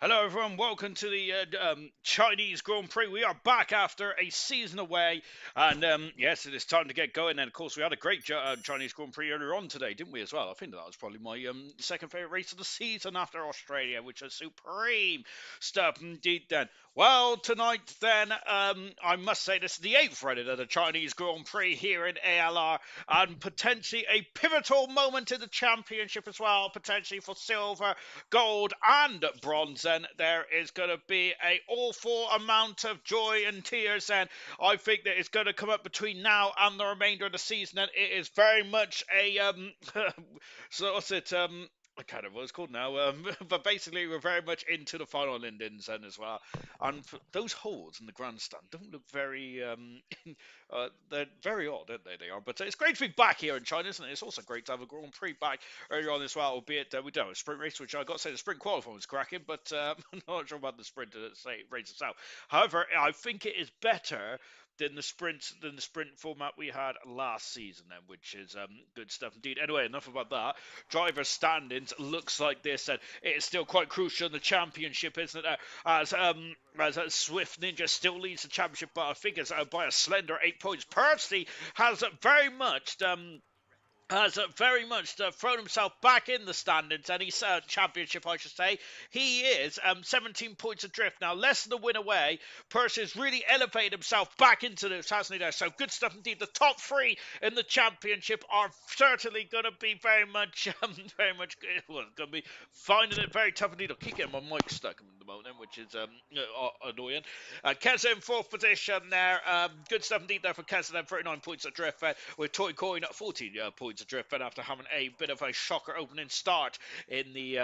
Hello, everyone. Welcome to the Chinese Grand Prix. We are back after a season away, and yes, it is time to get going. And of course, we had a great Chinese Grand Prix earlier on today, didn't we? As well, I think that was probably my second favorite race of the season after Australia, which was supreme stuff indeed. Then, well, tonight then, I must say this is the eighth running of the Chinese Grand Prix here in ALR, and potentially a pivotal moment in the championship as well, potentially for silver, gold, and bronze. And there is going to be a awful amount of joy and tears, and I think that it's going to come up between now and the remainder of the season, and it is very much a so what's it I can't remember what it's called now. But basically, we're very much into the final Lindens then as well. And those holes in the grandstand don't look very. They're very odd, aren't they? They are. But it's great to be back here in China, isn't it? It's also great to have a Grand Prix back earlier on as well, albeit we don't have a sprint race, which I got to say the sprint qualifying was cracking, but I'm not sure about the sprint race itself. However, I think it is better than the sprint format we had last season, then, which is good stuff indeed. Anyway, enough about that. Driver standings looks like this, and it is still quite crucial in the championship, isn't it? As Swift Ninja still leads the championship, but I think it's by a slender 8 points. Percy has very much thrown himself back in the standings, and he's championship, I should say. He is 17 points adrift now, less than a win away. Percy's really elevated himself back into this, hasn't he? There, so good stuff indeed. The top three in the championship are certainly going to be very much well, going to be finding it very tough indeed. I'll keep getting my mic stuck at the moment, which is annoying. Keza in fourth position there. Good stuff indeed there for Keza. Then 39 points adrift with Toy Coin at 14 points adrift after having a bit of a shocker opening start in the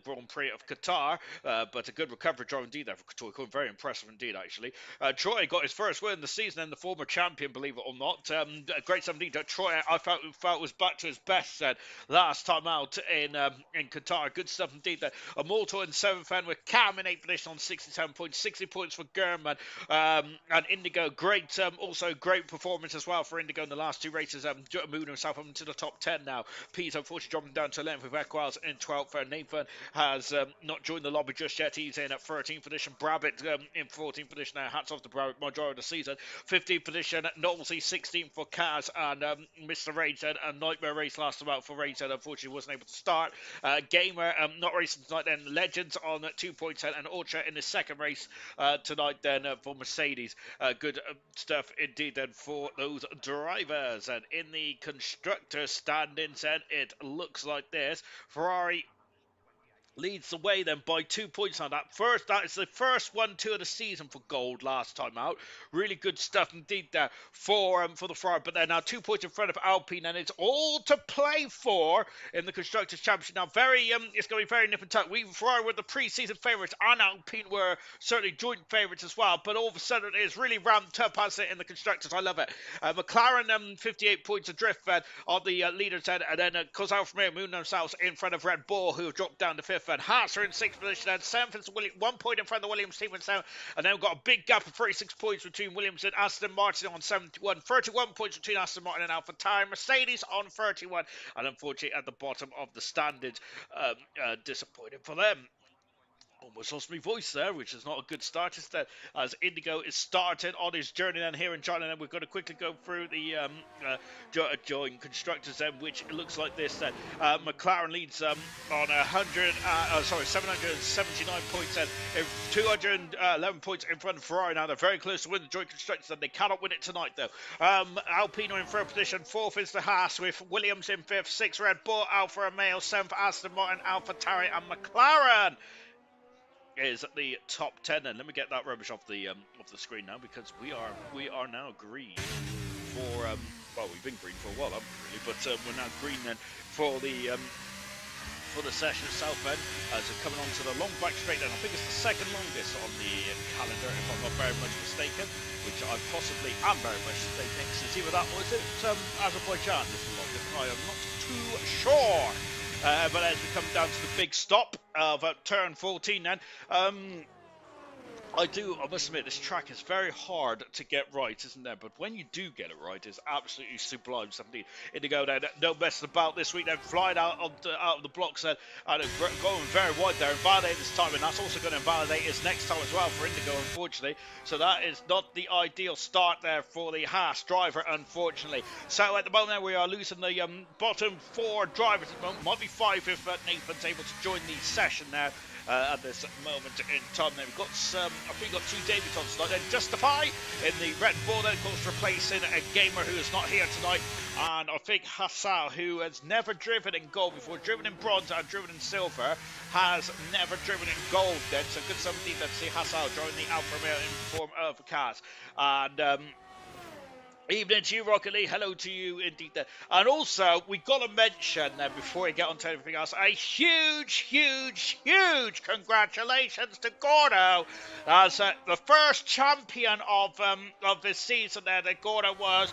Grand Prix of Qatar. But a good recovery draw indeed there for Toy Coin. Very impressive indeed, actually. Troy got his first win of the season and the former champion, believe it or not. Great stuff indeed. Troy, I felt was back to his best last time out in Qatar. Good stuff indeed there. Immortal in 7th end with Cam in 8th position on 67 points. 60 points for German. And Indigo, also great performance as well for Indigo in the last two races. Moving himself up into the top 10 now. Pete's unfortunately dropping down to 11th with Equals in 12th. Nathan has not joined the lobby just yet. He's in at 13th position. Brabbit in 14th position now. Hats off to Brabbit, majority of the season. 15th position. Knowlesy 16th for Kaz. And Mr. Rage said a nightmare race last about for Rage said unfortunately wasn't able to start. Gamer not racing tonight then. Legends on 2 points and Ultra in the second race tonight then for Mercedes. Good stuff indeed then for those drivers. And in the constructor standings then it looks like this. Ferrari leads the way then by 2 points on that. That is the first 1-2 of the season for Gold last time out. Really good stuff indeed there for the Ferrari. But they're now 2 points in front of Alpine, and it's all to play for in the Constructors' Championship. Now, it's going to be very nip and tuck. Ferrari were the pre-season favourites, and Alpine were certainly joint favourites as well. But all of a sudden, it is really ramped up, hasn't it, in the Constructors? I love it. McLaren, 58 points adrift on the leaders, and then because Alfa Romeo moving themselves in front of Red Bull, who have dropped down to 5th. And Haas are in 6th position, and 7th is 1 point in front of the Williams team, and then we've got a big gap of 36 points between Williams and Aston Martin on 71, 31 points between Aston Martin and AlphaTauri, Mercedes on 31, and unfortunately at the bottom of the standings, disappointing for them. Almost lost my voice there, which is not a good start. Instead, as Indigo is starting on his journey then here in China, and we're going to quickly go through the joint constructors then, which looks like this. Then McLaren leads on 779 points and 211 points in front of Ferrari. Now they're very close to win the joint constructors, and they cannot win it tonight though. Alpine are in third position, 4th is the Haas with Williams in 5th, 6th Red Bull, Alfa Romeo, 7th Aston Martin, AlphaTauri, and McLaren is at the top 10. And let me get that rubbish off the screen now, because we are now green for well, we've been green for a while, haven't we, really? But we're now green then for the session itself then, as we're coming on to the long back straight then. I think it's the second longest on the calendar, if I'm not very much mistaken, which I possibly am very much mistaken, because it's either that or is it Azerbaijan is the longest. I am not too sure. But as we come down to the big stop of turn 14 then, I must admit, this track is very hard to get right, isn't there? But when you do get it right, it's absolutely sublime. Something Indigo there, no messing about this week. They're flying out of the blocks and going very wide there, invalidate this time, and that's also going to invalidate his next time as well for Indigo, unfortunately. So that is not the ideal start there for the Haas driver, unfortunately. So at the moment we are losing the bottom 4 drivers at the moment. Might be 5 if Nathan's able to join the session now. At this moment in time, then we've got I think we've got 2 debutants tonight. Then Justify in the Red Bull, then of course replacing a gamer who is not here tonight, and I think Hassal, who has never driven in gold before, driven in bronze and driven in silver, has never driven in gold. Then so good something to see Hassal join the Alfa Romeo in form of cars, and Evening to you, Rocket Lee. Hello to you, indeed. And also, we got to mention before we get on to everything else, a huge congratulations to Gordo as the first champion of this season. There, that Gordo was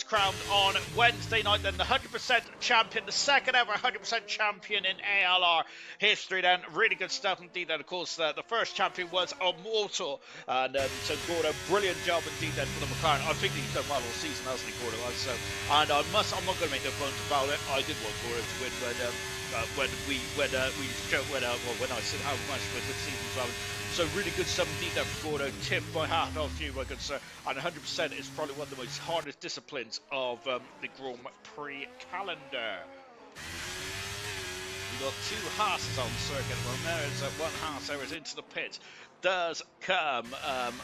crowned on Wednesday night. Then the 100% champion, the second ever 100% champion in ALR history. Then really good stuff indeed. And of course, the first champion was Immortal, and so Gordo, brilliant job indeed. Then for the McLaren, I think he's done well all season, hasn't he, Gordo? So, and I'm not going to make no bones about it. I did want Gordo to win when I said how much of a good season was having. So really good stuff indeed there for Gordo. Tip my hat off to you, my good sir. And 100% is probably one of the most hardest disciplines of the Grand Prix calendar. We've got two Haas's on circuit. Well, there's one Haas there is into the pit. Does come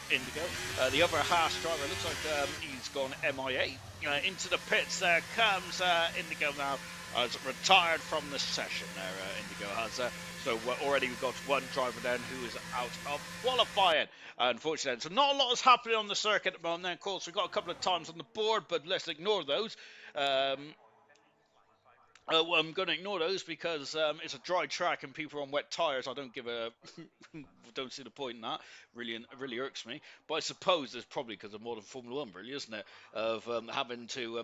Indigo. The other Haas driver looks like he's gone MIA. Into the pits there comes Indigo now. Has retired from the session there, Indigo has. So already we've got one driver then who is out of qualifying, unfortunately. So not a lot is happening on the circuit at the moment. Then, of course, we've got a couple of times on the board, but let's ignore those. Well, I'm going to ignore those because it's a dry track and people are on wet tyres. I don't give a don't see the point in that. Really irks me. But I suppose it's probably because of modern Formula One, really, isn't it? Of having to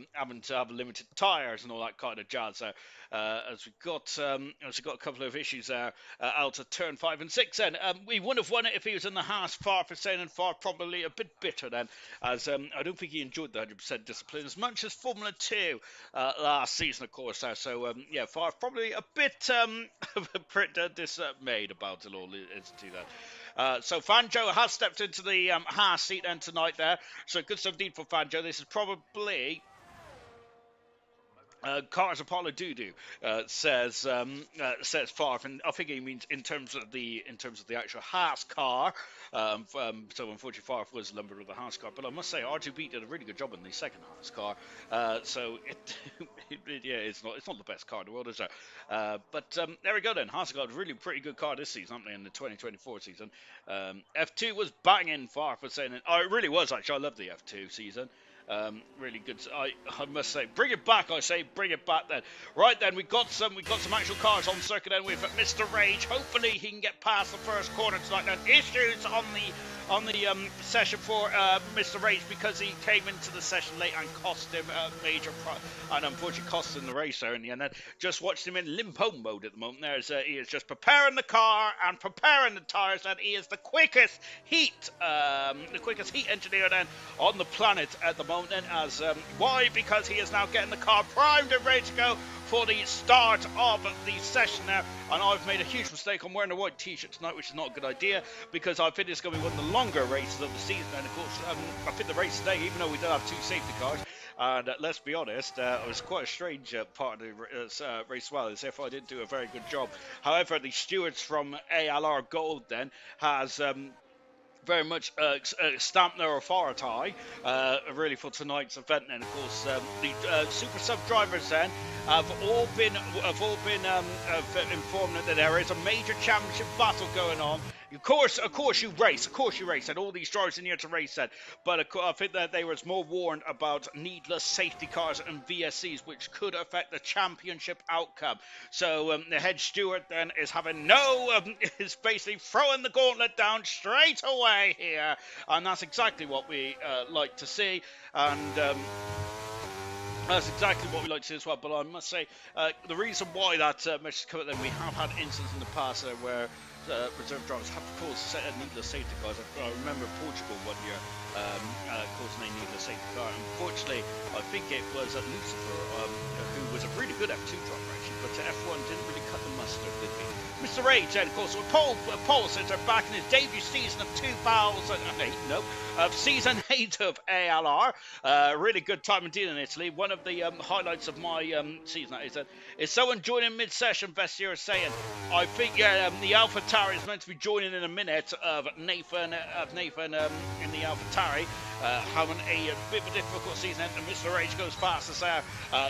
have limited tyres and all that kind of jazz. There, as we've got a couple of issues there out of turn 5 and 6. Then we wouldn't have won it if he was in the Haas. Far for saying, and far probably a bit bitter then, as I don't think he enjoyed the 100% discipline as much as Formula 2 last season, of course. So yeah, far probably a bit dismayed about it all. Is to that. So Fanjo has stepped into the Haas seat then tonight there. So good stuff indeed for Fanjo. This is probably Cars Apollo Doodoo says far, and I think he means in terms of the actual Haas car. So unfortunately, Far was lumbered with the Haas car, but I must say R2B did a really good job in the second Haas car. So yeah, it's not the best car in the world, is it? But there we go then. Haas got a really pretty good car this season, haven't they, in the 2024 season. F2 was banging, Far for saying it. Oh, it really was actually. I love the F2 season. Really good. I must say, bring it back. I say, bring it back. Then, right then, we got some actual cars on circuit. Then with Mr. Rage. Hopefully, he can get past the first corner tonight. Then issues on the session for Mr. Rage because he came into the session late and cost him a major and unfortunately cost him the race there in the end. Then just watched him in limp home mode at the moment. There's he is just preparing the car and preparing the tires, and he is the quickest heat engineer then on the planet at the moment. Then as why? Because he is now getting the car primed and ready to go for the start of the session now. And I've made a huge mistake. I'm wearing a white t-shirt tonight, which is not a good idea, because I think it's going to be one of the longer races of the season. And of course, I think the race today, even though we don't have two safety cars, and let's be honest, it was quite a strange part of the race as well, as if I didn't do a very good job. However, the stewards from ALR Gold then has very much stamped their authority really for tonight's event. And of course, the super sub drivers then have all been informed that there is a major championship battle going on. Of course you race, and all these drivers in here to race that. But I think that they was more warned about needless safety cars and VSCs, which could affect the championship outcome. So the head steward then is having is basically throwing the gauntlet down straight away here, and that's exactly what we like to see. And that's exactly what we like to see as well. But I must say, the reason why that message covered, then we have had instances in the past where reserve drivers have to cause needless safety cars. I remember Portugal one year causing a needless safety car. Unfortunately, I think it was Lucifer who was a really good F2 driver actually, but F1 didn't really cut the mustard, did he? Mr. Rage, and of course, Paul since they're back in his debut season of 2008. Season 8 of ALR. Really good time indeed in Italy. One of the highlights of my season is someone joining mid-session. Vestier is saying, I think the AlphaTauri is meant to be joining in a minute of Nathan in the AlphaTauri. Having a bit of a difficult season, and Mr. Rage goes fastest there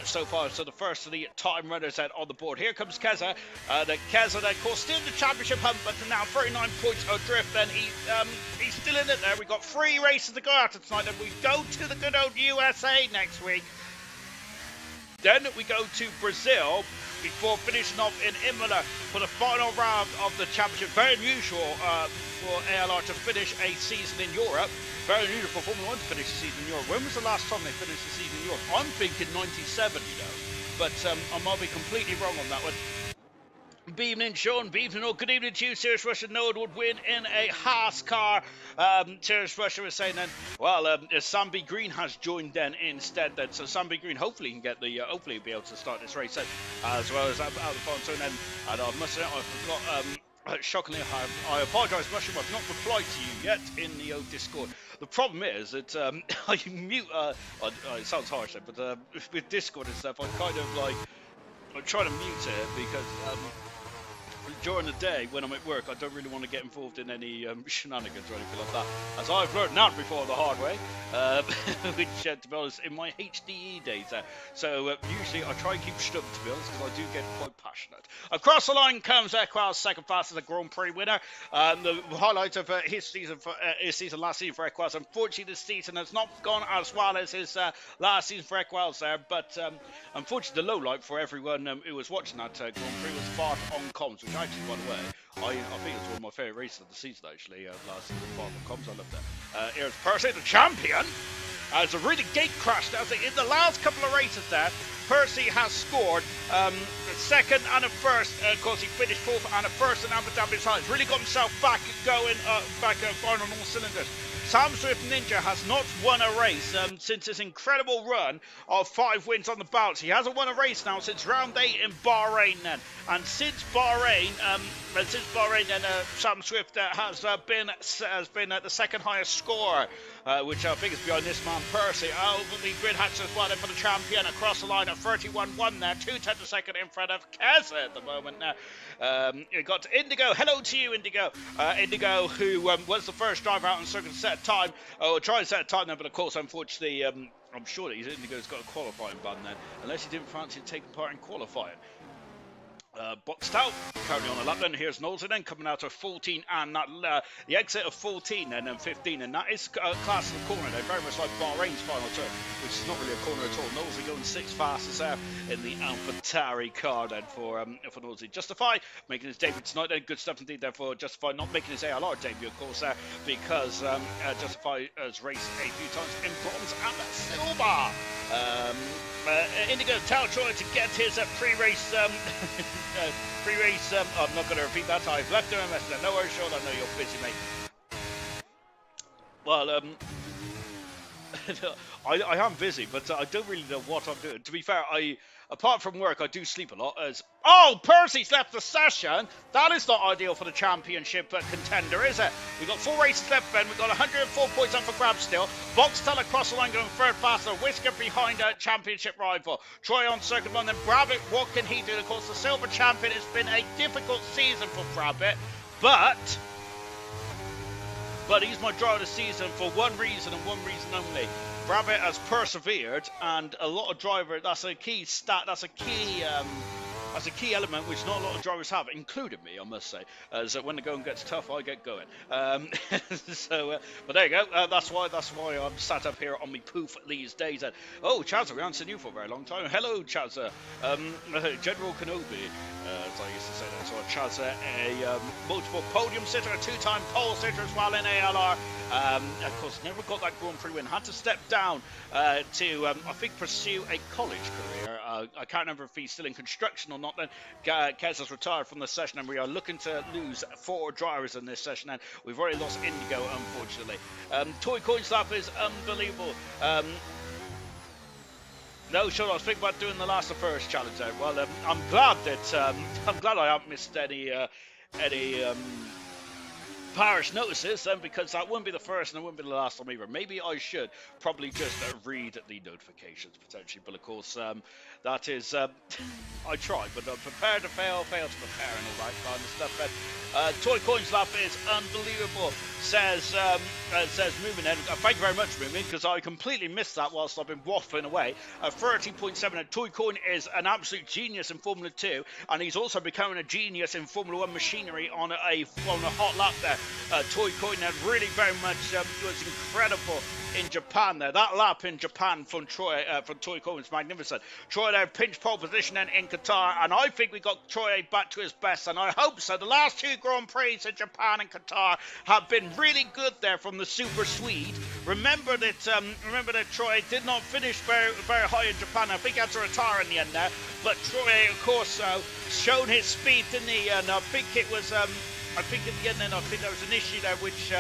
so far. So the first of the time runners on the board. Here comes Keza. The Keza, of course, still in the championship hunt, but now 39 points adrift. Then he's still in it there. We've got 3 races to go after tonight, and we go to the good old USA next week. Then we go to Brazil before finishing off in Imola for the final round of the championship. Very unusual for ALR to finish a season in Europe. Very unusual for Formula 1 to finish a season in Europe. When was the last time they finished a season in Europe? I'm thinking 97, you know. But I might be completely wrong on that one. Good evening, Sean. Good evening, good evening to you. Serious Russia Node would win in a Haas car. Serious Russia was saying then, well, Sam B. Green has joined then instead. Then, so Sam B. Green hopefully can get the, hopefully he'll be able to start this race then, as well as out the front. So then, and I must admit, I forgot. Shockingly, I apologise, Russia. I've not replied to you yet in the Discord. The problem is that I mute. It sounds harsh, but with Discord and stuff, I'm kind of like I'm trying to mute it because. During the day when I'm at work, I don't really want to get involved in any shenanigans or anything like that, as I've learned now before the hard way, which to be honest, in my HDE days so usually I try and keep shut to be honest, because I do get quite passionate. Across the line comes Equals, second fastest Grand Prix winner. The highlight of his season last season for Equals. Unfortunately, this season has not gone as well as his last season for Equals there, but unfortunately the low light for everyone who was watching that Grand Prix was far on comms, which actually, by the way, I think it's one of my favourite races of the season, actually, last season, far on comms. I love that. Here's Percy, the champion, as a really gate crashed. In the last couple of races there, Percy has scored a second and a first. Of course, he finished fourth and a first in Abu Dhabi. He's really got himself back going, firing on all cylinders. Sam Swift Ninja has not won a race since his incredible run of 5 wins on the bounce. He hasn't won a race now since round 8 in Bahrain then. And since Bahrain, Sam Swift has been the second highest scorer, which I think is behind this man Percy. The grid hatch as well for the champion across the line at 31-1 there, 2/10 a second in front of Keza at the moment now. You got Indigo. Hello to you, Indigo. Indigo, who was the first driver out on circuit to set a time, or try and set a time then, but of course, unfortunately, I'm sure that Indigo's got a qualifying ban then, unless he didn't fancy taking part in qualifying. Boxed out, currently on the lap then. Here's Knowles then coming out of 14, and that the exit of 14 and then 15, and that is class of the corner there, very much like Bahrain's final turn, which is not really a corner at all. Knowles going 6th fastest there in the AlphaTauri car then for Knowles. Justify making his debut tonight then, good stuff indeed there for Justify, not making his ALR debut of course there, because Justify has raced a few times in bronze and silver. Indigo tell Troy to get his pre-race I'm not going to repeat that. I've left him a message. No worries, Sean. I know you're busy, mate. Well, I am busy, but I don't really know what I'm doing. To be fair, apart from work, I do sleep a lot. Oh, Percy's left the session. That is not ideal for the championship contender, is it? We've got 4 races left, Ben. We've got 104 points up for grabs still. Boxtel across the line going 3rd faster. Whisker behind a championship rival. Troy on circuit 1. Then Brabbit, what can he do? Of course, the silver champion. Has been a difficult season for Brabbit, but he's my driver of the season for one reason and one reason only. Brabbit has persevered, and a lot of drivers, that's a key stat, that's a key element which not a lot of drivers have, including me, I must say, as when the going gets tough, I get going. But there you go, that's why I'm sat up here on me poof these days. And, oh, Chazza, we haven't seen you for a very long time. Hello, Chazza. General Kenobi, as I used to say that. So Chazza, a multiple podium sitter, a 2-time pole sitter as well in ALR. Of course, never got that Grand Prix win. Had to step down to, I think, pursue a college career. I can't remember if he's still in construction or not. Then Kez has retired from the session, and we are looking to lose 4 drivers in this session, and we've already lost Indigo, unfortunately. Toy Coin Slap is unbelievable. No, sure, I was thinking about doing the last of first challenge there. Well, I'm glad I haven't missed any parish notices, because that wouldn't be the first and it wouldn't be the last time either. Maybe I should probably just read the notifications potentially, but of course that is I tried, but prepare to fail to prepare and all that kind of stuff. But Toy Coin Slap is unbelievable, says Moomin. Thank you very much, Moomin, because I completely missed that whilst I've been waffling away. 13.7, and Toy Coin is an absolute genius in Formula 2, and he's also becoming a genius in Formula 1 machinery on a hot lap there. Toy Coin there really very much was incredible in Japan there. That lap in Japan from Troy, from Toy Coin was magnificent. Troy there pinch pole position then in Qatar, and I think we got Troy back to his best, and I hope so. The last two Grand Prix in Japan and Qatar have been really good there from the Super Swede. Remember that Troy did not finish very high in Japan. I think he had to retire in the end there, but Troy, of course, shown his speed, didn't he? And I think it was. I think in the end then, I think there was an issue there which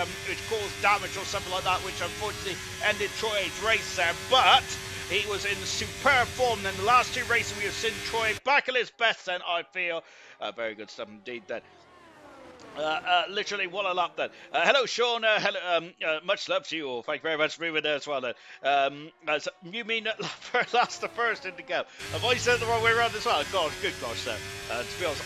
caused damage or something like that, which unfortunately ended Troy's race there. But he was in superb form then. The last two races we have seen Troy back at his best then, I feel. Very good stuff indeed then. Literally, what a lap then. Hello, Sean. Hello, much love to you all. Thank you very much for being with us as well then. You mean that last the first in to go? Have I said the wrong way around as well? Gosh, good gosh, sir. To be honest,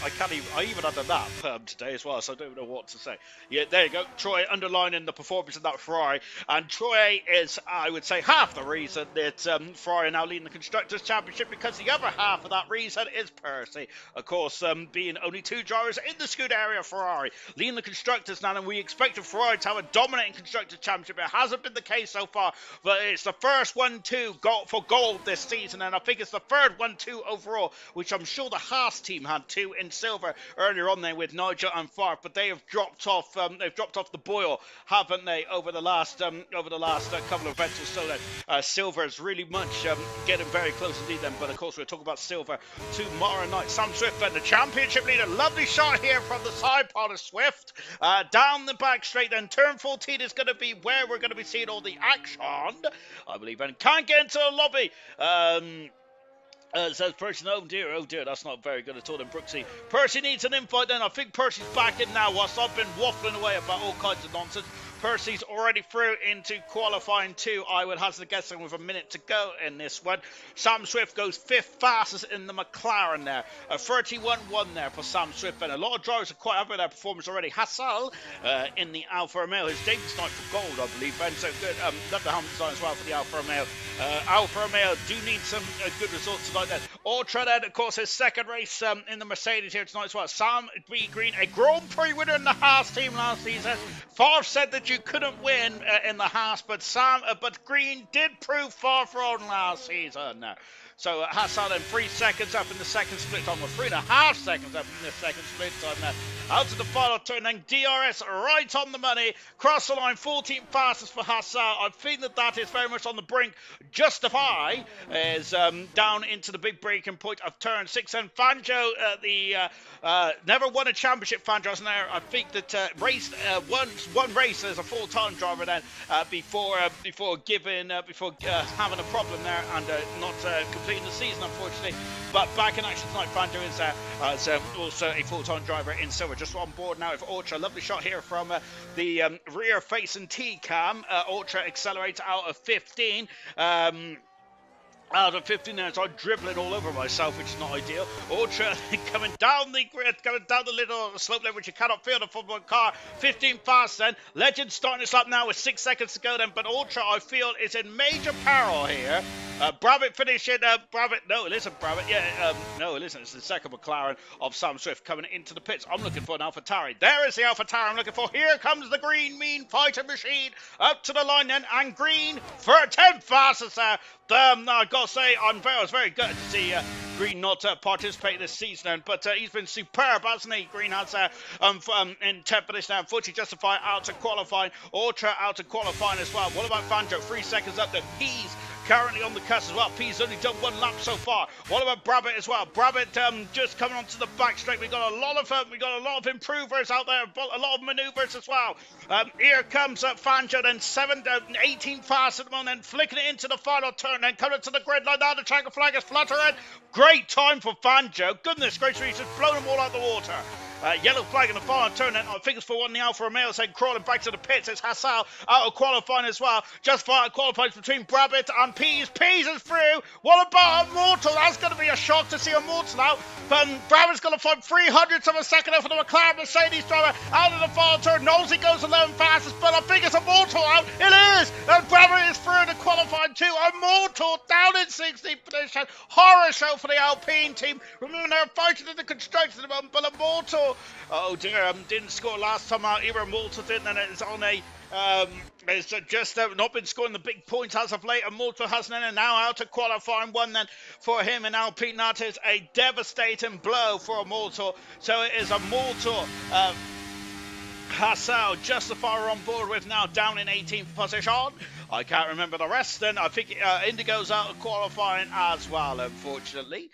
I even had a nap today as well, so I don't know what to say. Yeah, there you go. Troy underlining the performance of that Ferrari. And Troy is, I would say, half the reason that Ferrari are now leading the Constructors' Championship, because the other half of that reason is Percy. Of course, being only two drivers in the Scuderia Ferrari leading the Constructors now, and we expected Ferrari to have a dominating Constructors' Championship. It hasn't been the case so far, but it's the first 1-2 for gold this season, and I think it's the third 1-2 overall, which I'm sure the Haas team had two in silver earlier on there with Nigel and Favre, but they have dropped off. They've dropped off the boil, haven't they, over the last couple of events or so. Then silver is really much getting very close indeed. Then, but of course we'll talk about silver tomorrow night. Sam Swift and the championship leader. Lovely shot here from the side part of Swift. Down the back straight. Then turn 14 is going to be where we're going to be seeing all the action, I believe, and can't get into the lobby. Says Percy, oh dear, that's not very good at all. Then Brooksy, Percy needs an invite then. I think Percy's back in now, whilst I've been waffling away about all kinds of nonsense. Percy's already through into qualifying 2. I would hazard a guess with a minute to go in this one. Sam Swift goes 5th fastest in the McLaren there. A 31-1 there for Sam Swift. And a lot of drivers are quite happy with their performance already. Hassel in the Alfa Romeo. His debut's night for gold, I believe. Ben, so good. Love the helmet design as well for the Alfa Romeo. Alfa Romeo do need some good results tonight then. Ultra then, of course, his second race in the Mercedes here tonight as well. Sam B. Green, a Grand Prix winner in the Haas team last season. Favre said that you couldn't win in the Haas, but Green did prove far wrong last season. So Hassan then 3 seconds up in the second split time, or 3.5 seconds up in the second split time. Out to the final turn, then DRS right on the money, cross the line, 14th fastest for Hassan. I think that is very much on the brink. Justify is down into the big breaking point of turn 6, and Fangio, never won a championship. Fangio's there. I think that raced one race as a full-time driver then before having a problem there and not completing the season, unfortunately. But back in action tonight, Fangio is also a full-time driver in silver. Just on board now with Ultra. Lovely shot here from the rear facing T-cam. Ultra accelerates out of 15. Out of 15 there, so I'm dribbling all over myself, which is not ideal. Ultra coming down the grid, coming down the little slope there, which you cannot feel the football car. 15 fast then. Legend starting this up now with 6 seconds to go then, but Ultra, I feel, is in major peril here. Bravitt finishing, it's the second McLaren of Sam Swift coming into the pits. I'm looking for an AlphaTauri. There is the AlphaTauri I'm looking for. Here comes the green mean fighter machine up to the line then, and Green for 10 fastest there. I got to say, I was very good to see Green not participate this season, but he's been superb, hasn't he? Green has in 10th position now. Unfortunately, Justify out to qualifying, Ultra out to qualifying as well. What about Fangio? 3 seconds up there. Pease currently on the cusp as well. Pease only done 1 lap so far. What about Bravitt as well? Bravitt just coming onto the back straight. We got a lot of improvers out there, a lot of manoeuvres as well. Here comes Fangio, then 18 fast at the moment, then flicking it into the final turn, then coming to the grid line. Now the checkered flag is fluttering. Great time for Fangio. Goodness gracious, he's just blown them all out the water. Yellow flag in the final turn, and I think it's for one the Alfa Romeo saying crawling back to the pits. It's Hassel out of qualifying as well. Just far qualifies between Bravitt and Pease. Pease is through. What about Immortal? That's going to be a shock to see Immortal out. But Bravitt's going to find 300ths of a second out for the McLaren Mercedes driver out of the final turn. Nosey goes 11 fastest, but I think it's Immortal out. It is! And Bravitt is through to qualify qualifying 2. Immortal down in 16th position. Horror show for the Alpine team. Remember, they're fighting in the construction at the moment, but Immortal, oh dear, didn't score last time out. Either Immortal didn't, and it's on a it's just not been scoring the big points as of late. Immortal hasn't, and now out to qualifying 1 then for him and Alpine. That is a devastating blow for Immortal. So it is Immortal. Hassel, Justifier on board with now down in 18th position. I can't remember the rest, and I think Indigo's out of qualifying as well, unfortunately.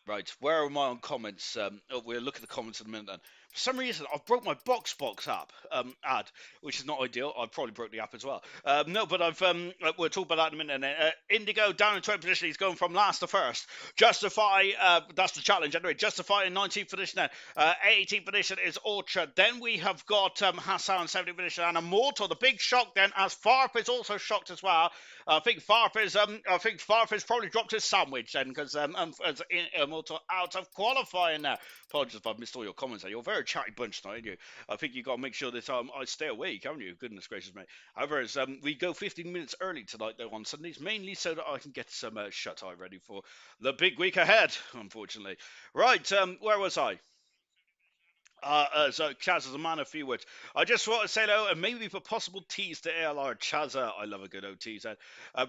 Right, where am I on comments? We'll look at the comments in a minute then. For some reason, I've broke my BoxBox app ad, which is not ideal. I probably broke the app as well. No, but we'll talk about that in a minute. Indigo down in 12th position. He's going from last to first. Justify, that's the challenge anyway. Justify in 19th position then. 18th position is Orchard. Then we have got Hassan in 17th position and Immortal. The big shock then, as Farp is also shocked as well. I think Farp has probably dropped his sandwich then, because Immortal out of qualifying now. Apologies if I've missed all your comments there. You're a very chatty bunch tonight, aren't you? I think you've got to make sure that I stay awake, haven't you? Goodness gracious me. However, we go 15 minutes early tonight, though, on Sundays, mainly so that I can get some shut-eye ready for the big week ahead, unfortunately. Right, where was I? So Chaz is a man of few words. I just want to say hello and maybe for possible tease to ALR Chazza. I love a good old tease.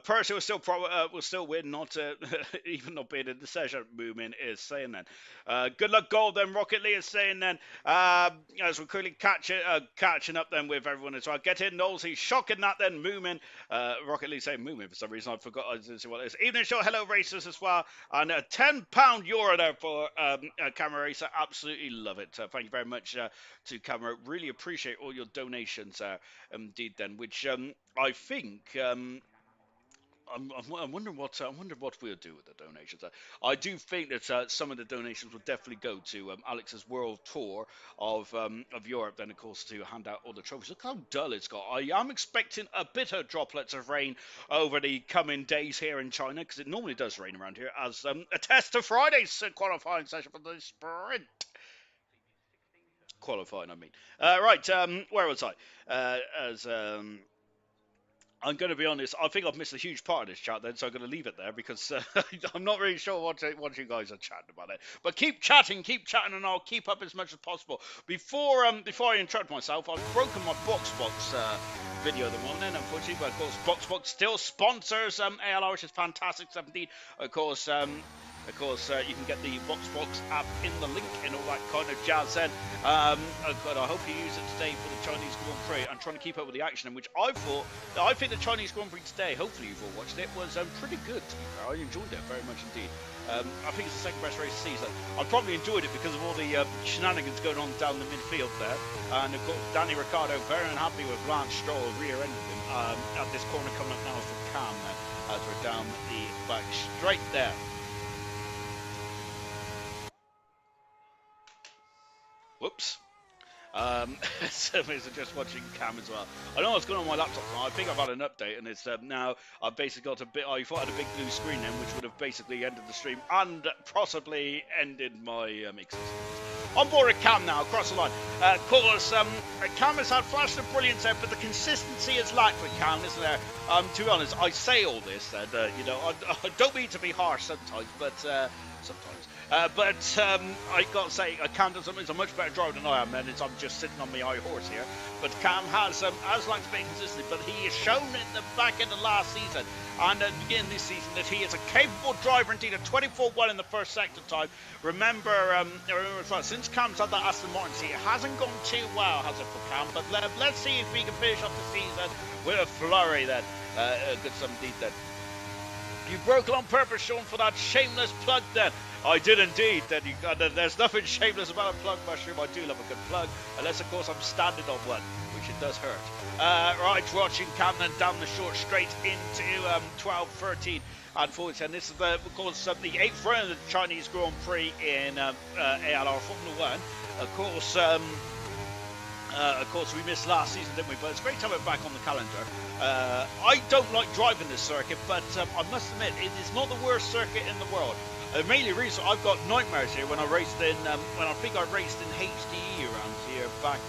Percy will still win, not even not being in the session. Movement is saying then. Good luck, Gold. Then Rocket Lee is saying then. As we're quickly catching up then with everyone as well. Get in, Knowles. He's shocking that then. Movement. Rocket Lee saying movement for some reason. I forgot. I didn't see what it is. Evening show. Hello, racers as well. And a £10 euro there for Camera Racer. Absolutely love it. Thank you very much to Camera. Really appreciate all your donations indeed then, which I think I'm wondering what we'll do with the donations. I do think that some of the donations will definitely go to Alex's world tour of Europe. Then, of course, to hand out all the trophies. Look how dull it's got. I am expecting a bit of droplets of rain over the coming days here in China, because it normally does rain around here, as a test of Friday's qualifying session for the sprint. Qualifying, I mean. Right, where was I? I'm going to be honest, I think I've missed a huge part of this chat then, so I'm going to leave it there, because I'm not really sure what you guys are chatting about it. But keep chatting, and I'll keep up as much as possible. Before I interrupt myself, I've broken my BoxBox video the morning, unfortunately, but of course BoxBox still sponsors ALR, which is fantastic. 17, of course, you can get the BoxBox app in the link and all that kind of jazz then. But I hope you use it today for the Chinese Grand Prix. I'm trying to keep up with the action, in which I think the Chinese Grand Prix today, hopefully you've all watched it, was pretty good, to be fair. I enjoyed it very much indeed. I think it's the second best race of the season. I probably enjoyed it because of all the shenanigans going on down the midfield there. And of course, Danny Ricciardo very unhappy with Lance Stroll rear-ended him at this corner coming up now for Cam then, as we're down the back straight there. Whoops. So just watching Cam as well. I know what's going on my laptop now. I think I've had an update, and it's now I've basically got a bit. I thought I had a big blue screen then, which would have basically ended the stream and possibly ended my existence. On board with Cam now, across the line. Of course, Cam has had flashes of brilliance there, but the consistency is lacked with Cam, isn't there? To be honest, I say all this, and I don't mean to be harsh sometimes, but sometimes. But I got to say, Cam is a much better driver than I am, and I'm just sitting on my high horse here. But Cam has liked to be consistent, but he has shown in the back end of last season and at the beginning of this season that he is a capable driver indeed. A 24-1 in the first sector time. Remember since Cam's had that Aston Martin seat, it hasn't gone too well, has it, for Cam? But let's see if he can finish off the season with a flurry then. Good some indeed then. You broke it on purpose, Sean, for that shameless plug then. I did indeed. There's nothing shameless about a plug, Mushroom. I do love a good plug, unless, of course, I'm standing on one, which it does hurt. Right, watching Camden down the short straight into 12-13 and 14. This is, of course, the 8th round of the Chinese Grand Prix in ALR Formula 1. Of course, we missed last season, didn't we? But it's great to have it back on the calendar. I don't like driving this circuit, but I must admit, it is not the worst circuit in the world. Mainly reason I've got nightmares here when I raced in, when I think I raced in HDE around here back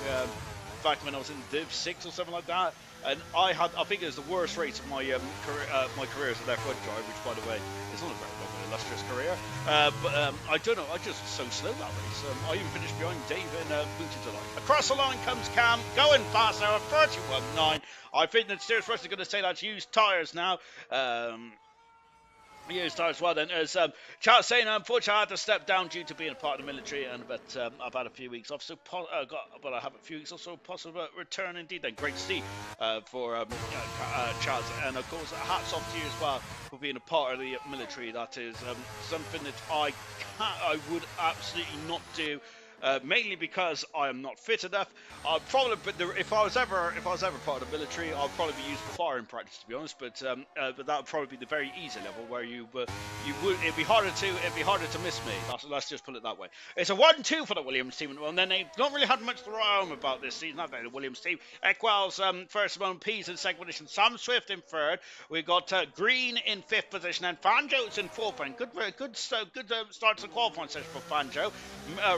back when I was in Div 6 or something like that. And I think it was the worst race of my career as a left right driver, which, by the way, is not a very long and illustrious career. I don't know, I just was so slow that race. I even finished behind Dave in booted delight. Across the line comes Cam, going fast now at 31.9. I think that Steers Rush is going to say that's used tyres now. Used tyres well then, as Charles saying, unfortunately I had to step down due to being a part of the military, but I've had a few weeks off, so I have a few weeks or so possible return indeed. Then great to see for Charles, and of course hats off to you as well for being a part of the military. That is something that I would absolutely not do. Mainly because I am not fit enough. If I was ever part of the military, I'd probably be used for firing practice, to be honest. But that would probably be the very easy level where it'd be harder to miss me. Let's just put it that way. It's a 1-2 for the Williams team, and then they've not really had much to write home about this season, have they? The Williams team. Equals first among P's in second position. Sam Swift in third. We got Green in fifth position, and Fanjo's in fourth. And good start to the qualifying session for Fanjo.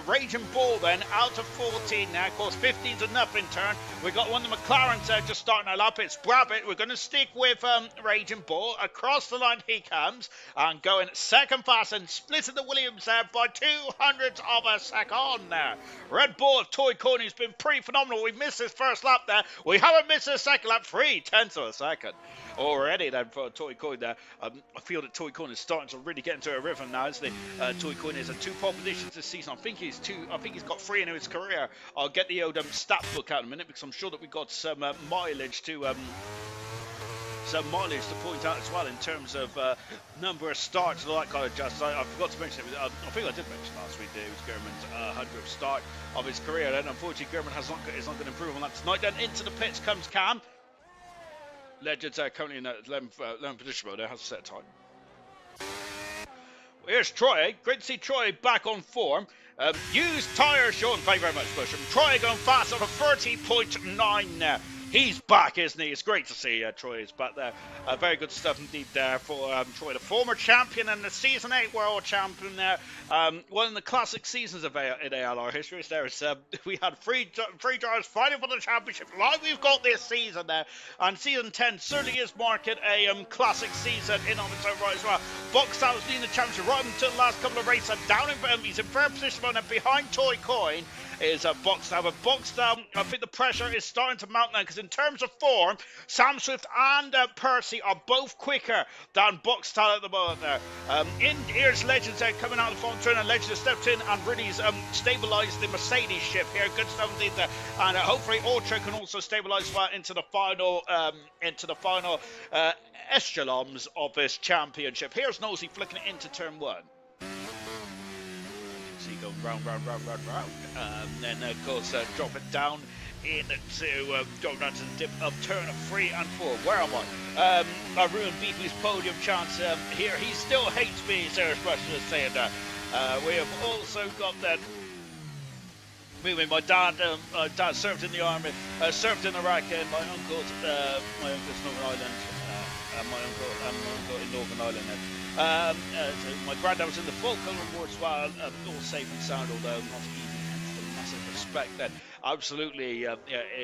Raging Ball then out of 14 now. Of course, 15's enough in turn. We got one of the McLarens just starting a lap. It's Brabbit. We're going to stick with Raging Ball. Across the line he comes and going second fast and splitting the Williams there by 200ths of a second there. Red Bull of Toy Corny has been pretty phenomenal. We've missed his first lap there. We haven't missed his second lap. 3/10 of a second already then for Toy Coin there. I feel that Toy Coin is starting to really get into a rhythm now, isn't he? Toy Coin is at 2 pole positions this season. I think he's got 3 in his career. I'll get the old stat book out in a minute because I'm sure that we've got some mileage to point out as well in terms of number of starts and all that kind of jazz. I forgot to mention it. I think I did mention last week that it was German's 100th start of his career. And unfortunately, German is not going to improve on that tonight. Then into the pits comes Cam. Legends are currently in 11th position, but it has a set time. Here's Troy. Great to see Troy back on form. Used tyres, Sean. Thank you very much, Busham. Troy going fast on a 30.9 now. He's back, isn't he? It's great to see Troy is back there. Very good stuff indeed there for Troy, the former champion and the Season 8 World Champion there. One of the classic seasons of in ALR history. We had three drivers fighting for the championship like we've got this season there. And Season 10 certainly is marking a classic season in on its own right as well. Boxtown was leading the championship right until the last couple of races. He's in third position and behind Toy Coin is Boxtown. But Boxtown, I think the pressure is starting to mount now because in terms of form, Sam Swift and Percy are both quicker than Boxtown at the moment there. Here's Legends coming out of the front turn, and Legends has stepped in and really stabilised the Mercedes ship here. Good stuff indeed there. And hopefully Ultra can also stabilise that into the final echelons of this championship. Here's Nosey flicking it into turn 1. See, go round. Then, of course, drop it down go down to the dip of turn 3 and 4. Where am I? I ruined Beefy's podium chance here. He still hates me, Sarah Russell is saying that. We have also got that. My dad served in the army, served in Iraq, and my uncle's Northern Ireland. My uncle in Northern Ireland. So my granddad was in the Falkland War as well, all safe and sound, although not easy. Massive respect then. Absolutely,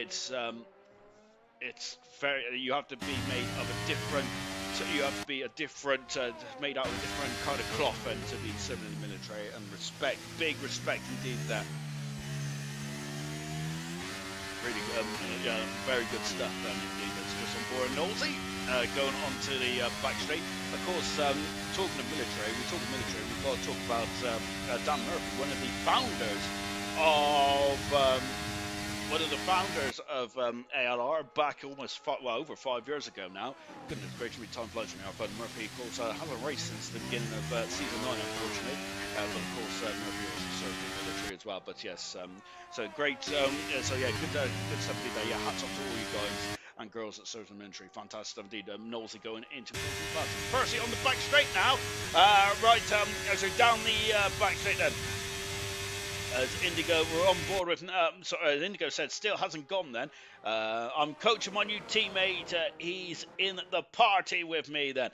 it's very. You have to be made of a different. You have to be made out of a different kind of cloth, and to be serving in the military. And respect, big respect indeed. There. Really, very good stuff. Indeed, it's just on board Nosey. Going on to the back straight. Of course, talking of military, we've got to talk about Dan Murphy, one of the founders of ALR back almost over 5 years ago now. Goodness gracious, time flies when you're out. Murphy, of course, hasn't raced since the beginning of season 9, unfortunately. But of course, Murphy also served in the military as well. But yes, so great. Good stuff indeed there. Yeah, hats off to all you guys and girls that serve in the military. Fantastic stuff indeed. Nosey going into Percy on the back straight now. As we down the back straight then. as Indigo were on board with, sorry, Indigo said still hasn't gone then. I'm coaching my new teammate. He's in the party with me then.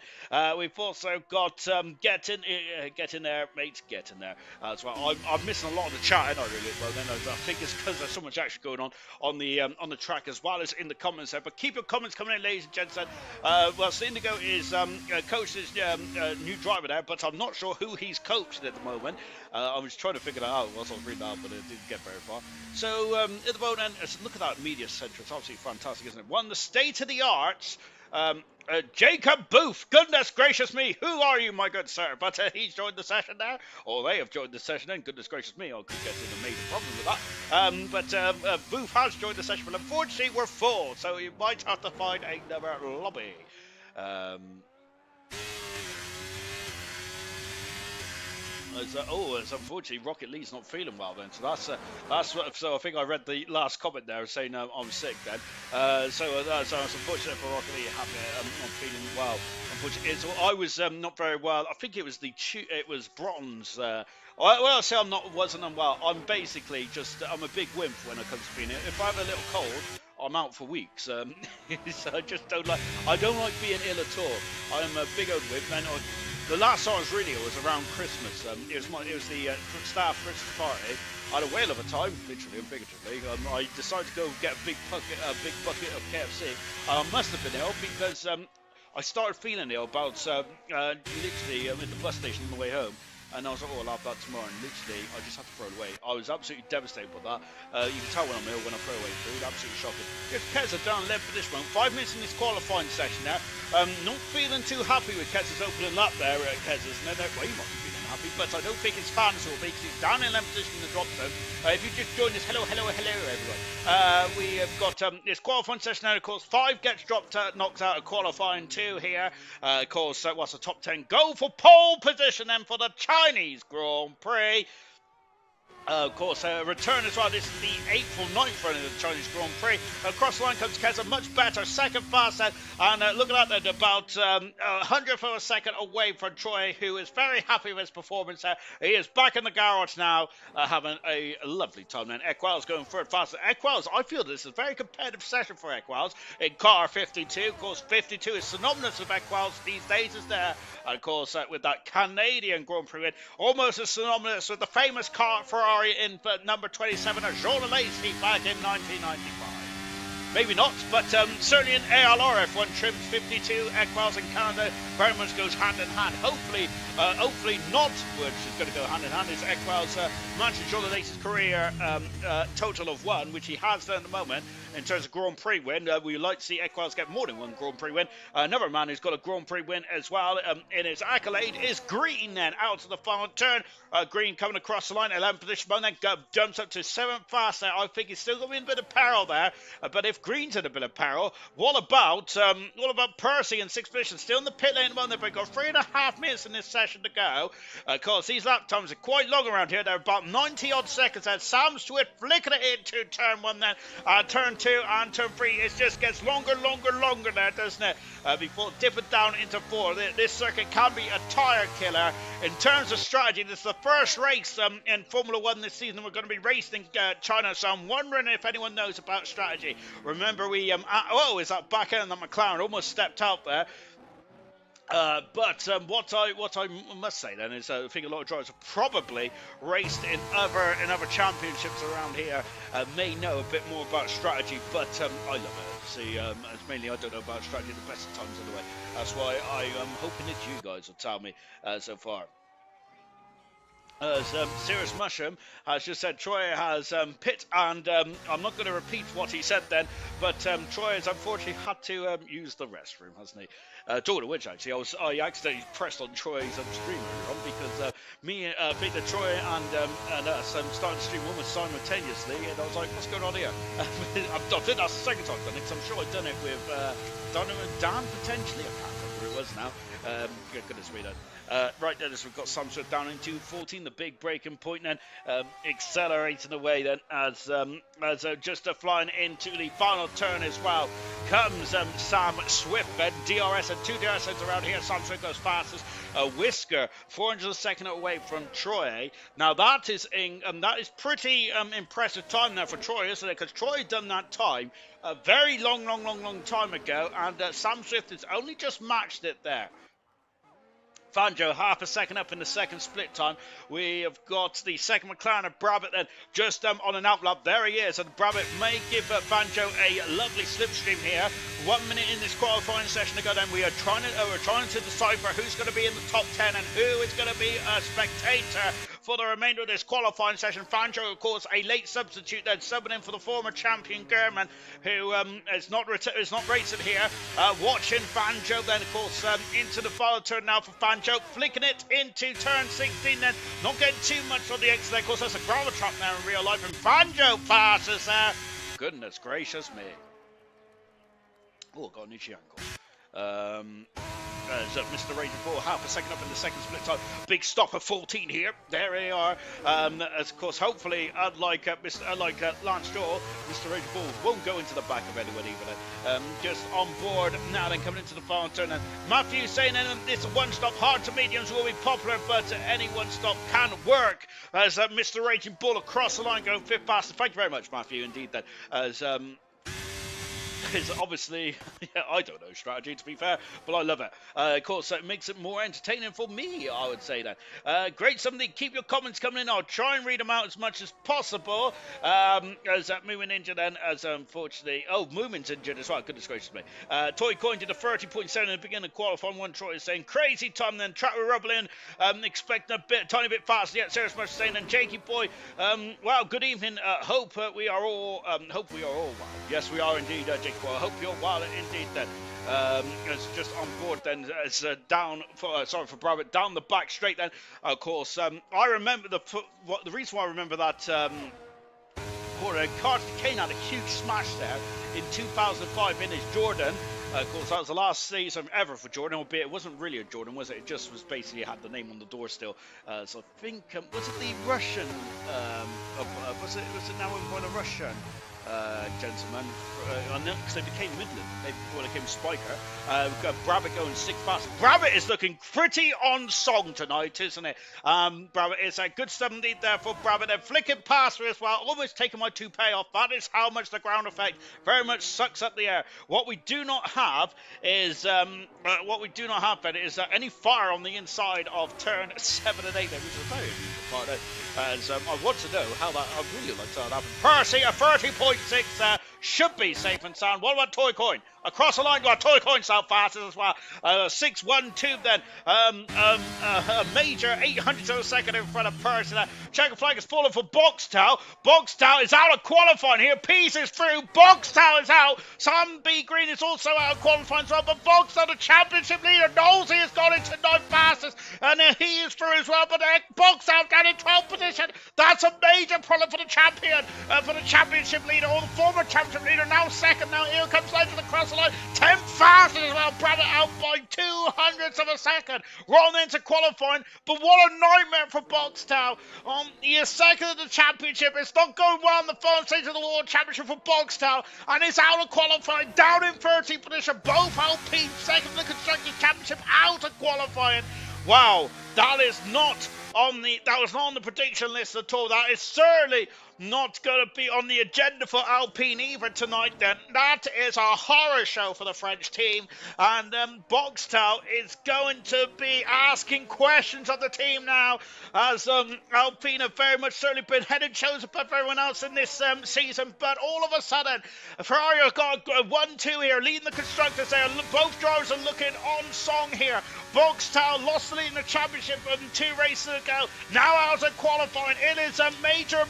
We've also got get in there, mate, get in there as well. I'm missing a lot of the chat, and I really well then. I think it's because there's so much action going on the track as well as in the comments there. But keep your comments coming in, ladies and gentlemen. Well, so Indigo is coaching his new driver there, but I'm not sure who he's coaching at the moment. I was trying to figure that out whilst I was reading that, but it didn't get very far. So at the moment, look at that media centre. It's absolutely fantastic, isn't it? One, the state of the arts. Jacob Booth, goodness gracious me, who are you, my good sir? But he's joined the session now, or they have joined the session, and goodness gracious me, I could get in a major problem with that. But Booth has joined the session, but unfortunately we're full, so you might have to find another lobby. As unfortunately Rocket Lee's not feeling well then, so so I think I read the last comment there saying I'm sick then. So it's unfortunate for Rocket Lee not feeling well. Unfortunately, I was not very well. I think it was bronze. Well, I say wasn't unwell. I'm basically I'm a big wimp when it comes to being ill. If I have a little cold, I'm out for weeks. So I just don't like being ill at all. I'm a big old wimp, and the last time I was really ill was around Christmas. It was the staff Christmas party. I had a whale of a time, literally and figuratively. I decided to go get a big bucket of KFC. I must have been ill because I started feeling ill about literally at the bus station on the way home. And I was like, I'll have that tomorrow. And literally, I just had to throw it away. I was absolutely devastated by that. You can tell when I'm ill when I throw away food. Absolutely shocking. Here's Keza down left for this one. 5 minutes in this qualifying session now. Not feeling too happy with Keza's opening lap there. Keza's well, he might be feeling happy, but I don't think his fans will be because he's down in 11th position in the drop zone. If you just joined us, hello everyone. We have got this qualifying session now. Of course, 5 gets dropped, knocks out of qualifying 2 here. Of course, what's the top 10? Go for pole position then for the Chinese Grand Prix. Of course, return as well. This is the 8th or 9th run of the Chinese Grand Prix. Across the line comes Keza, much better. Second fastest. And look at that, about 100th of a second away from Troy, who is very happy with his performance. He is back in the garage now, having a lovely time. Then Equals going third fastest. Equals, I feel this is a very competitive session for Equals in car 52. Of course, 52 is synonymous with Equals these days, is there? And of course, with that Canadian Grand Prix win, almost as synonymous with the famous car Ferrari in number 27 of Jean Lacey back in 1995. Maybe not, but certainly in ALR F1 trims 52, Equals in Canada very much goes hand in hand. Hopefully not, which is going to go hand in hand, is Equals managing Jean Lacey's career total of 1, which he has done at the moment. In terms of Grand Prix win, we like to see Equals get more than 1 Grand Prix win. Another man who's got a Grand Prix win as well in his accolade is Green then, out to the final turn. Green coming across the line, 11th position, but then jumps up to 7th fast there. I think he's still going to be in a bit of peril there, but if Green's in a bit of peril, what about Percy in 6th position, still in the pit lane at the moment. They've got 3.5 minutes in this session to go. Of course, these lap times are quite long around here. They're about 90 odd seconds there. Sam Stewart flicking it into turn 1 then, turn 2 and turn 3. It just gets longer there, doesn't it? Before dipping down into 4. This circuit can be a tire killer. In terms of strategy, this is the first race in Formula 1 this season. We're going to be racing in China, so I'm wondering if anyone knows about strategy. Remember, is that back end that McLaren almost stepped out there. But what I must say then is I think a lot of drivers have probably raced in other championships around here, may know a bit more about strategy, but I love it. See, it's mainly I don't know about strategy the best of times anyway. That's why I am hoping that you guys will tell me so far. As Serious Mushroom has just said, Troy has pit, and I'm not going to repeat what he said then, but Troy has unfortunately had to use the restroom, hasn't he? Talking of which, actually, I accidentally pressed on Troy's stream earlier on because Peter, Troy, and us started to stream almost simultaneously, and I was like, what's going on here? I think that's the second time I've done it, because I'm sure I've done it with Dan, potentially. I can't remember who it was now. Goodness me, then. Right then, as we've got Samsung down into 14, the big breaking point then, accelerating away then as just flying into the final turn as well comes Sam Swift and DRS, and two DRS around here. Sam Swift goes fastest, a whisker, 400 a second away from Troy. Now that is pretty impressive time now for Troy, isn't it? Because Troy done that time a very long time ago, and Sam Swift has only just matched it there. Fanjo half a second up in the second split time. We have got the second McLaren of Brabant then just on an outlap. There he is, and Brabant may give Fanjo a lovely slipstream here. 1 minute in this qualifying session to go. Then we are trying to decipher who's going to be in the top 10 and who is going to be a spectator for the remainder of this qualifying session. Fanjo, of course, a late substitute then, subbing in for the former champion German, who is not racing here. Watching Fanjo then, of course, into the final turn now for Fanjo, flicking it into turn 16 then, not getting too much on the exit there. Of course, that's a gravel trap now in real life, and Fanjo passes there. Goodness gracious me. Oh, got a new angle. As Mr. Raging Bull half a second up in the second split time. Big stop of 14 here. There they are. As of course, hopefully, unlike Lance Shaw, Mr. Raging Bull won't go into the back of anyone even. Just on board now, then coming into the final turn. And Matthew saying this one stop hard to mediums will be popular, but any one stop can work. As Mr. Raging Bull across the line going fifth fastest. Thank you very much, Matthew. Indeed, then as is obviously, I don't know strategy to be fair, but I love it. Of course, it makes it more entertaining for me, I would say that. Great, somebody keep your comments coming in. I'll try and read them out as much as possible. As Moomin injured then, as unfortunately, Moomin's injured as well, goodness gracious me. Toy Coin did a 30.7 in the beginning of qualifying. One Troy is saying crazy time then, track with Rublin, expecting tiny bit faster yet. Sarah Smush saying, and Jakey Boy, well, good evening. Hope we are all well. Yes, we are indeed, Jakey. Well, I hope you're well indeed then. It's just on board then as down for Brabant down the back straight then. Of course, I remember the reason why I remember that Carter Kane had a huge smash there in 2005 in his Jordan. Of course, that was the last season ever for Jordan, albeit it wasn't really a Jordan, was it? It just was basically had the name on the door still. So I think was it the Russian? Was it now in a Russian? Gentlemen, because they became Midland, before they became Spiker. We've got Brabant going 6 fast. Brabant is looking pretty on song tonight, isn't it? Brabant is a good 70 there for Brabant. They're flicking past her as well, almost taking my toupee off. That is how much the ground effect very much sucks up the air. What we do not have is any fire on the inside of turn 7 and 8, which is a very unusual part. As I want to know how that. I really like to how that happened. Percy, a 30.6 should be safe and sound. What about Toy Coin? Across the line, got Toy Coin south fastest as well. 6-1-2 then. A major 800 of a second in front of Percy. Checker flag is falling for Boxtown. Boxtown is out of qualifying here. Pease is through. Boxtown is out. Sam B. Green is also out of qualifying as well. But Boxtown, the championship leader, knows he has gone into 9th fastest. And he is through as well. But Boxtown down in 12th position. That's a major problem for the champion. For the championship leader, or the former championship leader, now second. Now here comes Legend across the line. 10th fastest as well. Brabant out by 200ths of a second. Rolling into qualifying. But what a nightmare for Boxtown. He is second in the championship. It's not going well in the final stage of the World Championship for Boxtown. And it's out of qualifying. Down in 13th position. Both Alpine second in the Constructors Championship. Out of qualifying. Wow. That was not on the prediction list at all. That is certainly not going to be on the agenda for Alpine either tonight then. That is a horror show for the French team. And Boxtown is going to be asking questions of the team now, as Alpine have very much certainly been head and shoulders above everyone else in this season. But all of a sudden, Ferrari have got 1-2 here, leading the constructors there. Both drivers are looking on song here. Boxtown lost the lead in the championship 2 races ago. Now out of qualifying. It is a major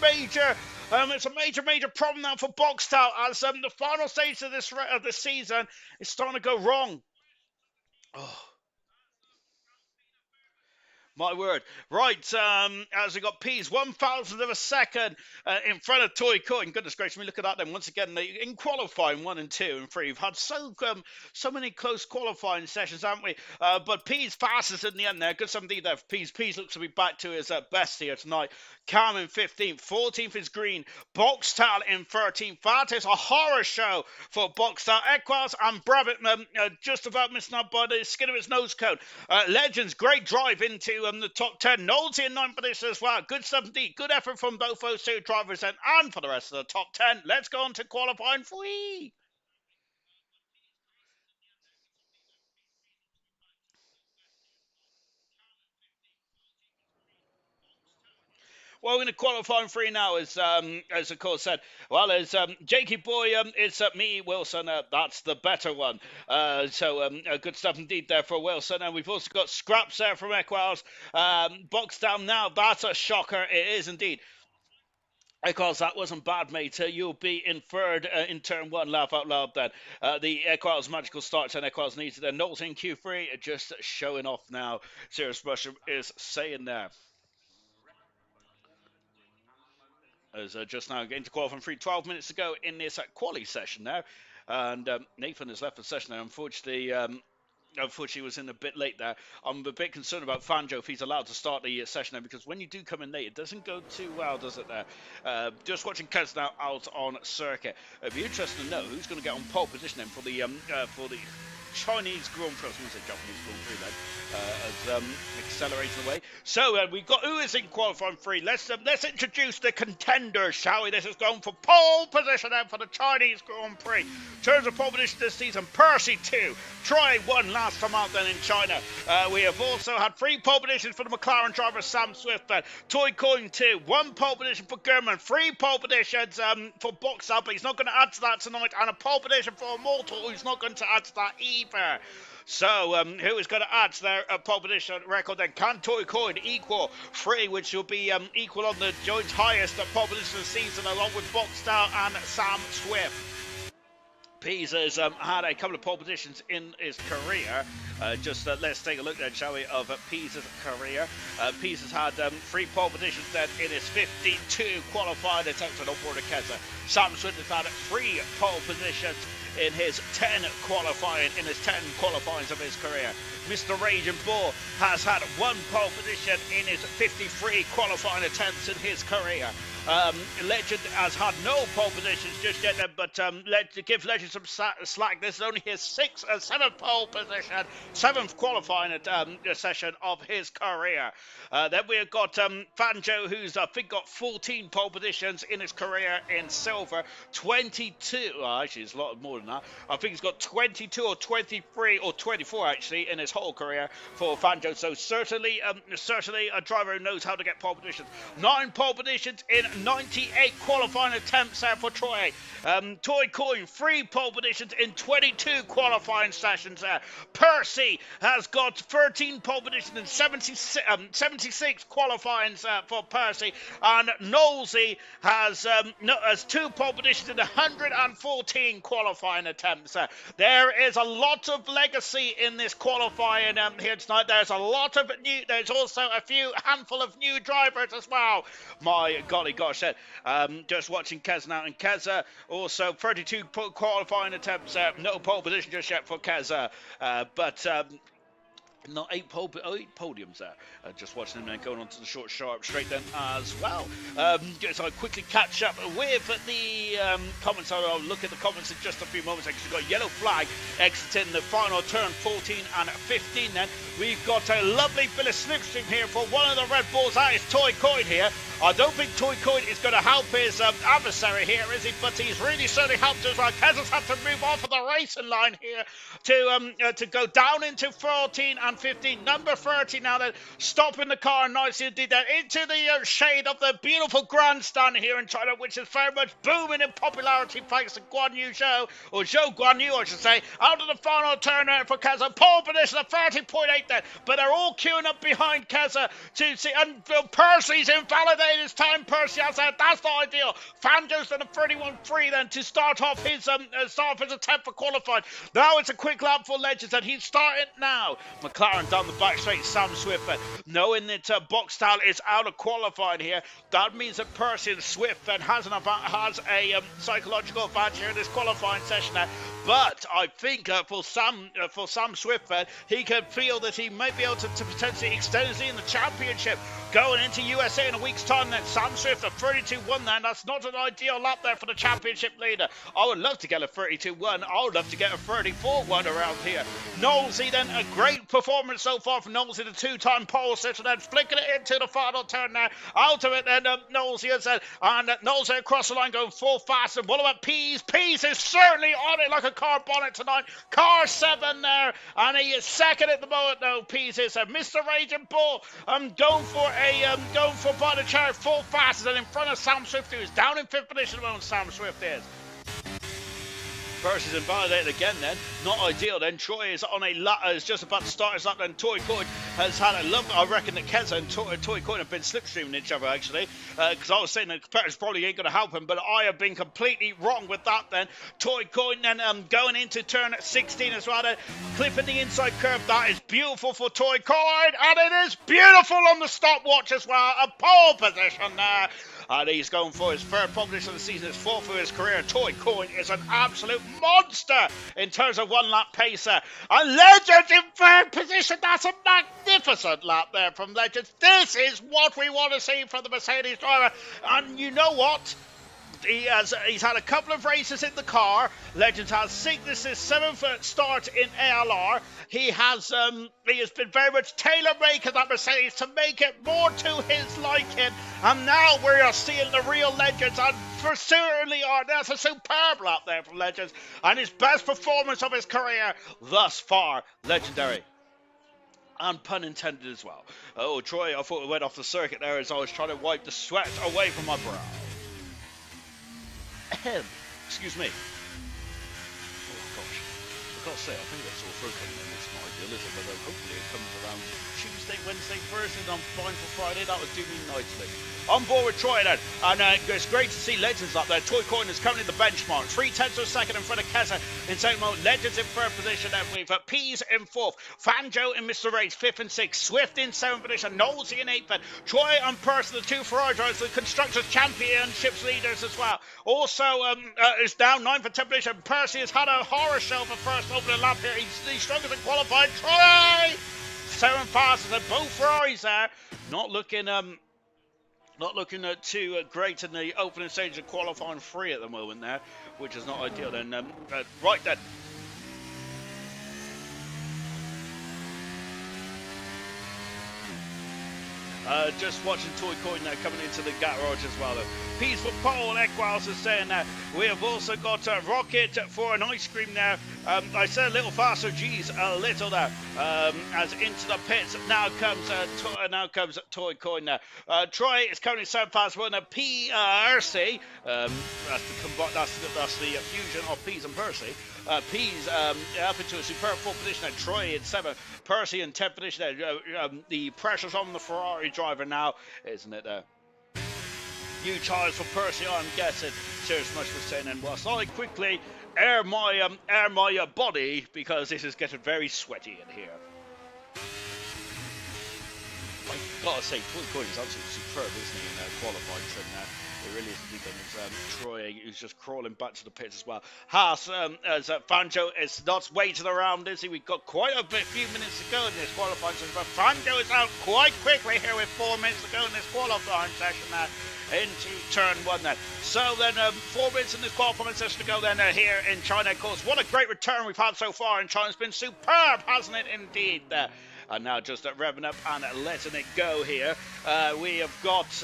it's a major problem now for Boxtown, as the final stage of this season is starting to go wrong. Oh. My word. Right, as we got P's 1,000th of a second in front of Toy Coin. Goodness gracious me, look at that then. Once again, in qualifying 1 and 2 and 3, we've had so many close qualifying sessions, haven't we? But P's fastest in the end there. Good something there for P's. P's looks to be back to his best here tonight. Cam in 15th. 14th is Green. Boxtal in 13th. That is a horror show for Boxtal. Equals and Brabant just about missing out by the skin of his nose cone. Legends, great drive into the top 10. Knowles in 9th position as well. Good stuff indeed. Good effort from both those two drivers and for the rest of the top 10. Let's go on to qualifying 3. Well, in the qualifying 3 now, as of course said, well, as Jakey Boy, it's me, Wilson. That's the better one. Good stuff indeed there for Wilson. And we've also got scraps there from Equals. Box down now. That's a shocker. It is indeed. Because that wasn't bad, mate. You'll be in third in turn 1. Laugh out loud then. The Equals magical starts and Equals needs it. Then Knowles in Q3, just showing off now. Serious Mushroom is saying there. As just now getting to qualifying 3, 12 minutes to go in this quali session now. And Nathan has left the session now. Unfortunately, was in a bit late there. I'm a bit concerned about Fanjo if he's allowed to start the session now, because when you do come in late, it doesn't go too well, does it there? Just watching Kez now out on circuit. It'd be interesting to know who's going to get on pole position then for the Chinese Grand Prix. I was going to say Japanese Grand Prix then, as accelerating away. So we've got who is in qualifying 3. Let's introduce the contenders, shall we? This is going for pole position then for the Chinese Grand Prix. In terms of pole position this season, Percy 2, Troy 1 last time out then in China. We have also had 3 pole positions for the McLaren driver Sam Swift then. Toy Coin 2, 1 pole position for German, 3 pole positions for Boxer, but he's not going to add to that tonight, and a pole position for Immortal, who's not going to add to that either. So, who is going to add to their pole position record then? Can Toy Coin equal 3, which will be equal on the joint highest pole position of the season, along with Boxstar and Sam Swift? Pease has had a couple of pole positions in his career. Let's take a look then, shall we, of Pease's career. Pease has had 3 pole positions then in his 52 qualifying attempts on onboard Keza. Sam Swift has had 3 pole positions in his 10 qualifying of his career. Mr. Raging Bull has had 1 pole position in his 53 qualifying attempts in his career. Legend has had no pole positions just yet, but to give Legend some slack, this is only his 7th pole position, 7th qualifying session of his career. Then we've got Fanjo, who's I think got 14 pole positions in his career in silver, 22. Well, actually, it's a lot more than that. I think he's got 22 or 23 or 24 actually in his whole career for Fanjo. So certainly a driver who knows how to get pole positions. 9 pole positions in 98 qualifying attempts there for Troy. Toy Coin, 3 pole positions in 22 qualifying sessions there. Percy has got 13 pole positions in 76 qualifying for Percy. And Knowlesy has 2 pole positions in 114 qualifying attempts. There is a lot of legacy in this qualifying here tonight. There's also a handful of new drivers as well. My golly gosh, just watching Kez now, and Keza also 32 qualifying attempts, no pole position just yet for Keza, but not 8 podiums there. Just watching him then going on to the short sharp straight then as well. So I quickly catch up with the comments. I'll look at the comments in just a few moments. Actually, we've got yellow flag exiting the final turn 14 and 15 then. We've got a lovely bit of slipstream here for one of the Red Bulls. That is Toy Coin here. I don't think Toy Coin is going to help his adversary here, is he? But he's really certainly helped as well. Kazas have to move off of the racing line here to go down into 14 and 15. Number 30 now then, stopping the car nicely indeed there into the shade of the beautiful grandstand here in China, which is very much booming in popularity thanks to Guan Yu Zhou, or Zhou Guan Yu I should say, out of the final turn there for Kaza. Pole position of 30.8 then, but they're all queuing up behind Kaza to see, and Percy's invalidated this time. Percy has out. That's not ideal. Fanjo's done a 31.3 then to start off his attempt for qualifying. Now it's a quick lap for Legends, and he's starting now. McLaren down the back straight. Sam Swift, knowing that Boxtal is out of qualifying here, that means that Percy and Swift then has a psychological advantage here in this qualifying session now. But I think for Sam Swift, he can feel that he might be able to potentially extend his lead in the championship going into USA in a week's time. Then Sam Swift a 32.1 then. That's not an ideal lap there for the championship leader. I would love to get a 32.1. I would love to get a 34.1 around here. Knowlesy then, a great performance so far from Knowlesy, the two-time pole sitter, then flicking it into the final turn there. Out of it then, Knowlesy has said, and Knowlesy across the line going full fast. And what about Pease? Pease is certainly on it like a car bonnet tonight. Car 7 there, and he is second at the moment now. Pease is Mr. Raging Bull. Going for by the chart full fast, and in front of Sam Swift, who is down in 5th position at the moment. Sam Swift is. Percy's invalidated again then. Not ideal then. Troy is on a lap, is just about to start his lap then. Toy Coin has had a love. I reckon that Keza and Toy Coin have been slipstreaming each other actually. Because I was saying that competitors probably ain't going to help him, but I have been completely wrong with that then. Toy Coin then going into turn 16 as well then. Clipping the inside curve. That is beautiful for Toy Coin. And it is beautiful on the stopwatch as well. A pole position there. And he's going for his third pole position of the season, his fourth of his career. Toy Coin is an absolute monster in terms of one lap pacer. And Legends in third position. That's a magnificent lap there from Legends. This is what we want to see from the Mercedes driver. And you know what? He's had a couple of races in the car. Legends has this is 7th start in ALR. He has been very much tailor-made for that Mercedes to make it more to his liking. And now we are seeing the real Legends, and for certainly that's a superb lap there from Legends, and his best performance of his career thus far. Legendary. And pun intended as well. Oh, Troy, I thought we went off the circuit there as I was trying to wipe the sweat away from my brow. Excuse me. Oh gosh, I gotta say, I think that's all through coming in. It's not ideal, is it? But hopefully it comes around Tuesday, Wednesday, Thursday, and I'm fine for Friday. That would do me nicely. On board with Troy then, and it's great to see Legends up there. Toy Coin is currently the benchmark, 0.3 of a second in front of Keza in second mode. Legends in third position then, we've Pease in fourth, Fanjo and Mr. Rage 5th and 6th, Swift in 7th position, Knowlesy in 8th, Troy and Person, the two Ferrari drivers, the Constructors Championships leaders as well. Also is down 9th and 10th position. Percy has had a horror show for first opening lap here. He's strongest in qualified. Troy! 7 passes and both Ferraris there. Not looking too great in the opening stage of qualifying 3 at the moment there, which is not ideal. Then right then. Just watching Toy Coin now coming into the garage as well. Peaceful Paul Equals is saying that we have also got Rocket for an ice cream now. I said a little faster, geez, a little there. As into the pits now comes Toy Coin now. Troy is currently 7th fast one. PRC, that's the fusion of Pease and Percy. Pease up into a superb 4th position. Troy in 7th, Percy in 10th position. The pressure's on the Ferrari driver now, isn't it? New tires for Percy, I'm guessing. Cheers much for saying. And whilst I quickly air my body because this is getting very sweaty in here. I gotta say, Toy Coin is absolutely superb, isn't he, in qualifying trim now. It really is indeed. Troy, who's just crawling back to the pits as well. Haas, as Fanjo is not waiting around, is he? We've got quite a few minutes to go in this qualifying session, but Fanjo is out quite quickly here with 4 minutes to go in this qualifying session now. Into turn 1 then. So then 4 minutes in this qualifying session to go then here in China. Of course, what a great return we've had so far in China. It's been superb, hasn't it, indeed? And now just revving up and letting it go here. We have got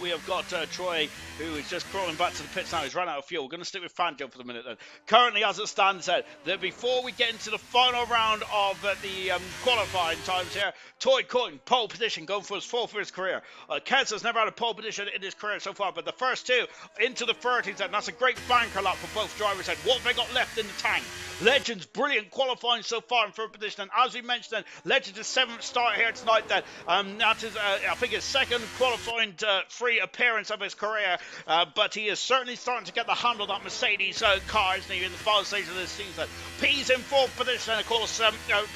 We have got Troy, who is just crawling back to the pits now. He's run out of fuel. We're going to stick with Fanjo for the minute then. Currently, as it stands, that before we get into the final round of the qualifying times here, Toy Coin, pole position, going for his fourth of his career. Kez has never had a pole position in his career so far, but the first two into the 30s, and that's a great banker lap for both drivers. What have they got left in the tank? Legends, brilliant qualifying so far in third position. And as we mentioned, then, Legends' 7th start here tonight. Then that is, I think, his second qualifying free appearance of his career. But he is certainly starting to get the handle of that Mercedes car, isn't he, in the final stage of this season. P's in fourth position. And of course,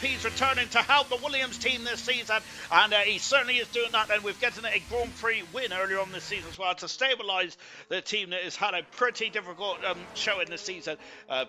P's returning to help the Williams team this season. And he certainly is doing that. And we've getting a Grand Prix win earlier on this season as well to stabilise the team that has had a pretty difficult showing this season,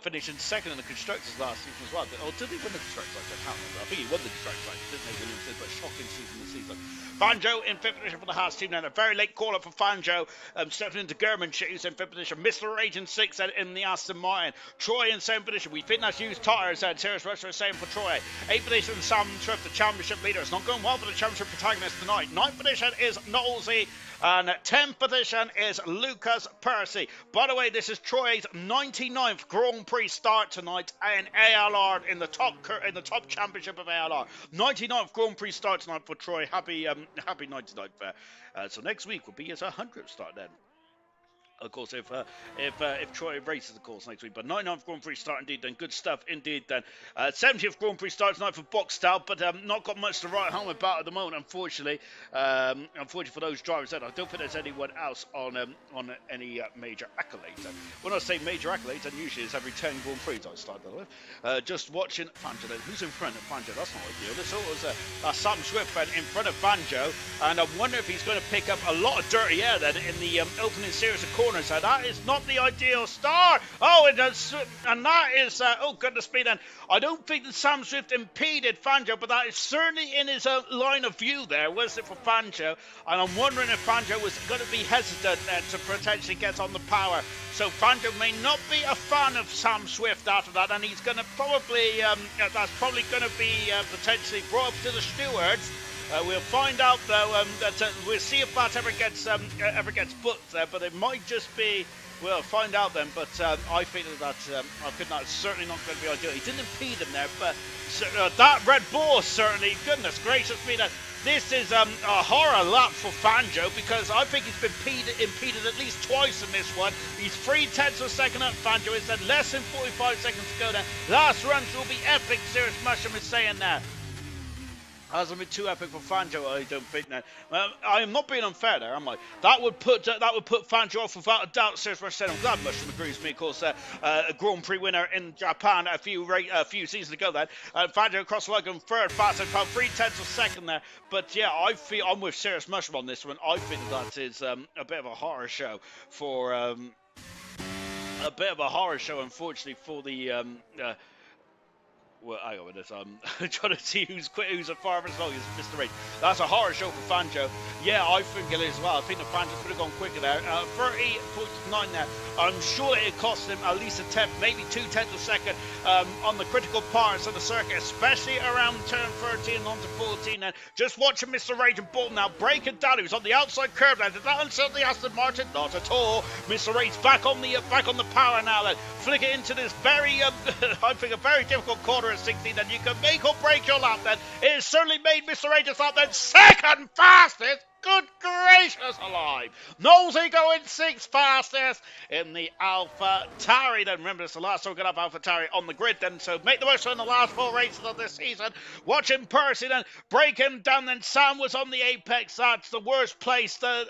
finishing second in the constructors last season as well. Or did he win the constructors? I can't remember. I think he won the constructors, didn't he? Williams did, but shocking season this season. Fanjo in fifth position for the Haas team then. A very late call up for Fanjo, stepping into German shoes in fifth position. Mr. Rage in sixth in the Aston Martin. Troy in seventh position. We think that's used tyres, Terrace Rusher is saying for Troy. Eighth position, Sam Swift, the championship leader. It's not going well for the championship protagonist tonight. Ninth position is Knowlesy. And 10th position is Lucas Percy. By the way, this is Troy's 99th Grand Prix start tonight in ALR in the top championship of ALR. 99th Grand Prix start tonight for Troy. Happy 99th fair. So next week will be his 100th start then. Of course, if Troy races, of course, next week. But 99th Grand Prix start indeed, then. Good stuff indeed, then. 70th Grand Prix start tonight for Boxtel, but not got much to write home about at the moment, unfortunately. Unfortunately for those drivers, then. I don't think there's anyone else on any major accolades. When I say major accolades, then usually it's every 10 Grand Prix I start that with. Just watching Fanjo, then. Who's in front of Fanjo? That's not ideal. This was Sam Swift then in front of Fanjo, and I wonder if he's going to pick up a lot of dirty air then in the opening series of corners. So that is not the ideal start. Oh, it does, and that is, oh goodness me then. I don't think that Sam Swift impeded Fanjo, but that is certainly in his line of view there, was it, for Fanjo? And I'm wondering if Fanjo was going to be hesitant to potentially get on the power. So Fanjo may not be a fan of Sam Swift after that, and he's going to probably, that's probably going to be potentially brought up to the stewards. We'll find out though that we'll see if that ever gets booked there, but it might just be. We'll find out then. But I think that's certainly not going to be ideal. He didn't impede him there, but that Red Bull certainly. Goodness gracious me, that this is a horror lap for Fanjo, because I think he's been impeded at least twice in this one. He's 3/10 of a second up. Fanjo is at less than 45 seconds to go. Then last runs will be epic. Serious Mushroom is saying that. Hasn't been too epic for Fanjo, I don't think. Now, I am not being unfair there, am I? That would put Fanjo off without a doubt. Seriously, I'm glad Mushroom agrees with me. Of course, a Grand Prix winner in Japan a few seasons ago. Then Fanjo across the line on third, fast and about 3/10 of a second there. But yeah, I'm with Serious Mushroom on this one. I think that is a bit of a horror show for unfortunately, for the. Well, hang on with this. I'm trying to see who's the farthest along. It's Mr. Rage. That's a horror show for Fanjo. Yeah, I think it is as well. I think the Fanjo could have gone quicker there. 30.9 there. I'm sure it cost him at least a tenth, maybe 2/10 of a second on the critical parts of the circuit, especially around turn 13 and on to 14. And just watching Mr. Rage and Bull now breaking down. He was on the outside curve now. Did that unsettle the Aston Martin? Not at all. Mr. Rage back on the power now. Then flick it into this very, I think, a very difficult corner. 16, then you can make or break your lap. Then it has certainly made Mr. Rage's lap then second fastest. Good gracious alive. Nosey going 6th fastest in the Alpha Tauri. Then remember, it's the last time we're going to have Alpha Tauri on the grid then. So make the most of the last 4 races of this season. Watching Percy then break him down. Then Sam was on the apex. That's the worst place for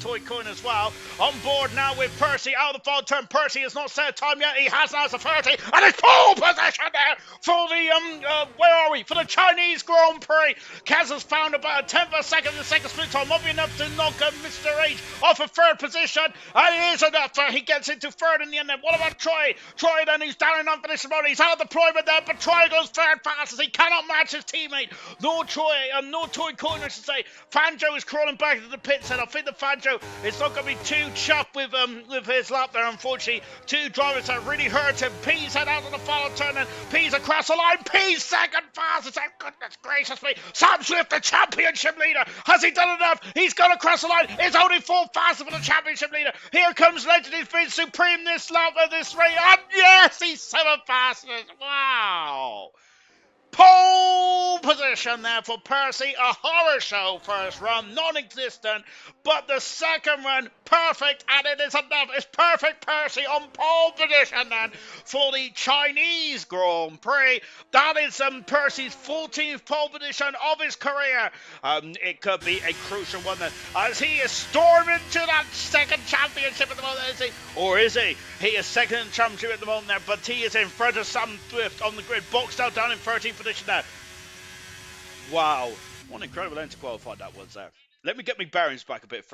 Toy Coin as well. On board now with Percy out of the final turn. Percy has not set time yet. He has now the 30. And it's pole position there for the, where are we? For the Chinese Grand Prix. Kaz has found about a 10th of a second in the second split time. Not be enough to knock Mr. H off of third position. And it is enough. He gets into third in the end. Then what about Troy? Troy then, he's down and unfinished mode. He's out of deployment there, but Troy goes third fastest. He cannot match his teammate. No Toy Coin, I should say. Fanjo is crawling back into the pits, and I think the Fanjo is not going to be too chopped with his lap there, unfortunately. 2 drivers that really hurt him. P's head out of the final turn, and P's across the line. P's second fastest. Goodness gracious me. Sam Swift, the championship leader. leader. Has he done enough? He's gone across the line. It's only 4 faster for the championship leader. Here comes Legend. He's been supreme this lap of this race. And yes, he's 7 fastest. Wow. Pole position there for Percy. A horror show first run, non-existent, but the second run, perfect, and it is enough. It's perfect Percy on pole position then for the Chinese Grand Prix. That is Percy's 14th pole position of his career. It could be a crucial one then, as he is storming to that second championship at the moment, is he? Or is he? He is second in the championship at the moment there, but he is in front of Sam Swift on the grid, boxed out down in 13th position there. Wow, what an incredible end to qualify that was there. Let me get my bearings back a bit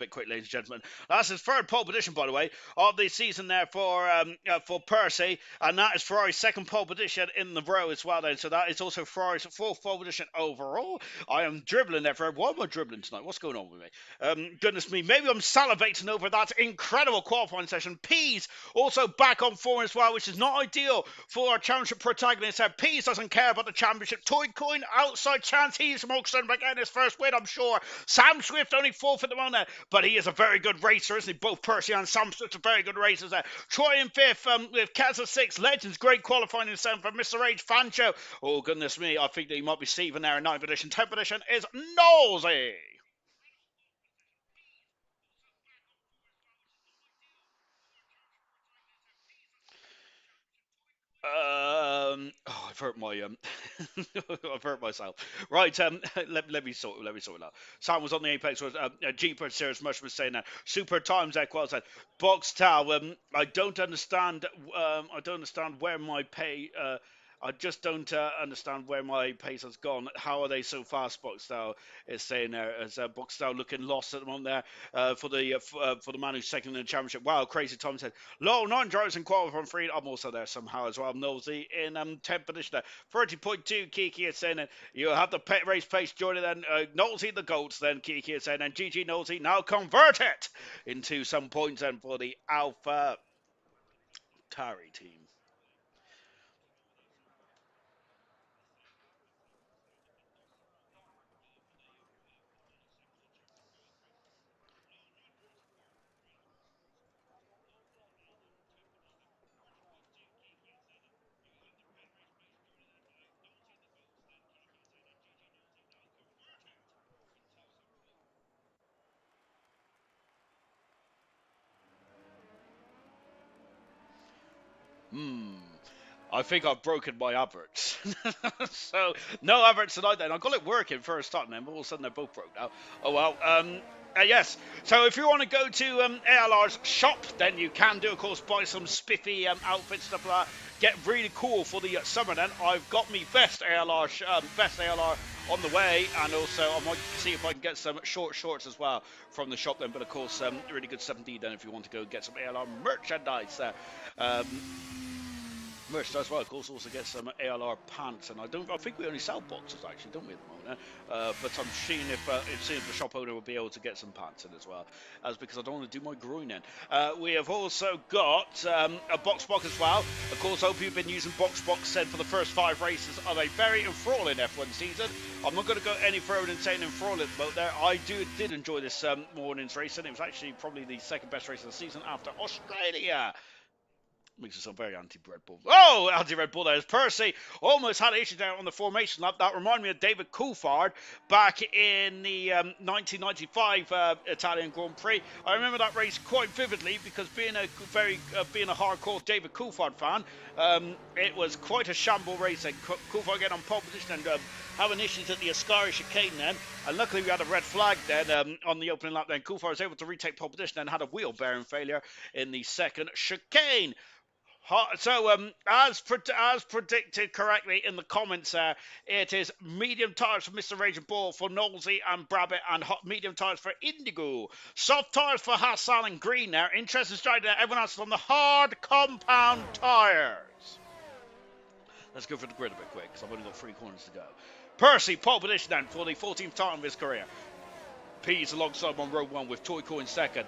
quick, ladies and gentlemen. That's his third pole position, by the way, of the season there for Percy, and that is Ferrari's second pole position in the row as well. Then, so that is also Ferrari's fourth pole position overall. I am dribbling there, Ferrari. Why am I dribbling tonight? What's going on with me? Goodness me, maybe I'm salivating over that incredible qualifying session. Pease also back on form as well, which is not ideal for our championship protagonist. Pease doesn't care about the championship. Toy Coin outside chance. He's smokes them again his first win, I'm sure. Sam Swift only 4th at the moment, but he is a very good racer, isn't he? Both Percy and Sam Swift are very good racers there. Troy in 5th with Kazza 6th. Legends, great qualifying in 7th for Mr. Rage Fancho. Oh, goodness me, I think that he might be Steven there in 9th position. 10th position is Nosey. I've hurt my I've hurt myself. Right, let me sort it out. Sam was on the apex. Was Jeeper Serious Mushroom was saying that super times that qualified. Box Towel. I don't understand. I don't understand where my pay. I just don't understand where my pace has gone. How are they so fast? Boxstyle is saying there as Boxstyle looking lost at the moment there for the man who's second in the championship. Wow, crazy Tom said low 9 drivers in qualifying 3. I'm also there somehow as well. Nosey in 10th position there. 30.2 Kiki is saying that you have the race pace joining then Nosey the goats then Kiki is saying and GG Nosey now convert it into some points then for the Alpha Tari team. I think I've broken my adverts. So, no adverts tonight then. I got it working first time then, but all of a sudden they're both broke now. Oh well. Yes. So if you want to go to ALR's shop, then you can do, of course, buy some spiffy outfits, stuff like that. Get really cool for the summer then. I've got me best ALR on the way, and also I might see if I can get some short shorts as well from the shop then. But of course, really good 7D then if you want to go get some ALR merchandise there. Merch as well, of course. Also get some ALR pants, and I think we only sell boxes actually, don't we, at the moment? But I'm seeing if the shop owner will be able to get some pants in as well, as because I don't want to do my groin in. We have also got a BoxBox as well. Of course, I hope you've been using BoxBox said for the first 5 races of a very enthralling F1 season. I'm not going to go any further than saying enthralling about there. I did enjoy this morning's race, and it was actually probably the second best race of the season after Australia. Makes us sound very anti-Red Bull. Oh, anti-Red Bull there is Percy. Almost had issues there on the formation lap. That reminded me of David Coulthard back in the 1995 Italian Grand Prix. I remember that race quite vividly because being a hardcore David Coulthard fan, it was quite a shamble race. And Coulthard getting on pole position and having issues at the Ascari chicane then. And luckily we had a red flag then on the opening lap then. Coulthard was able to retake pole position and had a wheel bearing failure in the second chicane. So, as predicted correctly in the comments there, it is medium tires for Mr. Raging Bull for Knowlesy and Brabbit, and medium tires for Indigo. Soft tires for Hassan and Green there. Interesting stride there. Everyone else is on the hard compound tires. Let's go for the grid a bit quick, because I've only got 3 corners to go. Percy, pole position then for the 14th time of his career. Pease alongside on row 1 with Toy Coin second.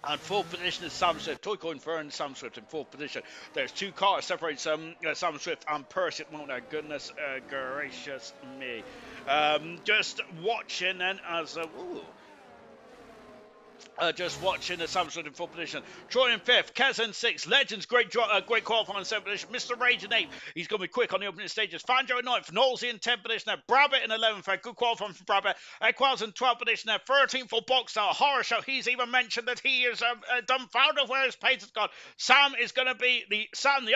And fourth position is Sam Swift. Toy Coin Fern and Sam Swift in fourth position. There's 2 cars separates Sam Swift and Percy at the moment. Goodness gracious me. Just watching then as just watching the Samsung in fourth position. Troy in fifth, Kez in sixth, Legends, great qualifying in seventh position. Mr. Rage in eighth, he's going to be quick on the opening stages. Fanjo in ninth, Knowlesy in 10th position there, Brabbit in 11th, good qualifying from Brabbit. Equals in 12th position there, 13th for Boxstar. Horror Show, he's even mentioned that he is dumbfounded where his pace has gone. Sam is going to be the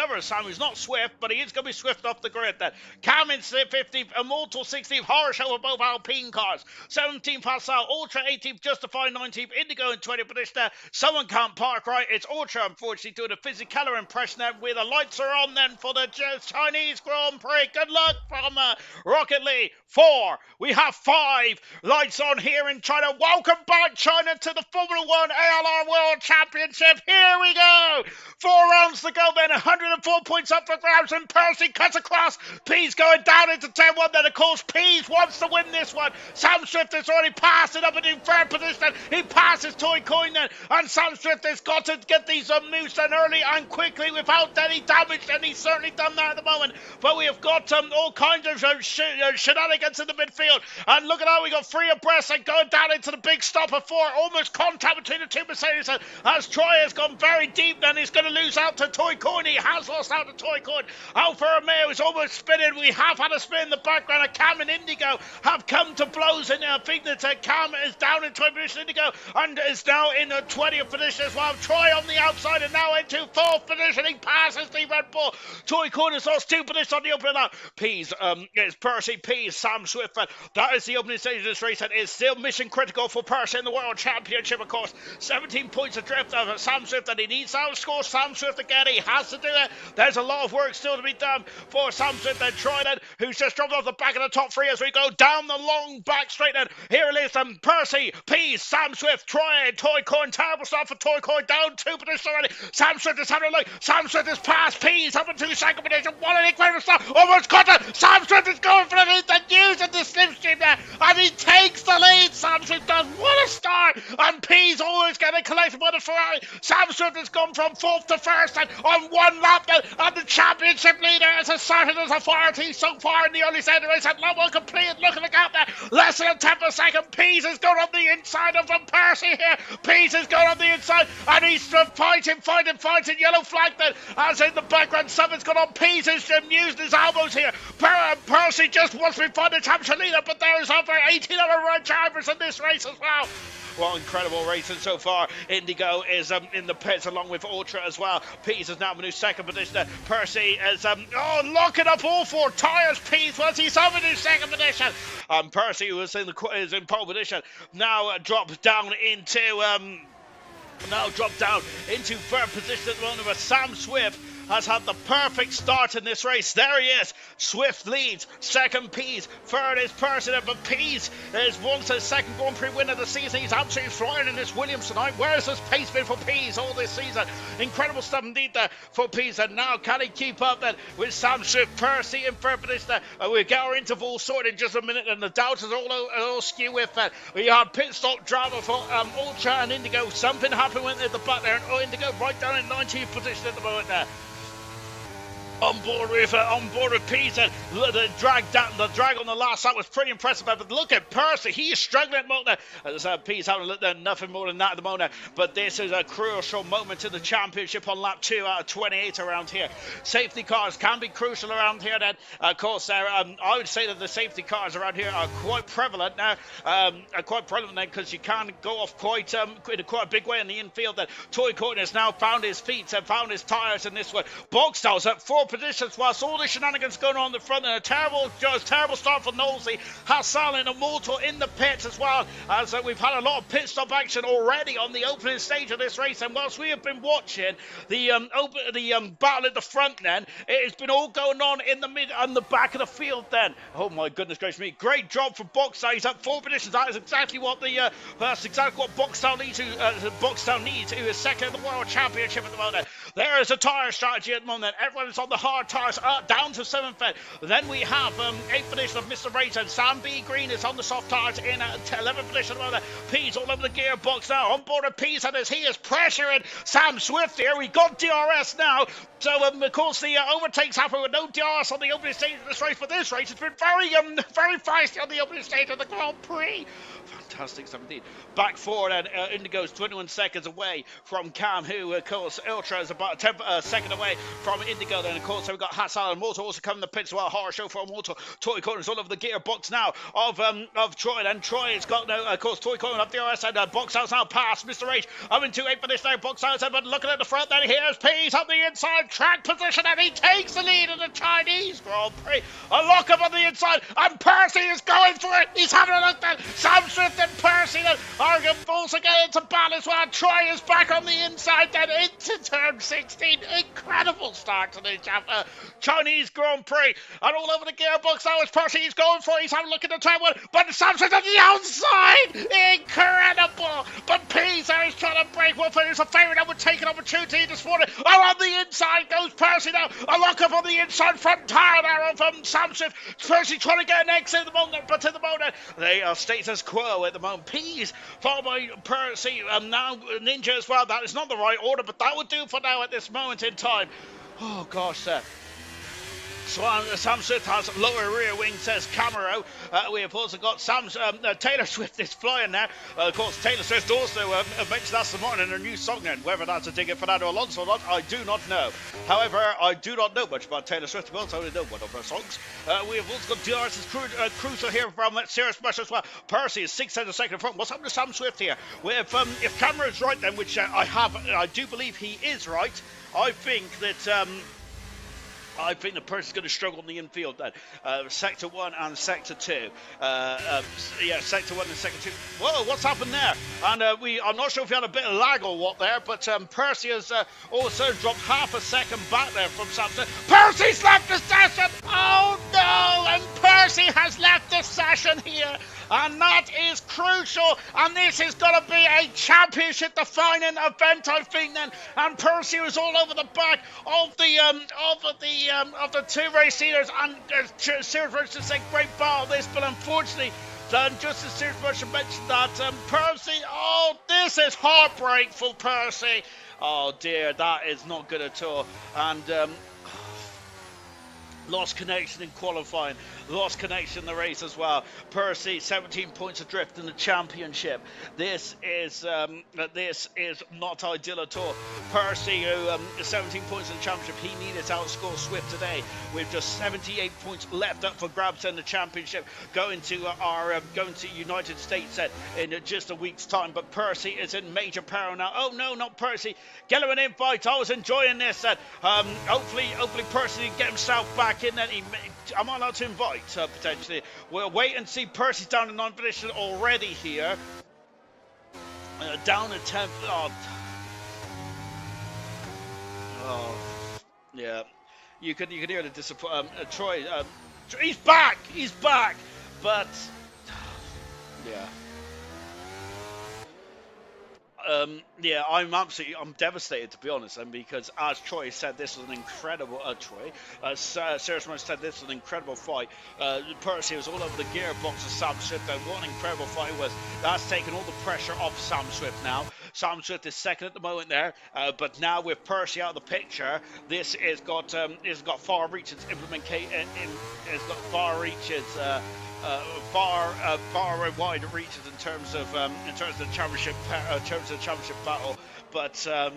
other Sam who's not Swift, but he is going to be Swift off the grid then. Cam in 15th, Immortal 16th, Horror Show with both Alpine cars. 17th, Pascal, Ultra 18th, Justify 19th, Indigo in 20th position there. Someone can't park right. It's Ultra, unfortunately, doing a physical impression there where the lights are on then for the Chinese Grand Prix. Good luck from Rocket Lee. 4. We have 5 lights on here in China. Welcome back, China, to the Formula 1 ALR World Championship. Here we go. 4 rounds to go then. 104 points up for grabs, and Percy cuts across. Pease going down into 10-1 then. Of course, Pease wants to win this one. Sam Swift has already passed it up in third position. He passes Toy Coin then, and Sam Swift has got to get these moves done early and quickly without any damage, and he's certainly done that at the moment. But we have got all kinds of shenanigans in the midfield, and look at how we got 3 abreast and going down into the big stop of 4, almost contact between the 2 Mercedes, as Troy has gone very deep and he's going to lose out to Toy Coin. He has lost out to Toy Coin. Alfa Romeo is almost spinning. We have had a spin in the background, and Cam and Indigo have come to blows in there. I think that Cam is down in 20th position, Indigo, and is now in the 20th position as well. Troy on the outside and now into 4th position. He passes the Red Bull. Toy Coin has lost 2 positions on the opening lap. Pease, it's Percy, Pease, Sam Swift. That is the opening stage of this race, and is still mission critical for Percy in the World Championship, of course. 17 points adrift of Sam Swift, and he needs to outscore Sam Swift again. He has to do it. There's a lot of work still to be done for Sam Swift and Troy then, who's just dropped off the back of the top 3 as we go down the long back straight then. Here it is, Percy, Pease, Sam Swift, Troy, Toy Coin. Terrible start for Toy Coin, down 2 positions already. Sam Swift is having a look. Sam Swift is past Pease, up into 2nd position. What an incredible start. Almost caught it. Sam Swift is going for the lead and using the slipstream there, and he takes the lead. Sam Swift does. What a start. And Pease always getting collected by the Ferrari. Sam Swift has gone from 4th to 1st and on 1 lap then, and the championship leader is asserted as authority so far in the early stage of the race. And lap 1 complete. Look at the gap there. Less than a 10th of a second. Pease is going on the inside of Percy here. Pease is going on the inside, and he's fighting. Yellow flag then, as in the background, something's gone on. Pease is using his elbows here. Percy just wants to be finding championship leader, but there is over 18 other drivers in this race as well. Well, incredible racing so far. Indigo is in the pits along with Ultra as well. Pease is now in his 2nd position. Percy is locking up all 4 tyres. Pease was he's over in his 2nd position. Percy, who is in pole position, now drops down into 3rd position at the moment. But Sam Swift has had the perfect start in this race. There he is. Swift leads. 2nd, Pease. 3rd is Percy. But Pease is once his 2nd Grand Prix win of the season. He's absolutely flying in this Williams tonight. Where's his pace been for Pease all this season? Incredible stuff indeed there for Pease. And now can he keep up then with Sam Swift? Percy in 3rd position. We'll get our interval sorted in just a minute, and the doubters all skew with that. We had pit stop drama for Ultra and Indigo. Something happened at the back there, and Indigo right down in 19th position at the moment there. On board with Pease, and the drag on the last lap was pretty impressive. But look at Percy, he is struggling at the moment. As Pease having nothing more than that at the moment. But this is a crucial moment in the championship on lap 2 out of 28 around here. Safety cars can be crucial around here. Then, of course, I would say that the safety cars around here are quite prevalent now. Because you can go off quite in quite a big way in the infield. That Toy Coin has now found his feet and found his tyres in this one. Boxstar's at 4 positions whilst all the shenanigans going on in the front, and a terrible start for Knowlesy. Hassan and Immortal in the pits as well, as we've had a lot of pit stop action already on the opening stage of this race. And whilst we have been watching the battle at the front, then it has been all going on in the mid and the back of the field. Then, oh my goodness gracious me, great job for Boxstar. He's at 4 positions. That is exactly what Boxstar needs. Boxstar needs, who is 2nd in the World Championship at the moment. There is a tyre strategy at the moment. Everyone's on the the hard tires, down to 7th then. Then we have 8th position of Mr. Raisin. Sam B. Green is on the soft tires in 11th position. Pease all over the gearbox now. On board of Pease, and as he is pressuring Sam Swift here, we got DRS now. So, of course, the overtakes happen with no DRS on the opening stage of this race. But this race has been very feisty on the opening stage of the Grand Prix. Fantastic 17. Back forward, and Indigo's 21 seconds away from Cam, who, of course, Ultra is about 10 second away from Indigo. Then, of course, we've got Hassan and Moto also coming to the pits as well. Horror show for Moto. Toy Corners all over the gearbox now of Troy. And Troy has got, of course, Toy Corner up the RS, and Box House now past Mr. H. I'm into 8th position now. Box House, but looking at the front, then here's Pease on the inside track position, and he takes the lead in the Chinese Grand Prix. A lock up on the inside, and Percy is going for it. He's having a look at Sam Swift and Percy then are also getting into battle as well. Troy is back on the inside then into turn 16. Incredible start to the Chinese Grand Prix. And all over the gearbox now is Percy. He's going for it. He's having a look at the turn one, but Sam Swift on the outside. Incredible. But Pease there is trying to break one. It's a favourite that would take an opportunity this morning. Oh, on the inside goes Percy now. A lock up on the inside front tyre there of Sam Swift. Percy trying to get an exit at the moment, but at the moment they are status quo at the moment. Pease followed by Percy, now Ninja as well. That is not the right order, but that would do for now at this moment in time. Oh gosh, Sam Swift has lower rear wing, says Camaro. We have also got Taylor Swift is flying there. Of course, Taylor Swift also mentioned that this morning in her new song, and whether that's a dig at Fernando Alonso or not, I do not know. However, I do not know much about Taylor Swift. I only know one of her songs. We have also got DRS's Cruiser here from Serious Bush as well. Percy is 6 seconds second in front. What's happened to Sam Swift here? If Camaro is right, then, which I do believe he is right, I think that the person's going to struggle in the infield then. Sector 1 and Sector 2. Sector 1 and Sector 2. Whoa, what's happened there? And I'm not sure if we had a bit of lag or what there, but Percy has also dropped half a second back there from Samson. Percy's left the session! Oh no! And Percy has left the session here. And that is crucial, and this is going to be a championship defining event, I think then. And Percy was all over the back of the two race leaders, and Sirius Merchant said great battle this, but unfortunately, just as Sirius Merchant mentioned that, Percy, oh, this is heartbreak for Percy. Oh dear, that is not good at all. And lost connection in qualifying, lost connection in the race as well. Percy, 17 points adrift in the championship. This is not ideal at all. Percy, who 17 points in the championship, he needed to outscore Swift today with just 78 points left up for grabs in the championship, going to United States in just a week's time. But Percy is in major peril now. Oh no, not Percy. Get him an invite. I was enjoying this. Hopefully Percy can get himself back in there. Am I allowed to invite potentially? We'll wait and see. Percy's down in 9th position already here. Down at 10th. Oh, yeah. You can hear the disappointment. Troy. He's back. He's back. But yeah. I'm devastated, to be honest, and because as Troy said, this was an incredible Serious Merchant said this was an incredible fight. Percy was all over the gearbox of Sam Swift, and what an incredible fight it was. That's taken all the pressure off Sam Swift now. Sam Swift is second at the moment there, but now with Percy out of the picture, this has got far reaches far wide reaches in terms of the championship battle. But oh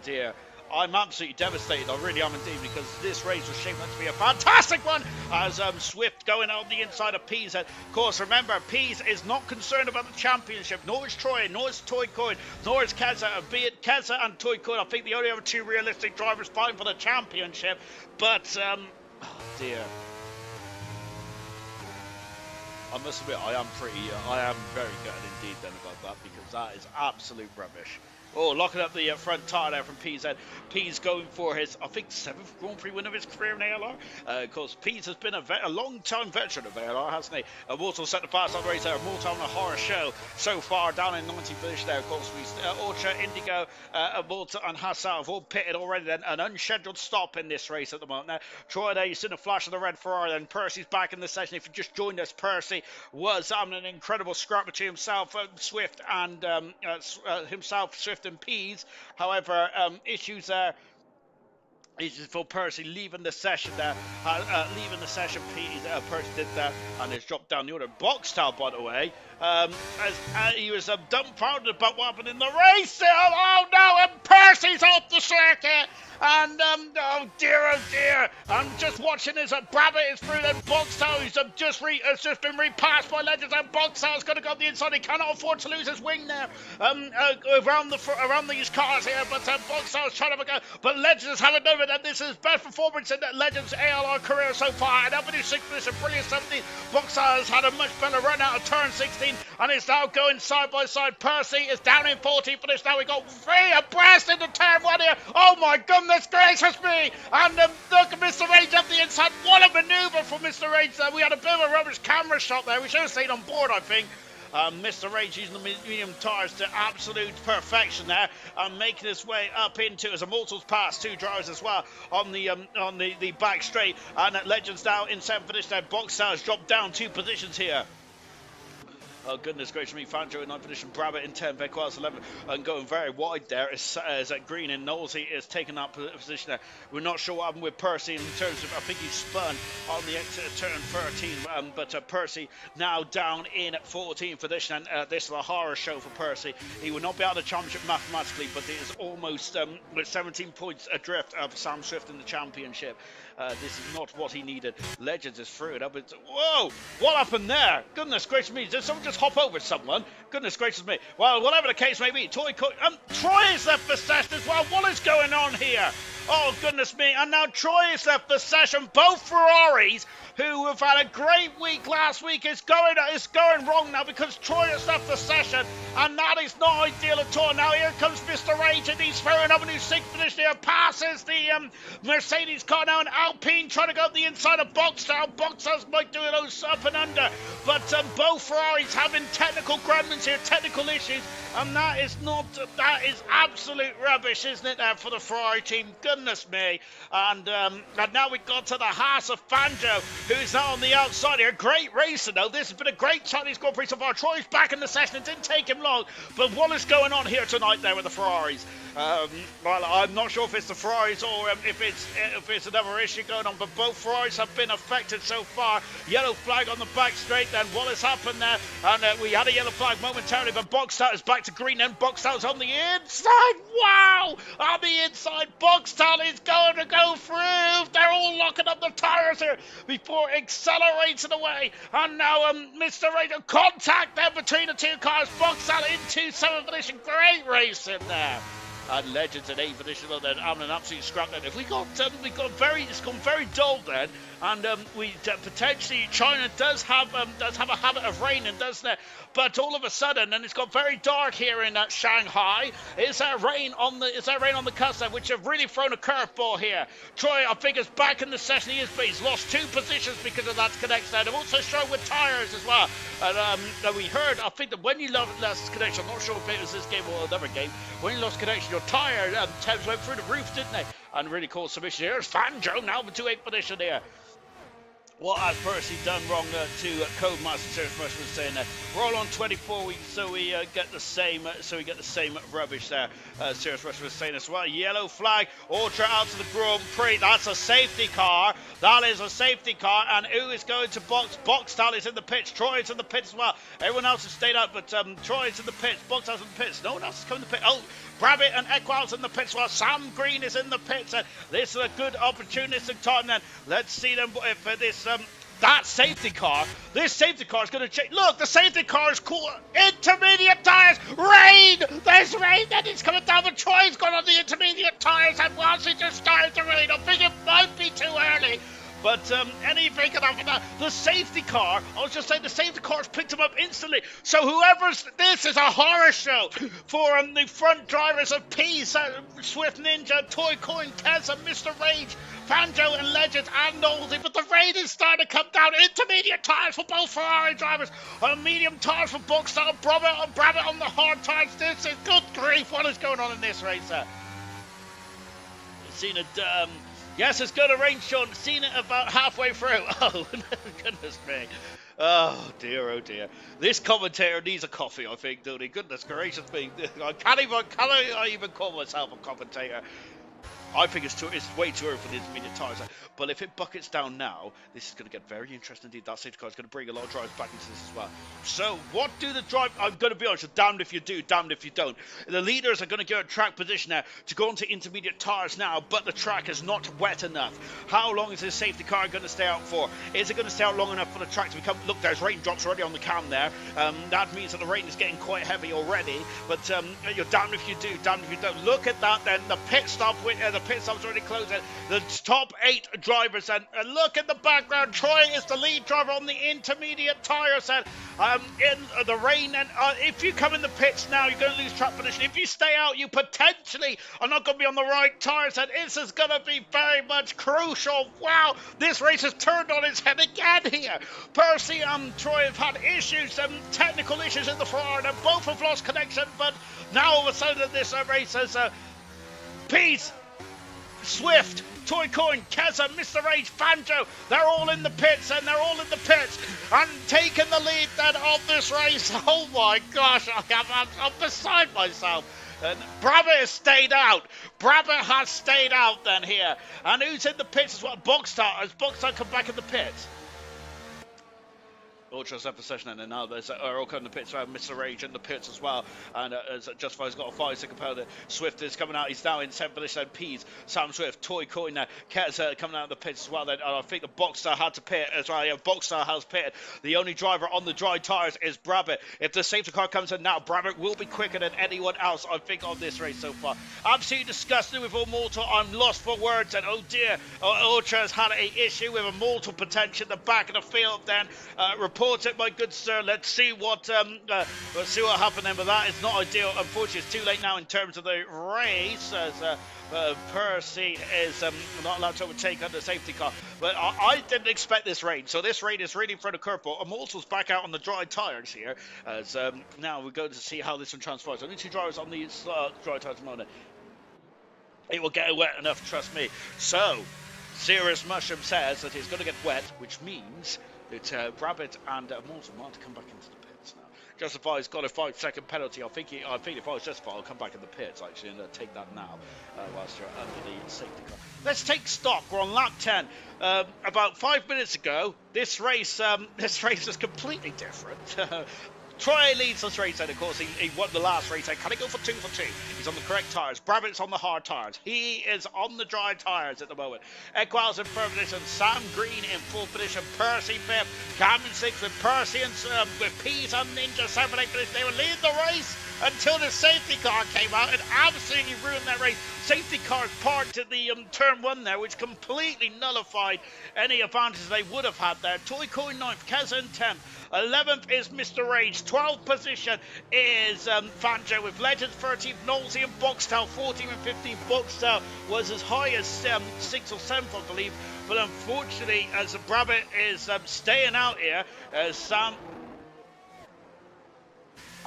dear, I'm absolutely devastated. I really am indeed, because this race was shaping up to be a fantastic one. As Swift going out the inside of Pease. Of course, remember, Pease is not concerned about the championship. Nor is Troy, nor is Toy Coin, nor is Keza. Be it Keza and Toy Coin, I think the only other two realistic drivers fighting for the championship. But oh dear. I must admit, I am very gutted indeed then about that, because that is absolute rubbish. Oh, locking up the front tire there from PZ. P's going for his, I think, 7th Grand Prix win of his career in ALR. Of course, P's has been a long-time veteran of ALR, hasn't he? Mortal set the pass on the race there. Mortal on a horror show so far, down in 90th position there. Of course, Orcha, Indigo, Mortal and Hassan have all pitted already. Then an unscheduled stop in this race at the moment. Now, Troy there, you've seen a flash of the red Ferrari. Then Percy's back in the session. If you just joined us, Percy was an incredible scrap between himself, Swift, and Swift and Peas. However, issues there. Issues for Percy leaving the session there. Leaving the session, Percy did that and has dropped down the order. Boxtel, by the way, as he was dumbfounded about what happened in the race. Oh no, and Percy's off the circuit. And oh dear, I'm just watching as Brabbit is through. Then Boxtel, who's just been repassed by Legends, and Boxtel's going to go up the inside. He cannot afford to lose his wing there around these cars here. But Boxtel's trying to go, but Legends haven't done it. And this is his best performance in Legends ALR career so far. And up in his 6th position, brilliant 17. Boxtel has had a much better run out of turn 16 and is now going side by side. Percy is down in 14th for this. Now we got 3 abreast into turn 1 here. Oh my goodness gracious me! And look at Mr. Rage up the inside. What a manoeuvre from Mr. Rage there. We had a bit of a rubbish camera shot there. We should have stayed on board, I think. Mr. Rage using the medium tyres to absolute perfection there, and making his way up into as Immortals pass 2 drivers as well on the back straight. And Legends now in 7th position. Now Boxtel has dropped down 2 positions here. Oh, goodness gracious me. Fanjo in 9th position, Brabbit in 10th, Bequaz 11th, and going very wide there as Green and Knowlesy is taking that position there. We're not sure what happened with Percy in terms of, I think he spun on the exit of turn 13, but Percy now down in 14th position, and this is a horror show for Percy. He will not be out of the championship mathematically, but it is almost with 17 points adrift of Sam Swift in the championship. This is not what he needed. Legends is through it up. Whoa! What happened there? Goodness gracious me. Did someone just hop over someone? Goodness gracious me. Well, whatever the case may be, Troy is left the session as well. What is going on here? Oh, goodness me. And now Troy is left the session. Both Ferraris, who have had a great week last week, is going wrong now because Troy has left the session. And that is not ideal at all. Now here comes Mr. Rage, and he's throwing up a new 6th position here. Passes the Mercedes car now, and Alpine trying to go up the inside of Boxtel. Boxtel might do those up and under. But both Ferraris having technical gremlins here, technical issues. And that is absolute rubbish, isn't it, for the Ferrari team? Goodness me. And now we got to the Haas of Fanjo, who's now on the outside here. Great racer, though. This has been a great Chinese Grand Prix so far. Troy's back in the session. It didn't take him long. But what is going on here tonight there with the Ferraris? Well, I'm not sure if it's the Ferraris or if it's another issue going on, but both Ferraris have been affected so far. Yellow flag on the back straight, then what has happened there? And we had a yellow flag momentarily, but Boxtel is back to green, and Boxtel's on the inside. Wow! On the inside, Boxtel is going to go through. They're all locking up the tyres here before accelerating away. And now Mr. Raider, contact there between the 2 cars. Boxtel into 7th position. Great racing there. And Legends in 8th position, then having an absolute scrap then. If it's gone very dull then, and potentially China does have a habit of raining, doesn't it? But all of a sudden, and it's got very dark here in Shanghai. Is there rain on the cusp there, which have really thrown a curveball here? Troy, I think, is back in the session. But he's lost 2 positions because of that connection there. They've also struggled with tyres as well. And we heard, I think that when you lost connection, I'm not sure if it was this game or another game, when you lost connection, your tyre temps went through the roof, didn't they? And really caused some issues. Here's Fanjo now to 8th position here. What has Percy done wrong to Codemaster? Serious Rush was saying that we're all on 24 weeks, so we get the same rubbish there. Serious Rush was saying as well. Yellow flag, Ultra out to the Grand Prix. That's a safety car. That is a safety car. And who is going to box? Boxtel is in the pits. Troy is in the pits as well. Everyone else has stayed out, but Troy is in the pits. Boxtel's in the pits. No one else is coming to the pit. Oh, Brabbit and Equal's in the pits while Sam Green is in the pits. This is a good opportunistic time then. Let's see them if that safety car. This safety car is going to change. Look, the safety car is cool. Intermediate tyres. Rain. There's rain. Then it's coming down. But Troy's gone on the intermediate tyres, and whilst it just started to rain, I think it might be too early. But anything can happen now. The safety car, I was just saying, the safety car's picked him up instantly. So this is a horror show for the front drivers of Peace, Swift Ninja, Toy Coin, Keza, Mr. Rage, Fanjo and Legends and Nosy. But the rain is starting to come down. Intermediate tyres for both Ferrari drivers. Medium tyres for Boxstar. Brabham on the hard tyres. This is good grief. What is going on in this race? Seen it. Yes, it's got a rain, Sean. Seen it about halfway through. Oh, goodness me. Oh dear. This commentator needs a coffee, I think, don't he? Goodness gracious me. I can't even call myself a commentator. I think it's way too early for the intermediate tyres. But if it buckets down now, this is going to get very interesting indeed. That safety car is going to bring a lot of drivers back into this as well. So, what do the drive... I'm going to be honest, damned if you do, damned if you don't. The leaders are going to get a track position now to go into intermediate tyres now, but the track is not wet enough. How long is this safety car going to stay out for? Is it going to stay out long enough for the track to become... Look, there's raindrops already on the cam there. That means that the rain is getting quite heavy already. But you're damned if you do, damned if you don't. Look at that then. The pit stop's already closing. The top 8 drivers, and look in the background. Troy is the lead driver on the intermediate tyres, and in the rain. And if you come in the pits now, you're going to lose track position. If you stay out, you potentially are not going to be on the right tyres, and this is going to be very much crucial. Wow, this race has turned on its head again here. Percy and Troy have had issues, technical issues in the Ferrari, and both have lost connection. But now all of a sudden, this race has Peace, Swift, Toy Coin, Keza, Mr. Rage, Fanjo, they're all in the pits, and taking the lead then of this race. Oh my gosh, I'm beside myself. And Brabham has stayed out. Brabham has stayed out then here. And who's in the pits as well? Boxstar. Has Boxstar come back in the pits? Ultras left the session, and then now there's Orca in the pits, Mr. Rage in the pits as well, and Justified's got a 5-second penalty. Swift is coming out, he's now in 7th position. Peas, Sam Swift, Toy Coin now, Ket's coming out of the pits as well. Then I think the Boxstar had to pit as well. Yeah, Boxstar has pitted. The only driver on the dry tyres is Brabham. If the safety car comes in now, Brabham will be quicker than anyone else, I think, on this race so far. Absolutely disgusting with Immortal. I'm lost for words, and oh dear, Ultra's had an issue with Immortal potential in the back of the field. Then report it, my good sir. Let's see what happened then. But that is not ideal. Unfortunately, it's too late now in terms of the race, as Percy is not allowed to overtake on the safety car. But I didn't expect this rain, so this rain is really in front of curveball. Immortal's back out on the dry tyres here, as now we're going to see how this one transfers. Only 2 drivers on these dry tyres at the moment. It will get wet enough, trust me. So Serious Mushroom says that it's going to get wet, which means that Rabbit and Immortal might have to come back into the pits now. Justify's got a 5-second penalty. I think if I was Justify, I'll come back in the pits actually and take that now whilst you're under the safety car. Let's take stock. We're on lap 10. About 5 minutes ago, this race was completely different. Troy leads this race, and of course he won the last race. Can he go for 2 for 2? He's on the correct tyres. Brabham's on the hard tyres. He is on the dry tyres at the moment. Equals in 3rd position. Sam Green in 4th position. Percy 5th. Cam in 6th with Percy and with Peas and Ninja 7th, 8th position. They were leading the race until the safety car came out and absolutely ruined that race. Safety car parked at the turn 1 there, which completely nullified any advantages they would have had there. Toy Coin 9th, Keza in 10th. 11th is Mr. Rage. 12th position is Fanjo with Legends 13th, Nosy and Boxtel 14th and 15th. Boxtel was as high as 6th or 7th, I believe, but unfortunately, as Brabham is staying out here, Sam.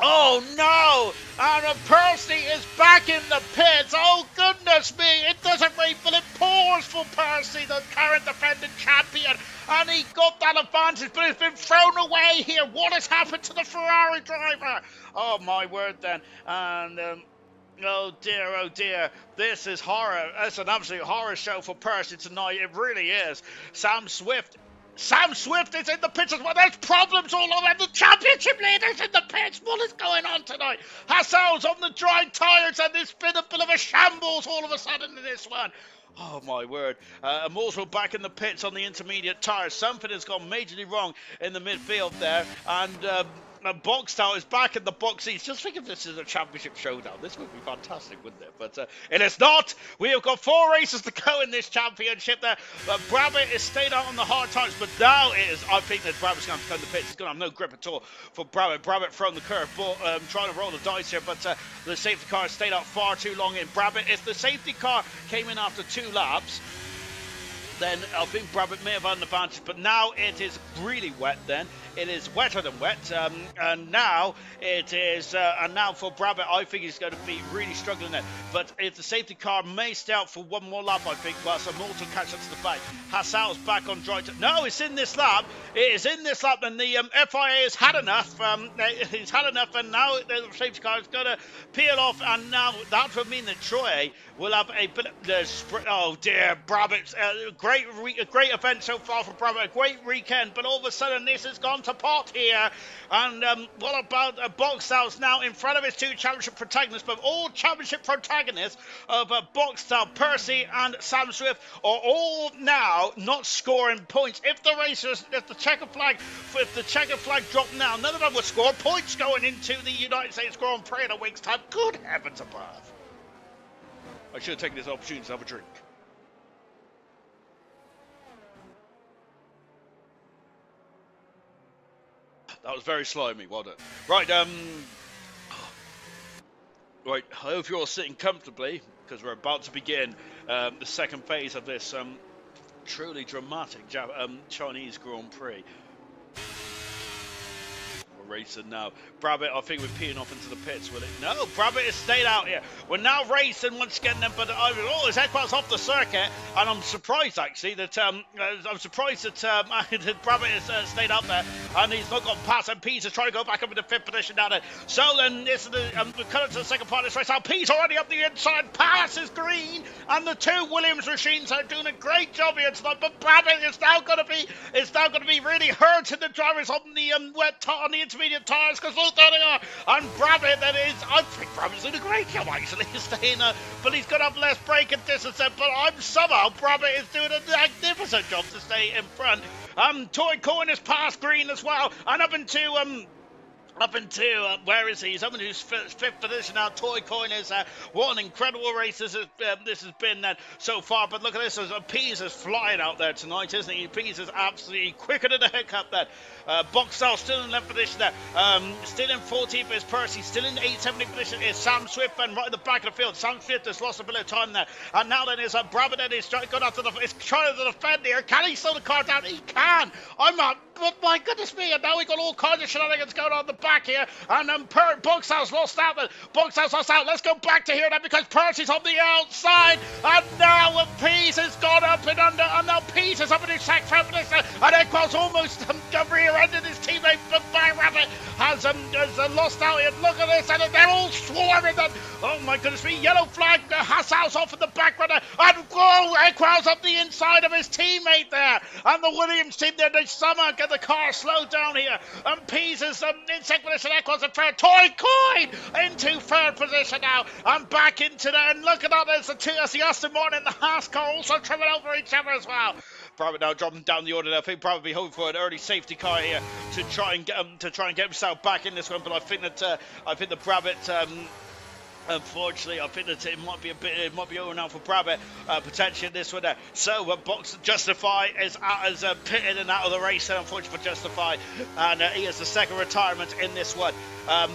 Oh no! And Percy is back in the pits. Oh goodness me! It doesn't rain, but it pours for Percy, the current defending champion. And he got that advantage, but it's been thrown away here. What has happened to the Ferrari driver? Oh my word then. And oh dear. This is horror. It's an absolute horror show for Percy tonight. It really is. Sam Swift is in the pits as well. There's problems all over. The championship leader's in the pits. What is going on tonight? Hassel's on the dry tyres, and there's been a bit of a shambles all of a sudden in this one. Oh my word. Immortal back in the pits on the intermediate tyres. Something has gone majorly wrong in the midfield there. And Boxtel is back in the box seats. Just think if this is a championship showdown. This would be fantastic, wouldn't it? But it is not. We have got 4 races to go in this championship there. Brabbit is stayed out on the hard times, but now it is. I think that Brabbit's going to come to the pits. He's going to have no grip at all for Brabbit. Brabbit throwing the curve, trying to roll the dice here, but the safety car has stayed out far too long in Brabbit. If the safety car came in after 2 laps, then I think Brabbit may have had an advantage, but now it is really wet then. It is wetter than wet, and now it is, and now for Brabbit, I think he's going to be really struggling there. But if the safety car may stay out for 1 more lap, I think, whilst a mortal catch up to the back. Hassel's back on dry. No, it's in this lap. It is in this lap, and the FIA has had enough. He's had enough, and now the safety car is going to peel off, and now that would mean that Troy will have a bit of oh dear, Brabbit's great event so far for Brabbit, a great weekend, but all of a sudden this has gone to pot here, and what about Boxtel's now in front of his 2 championship protagonists, but all championship protagonists of Boxtel, Percy and Sam Swift are all now not scoring points. If the checker flag dropped now, none of them would score points going into the United States Grand Prix in a week's time. Good heavens above. I should have taken this opportunity to have a drink. That was very slimy, wasn't it? Right, right, I hope you're all sitting comfortably, because we're about to begin the second phase of this truly dramatic Chinese Grand Prix. Racing now. Brabbit, I think we're peeing off into the pits, will it? No, Brabbit has stayed out here. We're now racing once again, but his headquarters off the circuit, and I'm surprised actually that that Brabbit has stayed out there, and he's not gone past, and Pease is trying to go back up into 5th position down there. So then this is we're coming to the second part of this race. Now Pease already up the inside, passes Green, and the 2 Williams machines are doing a great job here tonight. But Brabbit is now going to be really hurting the drivers on the on the intermediate tyres, because look, there they are. And Brabbit, I think Brabbit's doing a great job actually, staying but he's got up less braking distance there, but somehow Brabbit is doing a magnificent job to stay in front. Toy Coin has passed Green as well, and up into where is he? He's up in his 5th position now. Toy Coin is what an incredible race this has been so far. But look at this, Pease is flying out there tonight, isn't he? Pease is absolutely quicker than a hiccup there. Boxtel still in 11th position there. Still in 14th is Percy. Still in 8th position is Sam Swift, and right at the back of the field, Sam Swift has lost a bit of time there. And now then is Brabbit, and he's trying to defend here. Can he slow the car down? He can. But my goodness me, and now we've got all kinds of shenanigans going on the back here, and Boxtel's lost out. Boxtel's lost out. Let's go back to here now, because Percy's on the outside, and now Pease has gone up and under, and now Pease is up in his second position, and Equal's almost rear-ended his teammate, but Brabbit has lost out here. Look at this, and they're all swarming them. Oh my goodness me, yellow flag, Hassel's off in the back runner, and Equal's up the inside of his teammate there, and the Williams team there, they somehow get the car slowed down here, and Pease is in second position, Equals in third, Toy Coin into 3rd position now, and back into there, and look at that, there's the Aston Martin and the Haas car also tripping over each other as well. Brabbit now dropping down the order. I think Brabbit will be hoping for an early safety car here to try and get himself back in this one, but I think that the Brabbit. Unfortunately, I think that it might be over now for Brabbit, potentially this one there. So, Justify is pitted and out of the race, unfortunately for Justify, and he has the second retirement in this one.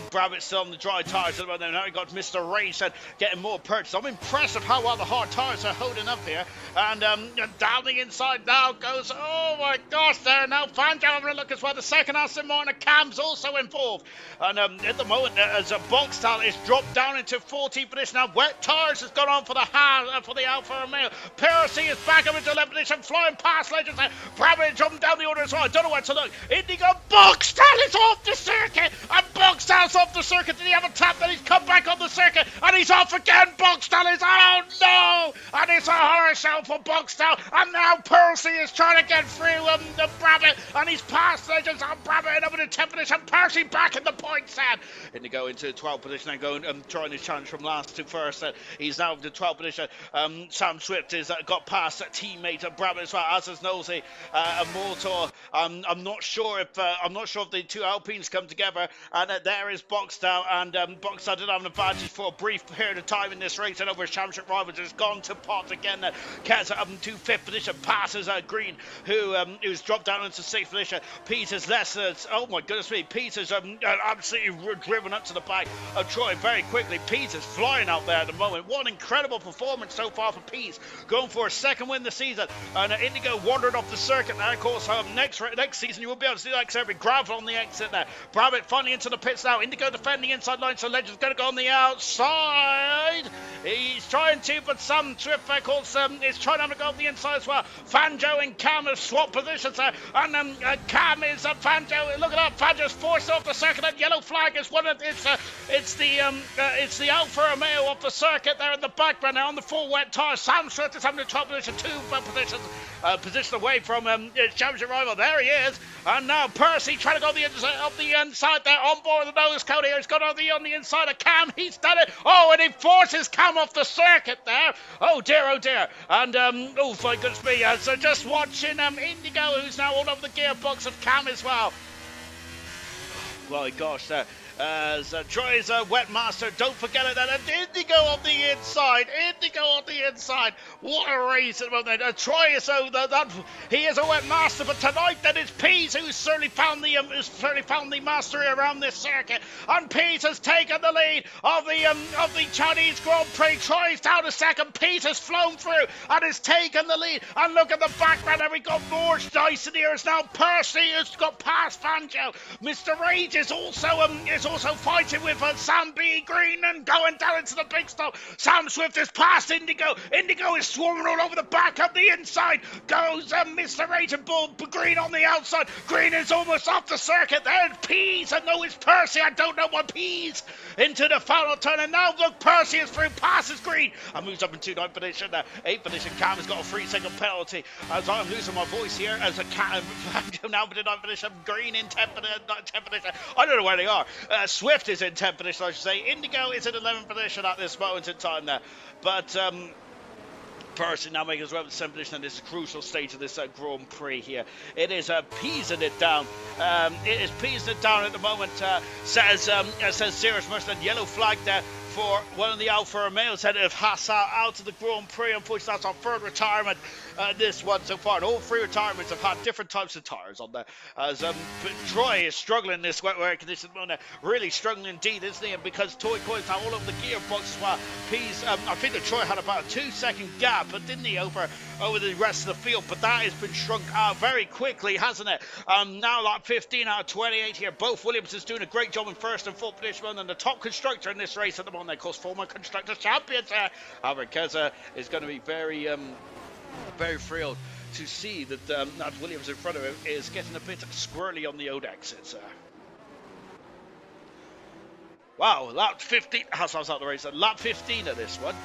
Brabbit's still on the dry tyres at the moment. Now he got Mr. Race and getting more purchase. I'm impressed with how well the hard tyres are holding up here. And down the inside now goes, oh my gosh, there now Fanjo having a look as well. The second Aston Martin, Cam's also involved. And at the moment, as Boxtel is dropped down into 14th position now, wet tyres has gone on for the Alfa Romeo. Percy is back up into 11th position, flying past legends there. Brabbit jumping down the order as well. I don't know where to look. Indigo Boxtel is off the circuit, and Boxtel's off the circuit. Did he have a tap? Then he's come back on the circuit, and he's off again. Boxtel is, oh no! And it's a horror show for Boxtel, and now Percy is trying to get through the Brabant, and he's past Legends on Brabant and over to 10th position. Percy back in the point stand. Indigo into 12th position and going trying his challenge from last to first. He's now in the 12th position. Sam Swift has got past a teammate of Brabant as well, as is Nosey and Mortor. I'm not sure if the two Alpines come together. And there is Boxtel, and Boxtel did have an advantage for a brief period of time in this race, and over his championship rivals has gone to pot again. Keza up to 5th position, passes Green, who's dropped down into 6th position. Peters oh my goodness me, Peters absolutely driven up to the back of Troy very quickly. Peters flying out there at the moment. What an incredible performance so far for Peters, going for a second win this season. And Indigo wandered off the circuit now. Of course, next season you will be able to see like every gravel on the exit there. Brabant finally into the pits now. Indigo defending the inside line, so Legend's going to go on the outside. He's trying to, but Sam Swift, of course, is trying to go on the inside as well. Fanjo and Cam have swapped positions there, and Cam is Fanjo. Look at that, Fanjo's forced off the circuit. That yellow flag is one of it's the Alfa Romeo off the circuit there in the background now on the full wet tire. Sam Swift is having the top position, position away from his championship rival. There he is, and now Percy trying to go on the inside there on board the nose cone here. He's got on the inside of Cam. He's done it. Oh, and he forces Cam off the circuit there. Oh dear, oh dear. And oh my goodness me. So just watching Indigo, who's now all over the gearbox of Cam as well. My gosh, as Troy's a wet master, don't forget it. And Indigo on the inside, What a race at the moment. Troy is he is a wet master, but tonight then it's Pease who's certainly found the mastery around this circuit. And Pease has taken the lead of the Chinese Grand Prix. Troy's down a second. Pease has flown through and has taken the lead. And look at the background. There we got more dice in here. It's now Percy who's got past Fanjo. Mr. Rage is also fighting with Sam B. Green and going down into the big stop. Sam Swift is past Indigo. Indigo is swarming all over the back of the inside. Goes Mr. Rage and Bull Green on the outside. Green is almost off the circuit. There's Pease. I know it's Percy. I don't know what Pease into the final turn. And now look, Percy is through, passes Green and moves up into 9th position. 8th position. Cam has got a 3-second penalty. As I'm losing my voice here, as a Cam now into 9th position. Green in 10th position. I don't know where they are. Swift is in 10th position, I should say. Indigo is in 11th position at this moment in time there. But Percy now making his way up to 7th position in this crucial stage of this Grand Prix here. It is peasing it down. It is peasing it down at the moment. Says Serious Merchant, yellow flag there for one of the Alfa Romeos headed of Hassel out of the Grand Prix. Unfortunately, that's our third retirement this one so far. And all three retirements have had different types of tyres on there. As but Troy is struggling in this wet weather condition. Really struggling indeed, isn't he? And because Toy Coy's now all over the gearbox as well. I think that Troy had about a 2-second gap, but didn't he, over the rest of the field? But that has been shrunk out very quickly, hasn't it? Now like 15 out of 28 here. Both Williams is doing a great job in 1st and 4th position, and the top constructor in this race at the moment. Of course, former constructors champions Albert Keza is going to be very thrilled to see that that Williams in front of him is getting a bit squirrely on the old exits. Wow, lap 15. How's out the race? Lap 15 of this one.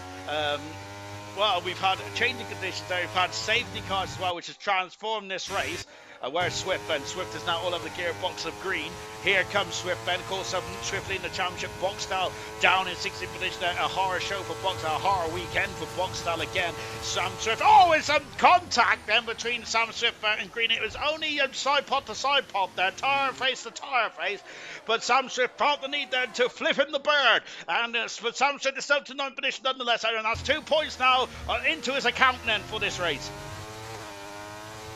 Well, we've had changing conditions there. We've had safety cars as well, which has transformed this race. Where's Swift then? Swift is now all over the gearbox of Green. Here comes Swift then. Of course, Swift leading the championship. Boxtel down in 16th position. A horror show for Boxtel. A horror weekend for Boxtel again. Sam Swift. Oh, it's some contact then between Sam Swift and Green. It was only side pod to side pod there. Tire face to tire face. But Sam Swift felt the need then to flip him the bird. And but Sam Swift is still to 9th position nonetheless. And that's 2 points now into his account then for this race.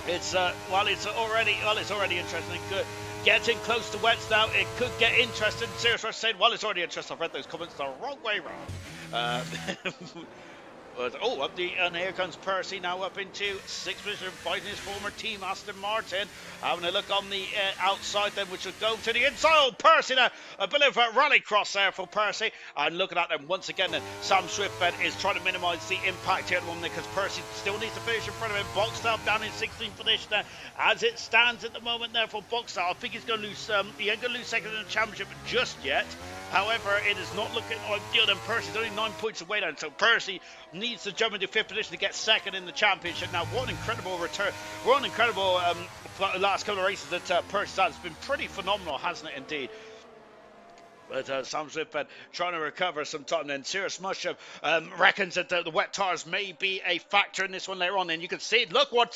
It's it's already interesting. Good. Getting close to wets now. It could get interesting. Serious Rush saying, well, it's already interesting. I've read those comments the wrong way round. But and here comes Percy now up into sixth position, fighting his former team Aston Martin. Having a look on the outside then, which will go to the inside. Oh, Percy now, a bit of a rallycross there for Percy. And looking at them once again, Sam Swift is trying to minimise the impact here at the moment because Percy still needs to finish in front of him. Boxtel down in 16th position there, as it stands at the moment there for Boxtel. I think he's going to lose. He ain't going to lose second in the championship just yet. However, it is not looking ideal. And Percy's only 9 points away now, so Percy needs to jump into fifth position to get second in the championship. Now, what an incredible return! What an incredible last couple of races that Percy's had. It's been pretty phenomenal, hasn't it? Indeed. But Sam Swift trying to recover some time. Then Cirrus Mushroom reckons that the wet tires may be a factor in this one later on. And you can see, look what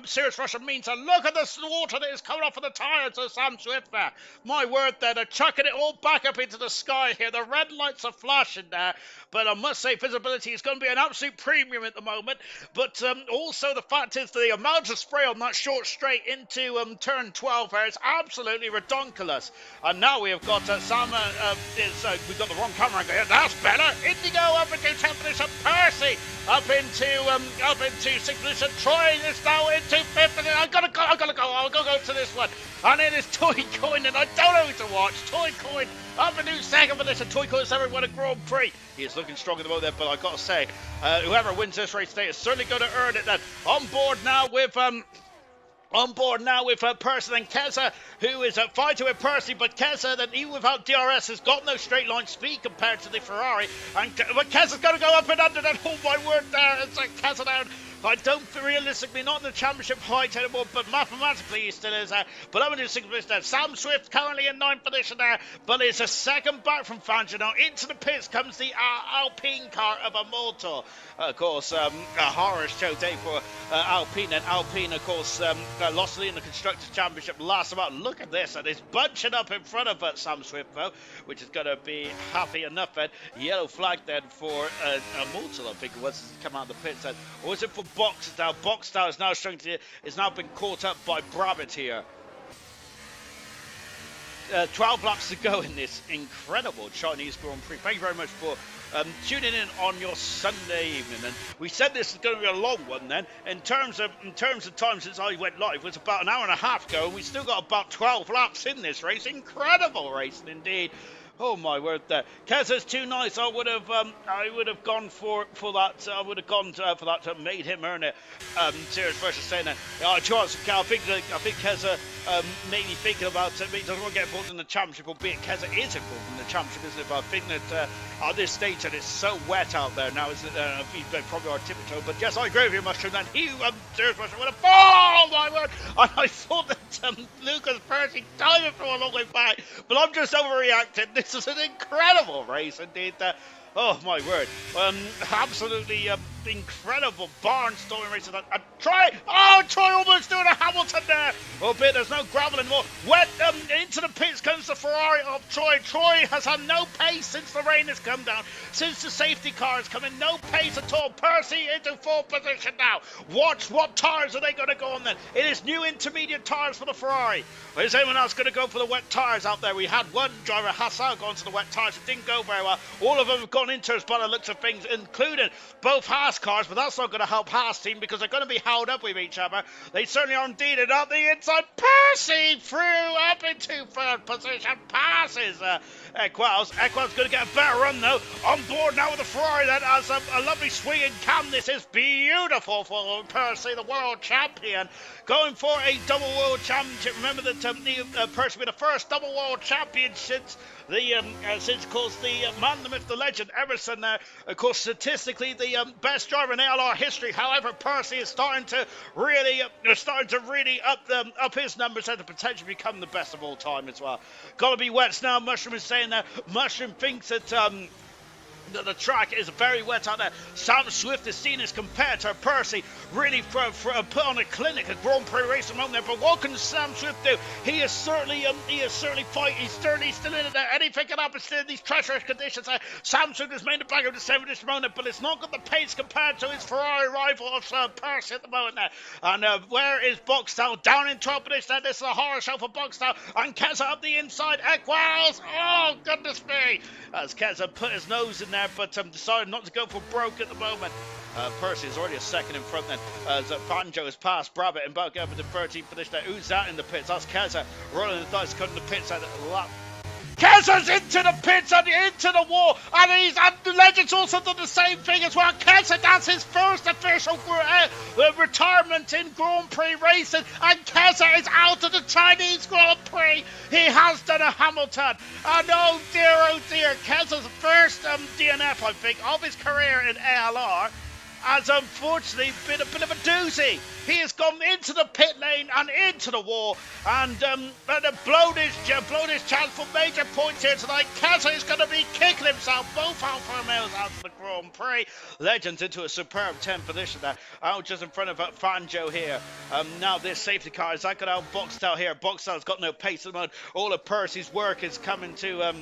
Cirrus Mushroom means. And look at the water that is coming off of the tires of Sam Swift there. My word, they're chucking it all back up into the sky here. The red lights are flashing there. But I must say, visibility is going to be an absolute premium at the moment. But also the fact is the amount of spray on that short straight into turn 12 there is absolutely redonkulous. And now we have got Sam. We've got the wrong camera angle here. That's better. Indigo up into 10th position. Percy up into 6th position. Troy is now into 5th. And I've got to go. I'll go to this one. And it is Toy Coin, and I don't know who to watch. Toy Coin up into 2nd position. Toy Coin has never won a Grand Prix. He is looking strong at the moment there, but I've got to say, whoever wins this race today is certainly going to earn it then. On board now with Percy and Keza, who is fighting with Percy, but Keza, that even without DRS, has got no straight line speed compared to the Ferrari. But Keza's going to go up and under that. Oh my word, there it's like Keza down. I don't realistically, not in the championship height anymore, but mathematically he still is. But I'm in 6th position there. Sam Swift currently in 9th position there, but it's a second back from Fangio. Now into the pits comes the Alpine car of Amolto. Of course, a horror show day for Alpine. And Alpine, of course, lost in the Constructors' Championship last about. Look at this, and it's bunching up in front of Sam Swift, though, which is going to be happy enough. Then yellow flag then for Amolto, I think it was, come out of the pits. Or was it for Boxtel? Boxtel is now been caught up by Brabant here. 12 laps to go in this incredible Chinese Grand Prix. Thank you very much for tuning in on your Sunday evening. And we said this is going to be a long one then. In terms of time since I went live, it was about an hour and a half ago, and we still got about 12 laps in this race. Incredible racing indeed. Oh my word! There, Keza's too nice. I would have gone for that. I would have gone for that to made him earn it. Serious versus saying that. I think Keza made me thinking about it. He doesn't want to get involved in the championship, albeit Keza is involved in the championship, isn't it? But I think that at this stage, and it's so wet out there now, isn't it? He's probably our tiptoe. But yes, I agree with you, Mushroom. And he serious versus would have. Oh my word! And I thought that Lucas Percy dived it from a long way back, but I'm just overreacting. This is an incredible race indeed. Oh my word! Absolutely incredible barnstorming race. Troy almost doing a Hamilton there. Oh, but there's no gravel anymore. Wet into the pits comes the Ferrari of Troy. Troy has had no pace since the rain has come down. Since the safety car has come in, no pace at all. Percy into 4th position now. Watch what tyres are they going to go on then. It is new intermediate tyres for the Ferrari. Or is anyone else going to go for the wet tyres out there? We had one driver, Hassan, go onto the wet tyres. It didn't go very well. All of them have gone into us by the looks of things, including both Haas cars, but that's not going to help Haas team because they're going to be held up with each other. They certainly are indeed. And up the inside, Percy through up into 3rd position, passes Equals. Equals going to get a better run though. On board now with the Ferrari that has a lovely swinging cam. This is beautiful for Percy, the world champion, going for a double world championship. Remember that Percy will be the first double world champion since of course the man, the myth, the legend Emerson. Of course, statistically the best driver in ALR history. However, Percy is starting to really up his numbers and to potentially become the best of all time as well. Got to be wets now. Mushroom is saying that. Mushroom thinks that the track is very wet out there. Sam Swift is seen as competitor. Percy really put on a clinic, a Grand Prix race moment there. But what can Sam Swift do? He is certainly fighting. He's certainly still in it there. Anything can happen still in these treacherous conditions. Sam Swift has made the back of the 7th moment, but it's not got the pace compared to his Ferrari rival of Percy at the moment there. And where is Boxtel? Down in 12th position. This is a horror show for Boxtel. And Keza up the inside. Equals. Oh goodness me! As Keza put his nose in there. there, but decided not to go for broke at the moment. Percy is already a second in front then, as Banjo has passed Brabbit and back up into 13th position there. Who's that in the pits? That's Keza rolling the dice, cutting the pits out of the lap. Keza's into the pits and into the wall, and the Legend's also done the same thing as well. Keza, that's his first official retirement in Grand Prix racing, and Keza is out of the Chinese Grand Prix. He has done a Hamilton, and oh dear, Keza's first DNF, I think, of his career in ALR. Has unfortunately been a bit of a doozy. He has gone into the pit lane and into the wall, and blown his chance for major points here tonight. Keza is going to be kicking himself. Both Alfa Romeos out of the Grand Prix. Legends into a superb 10th position there, out just in front of Fanjo here. Now this safety car is that got out boxed out here. Boxed out has got no pace at the moment. All of Percy's work is coming to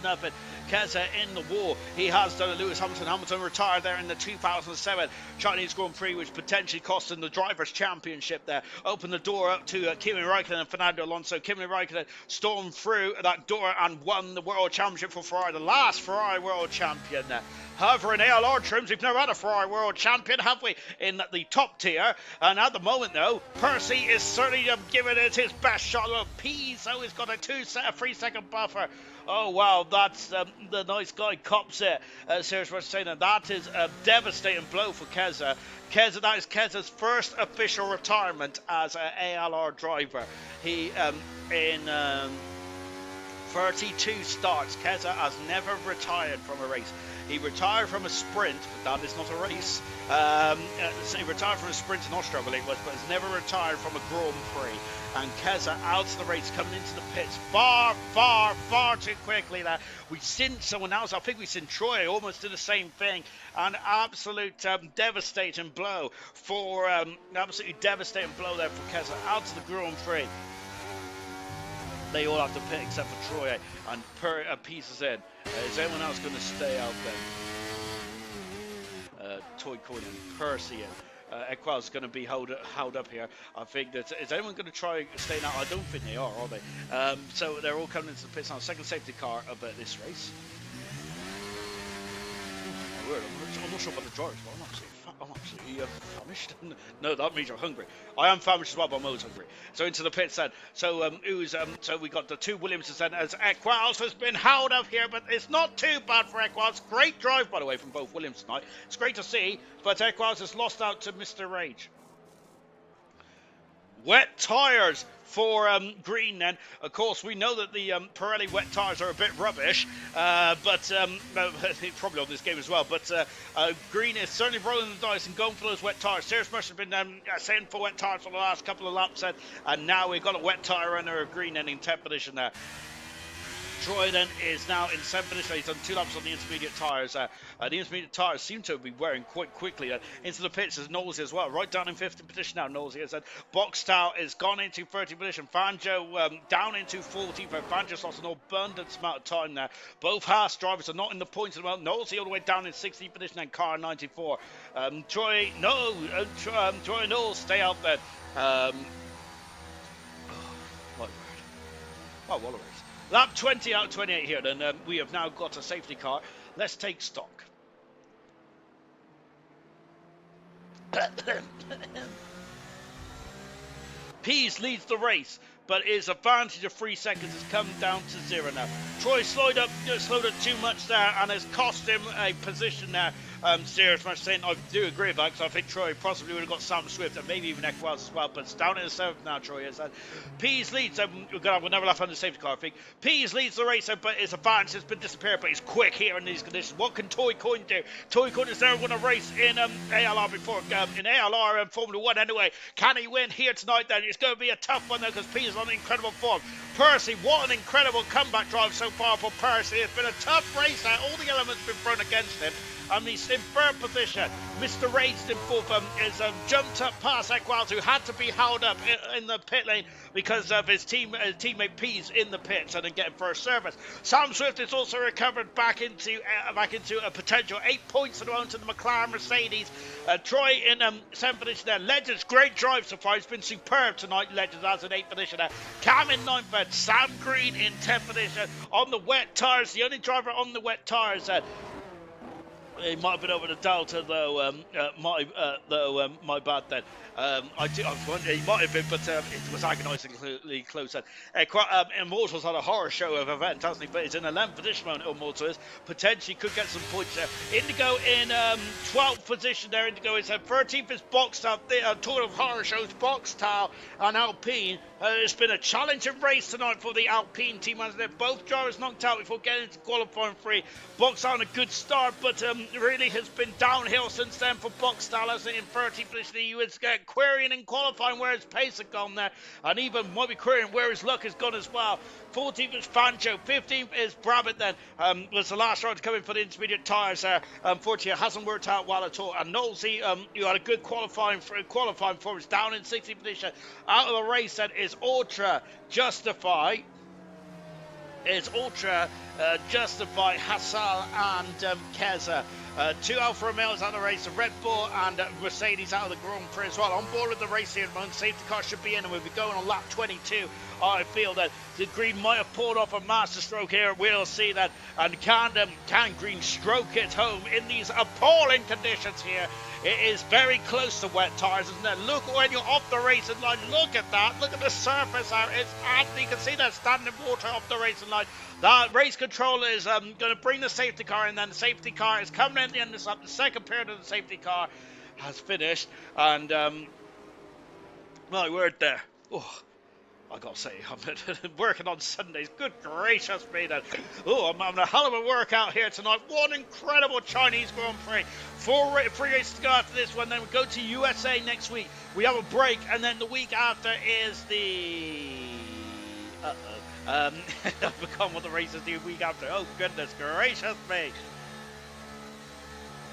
nothing. Keza in the wall. He has done a Lewis Hamilton. Hamilton retired there in the 2007 Chinese Grand Prix, which potentially cost him the Drivers' Championship there. Opened the door up to Kimi Raikkonen and Fernando Alonso. Kimi Raikkonen stormed through that door and won the World Championship for Ferrari, the last Ferrari World Champion there. However, in ALR trims, we've never had a Ferrari World Champion, have we, in the top tier? And at the moment, though, Percy is certainly giving it his best shot. Well, Pizzo has got a 3-second buffer. Oh, wow, that's the nice guy cops it. Serious Rush saying that is a devastating blow for Keza. That is Keza's first official retirement as an ALR driver. He, in 32 starts, Keza has never retired from a race. He retired from a sprint, but that is not a race. So he retired from a sprint in Austria, I believe it was, but has never retired from a Grand Prix. And Keza out of the race, coming into the pits far too quickly there. We've seen someone else, I think we've seen Troy almost do the same thing. An absolute devastating blow for, absolutely devastating blow there for Keza out of the Grand Prix. They all have to pit except for Troy, and pieces in. Is anyone else going to stay out then? Toy Coin and Percy in. Equal's going to be held up here. I think that is anyone going to try staying out? I don't think they are they? So they're all coming into the pits now. Second safety car of this race. I'm not sure about the drivers, but I'm absolutely famished. No, that means you're hungry. I am famished as well, but I'm always hungry. So into the pits then. So so we got the two Williamses then, as Equals has been held up here, but it's not too bad for Equals. Great drive, by the way, from both Williams tonight. It's great to see, but Equals has lost out to Mr. Rage. Wet tyres for Green then. Of course, we know that the Pirelli wet tyres are a bit rubbish, but probably on this game as well, but Green is certainly rolling the dice and going for those wet tyres. Serious Rush has been saying for wet tyres for the last couple of laps, and now we've got a wet tyre under Green then in 10th position there. Troy then is now in 7th position. He's done 2 laps on the intermediate tyres. The intermediate tyres seem to be wearing quite quickly. Into the pits is Knowlesy as well. Right down in 5th position now, Knowlesy has said. Boxtown is gone into 30th position. Fanjo down into 14th. Fanjo's lost an abundant amount of time there. Both Haas drivers are not in the points as well. Knowlesy all the way down in 16th position and car 94. Troy and Knowles stay out there. What a word. What a race. Lap 20 out of 28 here, then we have now got a safety car. Let's take stock. Pease leads the race, but his advantage of 3 seconds has come down to 0 now. Troy slowed up too much there and has cost him a position there. Serious Rush saying I do agree with that, because I think Troy possibly would have got Sam Swift and maybe even Equals as well, but it's down in the 7th now. Troy is. Pease leads. We're going to have another lap on the safety car, I think. Pease leads the race, but his advantage has been disappeared, but he's quick here in these conditions. What can Toy Coin do? Toy Coin has never won a race in ALR before, in ALR Formula 1 anyway. Can he win here tonight then? It's going to be a tough one though, because Pease is on incredible form. Percy, what an incredible comeback drive so far for Percy. It's been a tough race there. All the elements have been thrown against him. And he's in 3rd position. Mr. Rage in 4th is jumped up past Equals, who had to be held up in the pit lane because of his teammate Pease in the pits and then getting first service. Sam Swift is also recovered back into a potential 8 points at the moment to the McLaren Mercedes. Troy in 7th position there. Legends, great drive so far. He's been superb tonight. Legends has an 8th position there. there. Cam in 9th, and Sam Green in 10th position on the wet tyres. The only driver on the wet tyres. He might have been over the Delta, though. My bad then. I was wondering, he might have been, but it was agonisingly close. Immortals had a horror show of event, hasn't he? But he's in 11th position on Immortal is. Potentially could get some points there. Indigo in 12th position there. Indigo is 13th is Boxtal. Tour of Horror shows Boxtal and Alpine. It's been a challenging race tonight for the Alpine team. As they're both drivers knocked out before getting into qualifying free. Boxtal on a good start, but really has been downhill since then for Boxtal, as in 13th position. He was querying in qualifying where his pace had gone there, and even might be querying where his luck has gone as well. 14th is Fancho, 15th is Brabant then, was the last round to come in for the intermediate tyres there. Unfortunately, it hasn't worked out well at all. And Knowlesy, you had a good qualifying performance, down in 16th position. Out of the race then is Ultra Justify. Justify, Hassal and Keza. 2 Alfa Romeos out of the race, a Red Bull and Mercedes out of the Grand Prix as well. On board with the race here at the moment, safety car should be in, and we'll be going on lap 22. I feel that the Green might have pulled off a master stroke here. We'll see that. And can Green stroke it home in these appalling conditions here? It is very close to wet tyres, isn't it? Look, when you're off the racing line, look at that. Look at the surface out. You can see that standing water off the racing line. The race controller is going to bring the safety car in, then the safety car is coming in the end of the second period of the safety car has finished, and my word there. Oh, I gotta say, I'm working on Sundays. Good gracious me, then. Oh, I'm having a hell of a workout here tonight. What an incredible Chinese Grand Prix. 3 races to go after this one. Then we go to USA next week. We have a break, and then the week after is the. I've forgotten what the races do week after. Oh goodness gracious me.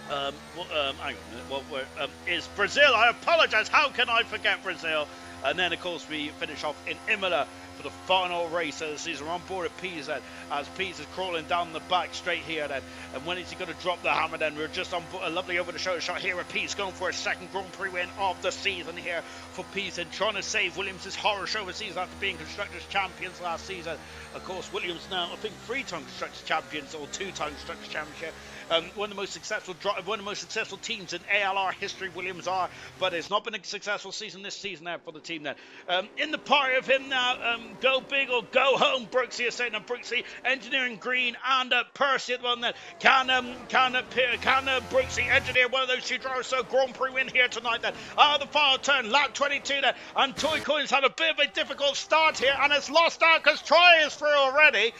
Hang on a minute. Is Brazil? I apologise. How can I forget Brazil? And then, of course, we finish off in Imola for the final race of the season. We're on board at Pease then, as Pease is crawling down the back straight here then. And when is he going to drop the hammer then? We're just on a lovely over-the-shoulder shot here at Pease, going for a second Grand Prix win of the season here for Pease, and trying to save Williams' horror show of the season after being Constructors Champions last season. Of course, Williams now, I think, 3-time Constructors Champions or 2-time Constructors Championship. One of the most successful teams in ALR history, Williams are, but it's not been a successful season this season now for the team then. In the party of him now, go big or go home, Brooksy is saying, and Brooksy, Engineering Green and Percy at the one then. Can Brooksy engineer one of those 2 drivers? So Grand Prix win here tonight then. The final turn, lap 22 then, and Toy Coins had a bit of a difficult start here and has lost out because Troy is through already.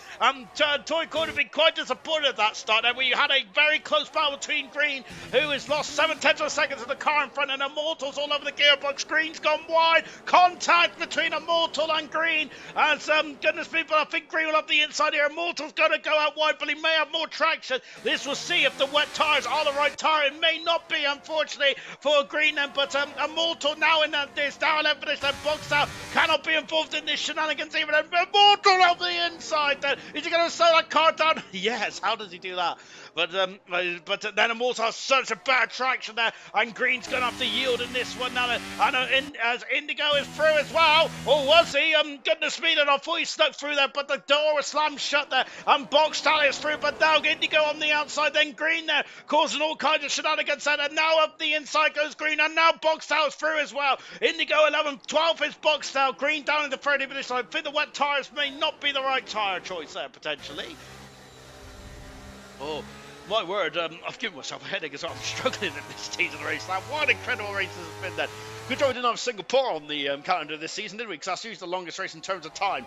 Toy Coin have been quite disappointed at that start, and we had a very close battle between Green, who has lost 7/10 of a second to the car in front, and Immortals all over the gearbox. Green's gone wide. Contact between Immortal and Green. As goodness me, but I think Green will have the inside here. Immortal's going to go out wide, but he may have more traction. This will see if the wet tyres are the right tyre. It may not be, unfortunately, for Green then, but Immortal now in this down left finish, then Boxtal cannot be involved in this shenanigans even. Immortal on the inside then. Is he going to slow that car down? Yes, how does he do that? But then Immortal has such a bad traction there, and Green's going to have to yield in this one now. And as Indigo is through as well, or was he? Goodness me, I thought he snuck through there, but the door was slammed shut there, and Boxtal is through, but now Indigo on the outside, then Green there, causing all kinds of shenanigans there, and now up the inside goes Green, and now Boxtal is through as well. Indigo 11, 12 is Boxtal, Green down in the 30 minutes. I think the wet tyres may not be the right tyre choice there, potentially. Oh, my word, I've given myself a headache as well. I'm struggling in this season race. Now, what an incredible race this has been then. Good job we didn't have Singapore on the calendar this season, did we? Because that's usually the longest race in terms of time.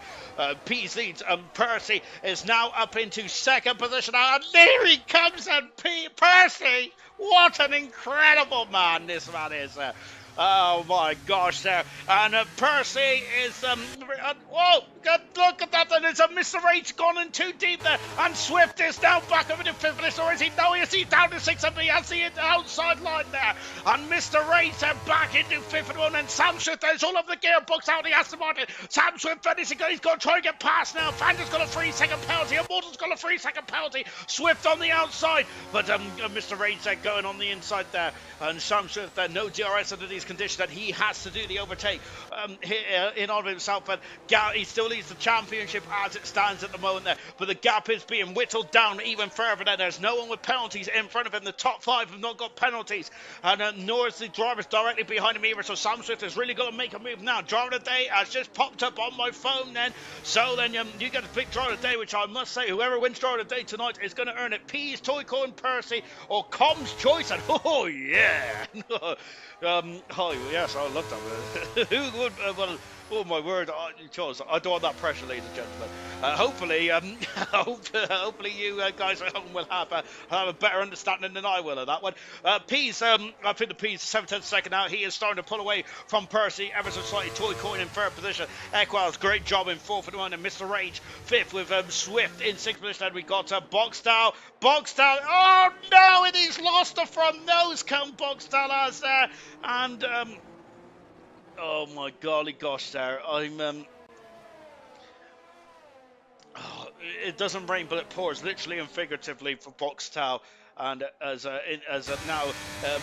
Pease leads. Percy is now up into 2nd position. And there he comes, and Percy, what an incredible man this man is. Oh my gosh there. And Percy is whoa, look at that, and it's a Mr. H gone in too deep there, and Swift is now back up into 5th fifth position, or is he? No, he's down to 600. He has the outside line there. And Mr. Rage then back into fifth and one. And Sam Swift, there's all of the gearbox out. He has to mark it. Sam Swift finishing. He's got to try and get past now. Fander's got a 3-second penalty. Immortal's got a 3-second penalty. Swift on the outside. But Mr. Rage there going on the inside there. And Sam Swift there, no DRS under these conditions, and he has to do the overtake in on himself. But he still leads the championship as it stands at the moment there. But the gap is being whittled down even further there. There's no one with penalties in front of him. The top 5 have not got penalties. And nor is the drivers directly behind him either. So Sam Swift has really got to make a move now. Driver of the day has just popped up on my phone then. So then you get a big driver of the day, which I must say, whoever wins driver of the day tonight is going to earn it. Peas, Toy Coin, Percy, or Com's Choice. And oh yeah. Oh yes, I love that. Who would? Well, oh my word, Charles, I don't want that pressure, ladies and gentlemen. Hopefully, hopefully you guys at home will have a better understanding than I will of that one. Peas, I think the Peas 7/10 second now. He is starting to pull away from Percy ever so slightly. Toy Coin in third position. Equals, great job in fourth and one, and Mr. Rage fifth with Swift in sixth position. And we got Boxstyle. Oh no, and he's lost the front nose. Come Boxstyle has there, and oh my golly gosh there. It doesn't rain but it pours, literally and figuratively, for Boxstyle. And as now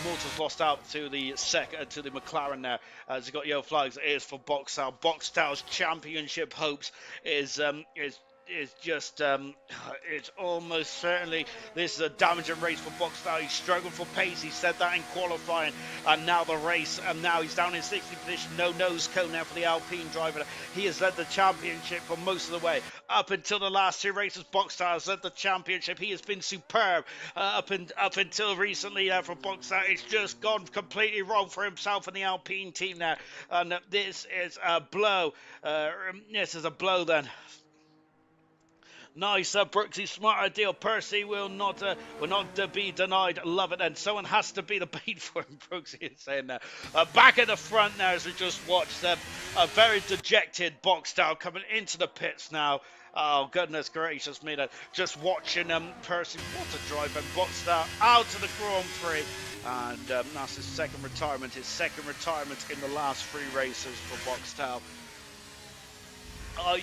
Mortal's lost out to the McLaren there, as he got yellow flags. It is for Boxstyle. Boxstyle's championship hopes is just it's almost certainly this is a damaging race for Boxstyle. He's struggling for pace. He said that in qualifying, and now the race, and now he's down in 60th position. No nose cone now for the Alpine driver. He has led the championship for most of the way up until the last 2 races. Boxstyle has led the championship. He has been superb up until recently. For Boxstyle, it's just gone completely wrong for himself and the Alpine team now, and this is a blow. This is a blow then. Nice, Brooksy, smart idea. Percy will not be denied. Love it, and someone has to be the bait for him. Brooksy is saying that. Back at the front now, as we just watched a very dejected Boxstyle coming into the pits now. Oh goodness gracious me! Just watching Percy, what a drive, and Boxstyle out of the Grand Prix, and that's his second retirement. His second retirement in the last 3 races for Boxstyle.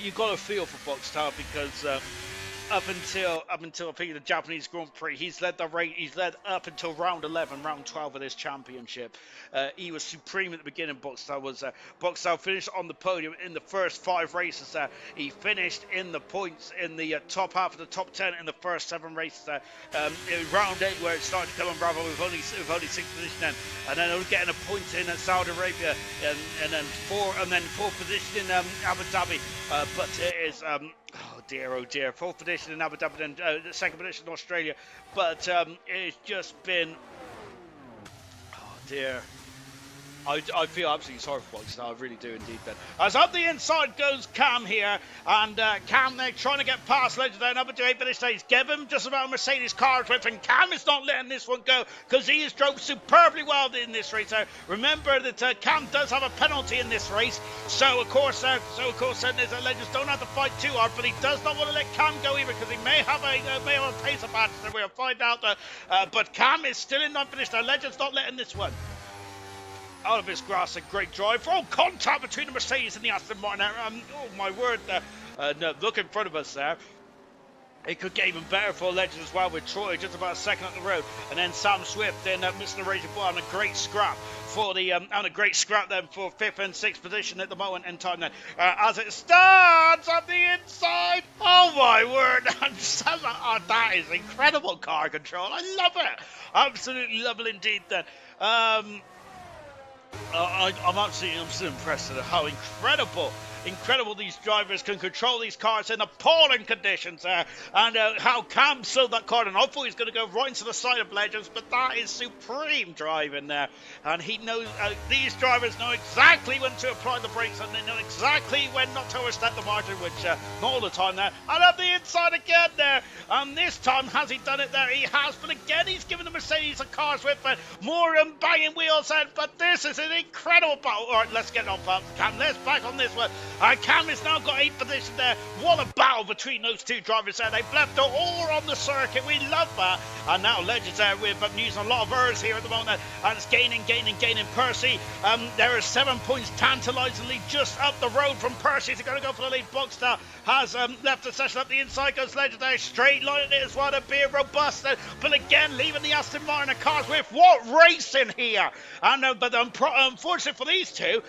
You got to feel for Boxstyle because up until I think the Japanese Grand Prix, he's led the race. He's led up until round 11, round 12 of this championship. He was supreme at the beginning. Boxstyle finished on the podium in the first 5 races. He finished in the points in the top half of the top 10 in the first 7 races. In round 8, where it started to come unravel with only 6th position, and then getting a point in Saudi Arabia, and then fourth position in Abu Dhabi. But it is oh dear, 4th position in Abu Dhabi, and 2nd position in Australia. But it's just been, oh dear. I feel absolutely sorry for Boxstyle, I really do indeed then. As up the inside goes Cam here, and Cam there trying to get past Legend down up to 8 finish stage. Given just about Mercedes cars with, and Cam is not letting this one go because he has drove superbly well in this race. Remember that Cam does have a penalty in this race, so of course there's a Legends don't have to fight too hard, but he does not want to let Cam go either because he may have a pace advantage. So we'll find out. But Cam is still in 9th finish. The Legends not letting this one out of his grasp. A great drive. Oh, contact between the Mercedes and the Aston Martin. Oh my word, no, look in front of us there. It could get even better for Legends as well, with Troy just about a second up the road, and then Sam Swift, then Mr. Raging Bull, and a great scrap for the and a great scrap then for 5th and 6th position at the moment in time then. As it starts on the inside, oh my word, that is incredible car control. I love it, absolutely love it indeed. Then. I'm still impressed at how incredible these drivers can control these cars in appalling conditions there, and how Cam sold that car, and I thought he's going to go right into the side of Legends, but that is supreme driving there, and he knows these drivers know exactly when to apply the brakes, and they know exactly when not to overstep the margin, which not all the time there. And up the inside again there, and this time has he done it there? He has, but again he's given the Mercedes a car's width, more banging wheels out, but this is an incredible battle. All right, let's get on Cam, let's back on this one. Cam has now got 8th position there. What a battle between those two drivers there. They've left it all on the circuit. We love that. And now Legends there with using a lot of errors here at the moment. And it's gaining. Percy, there are 7 points tantalisingly just up the road from Percy. He's going to go for the lead. Boxstar has left the session up the inside. Goes Legends there. Straight line it as well to be robust. But again, leaving the Aston Martin cars with what racing here. And but unfortunately for these two,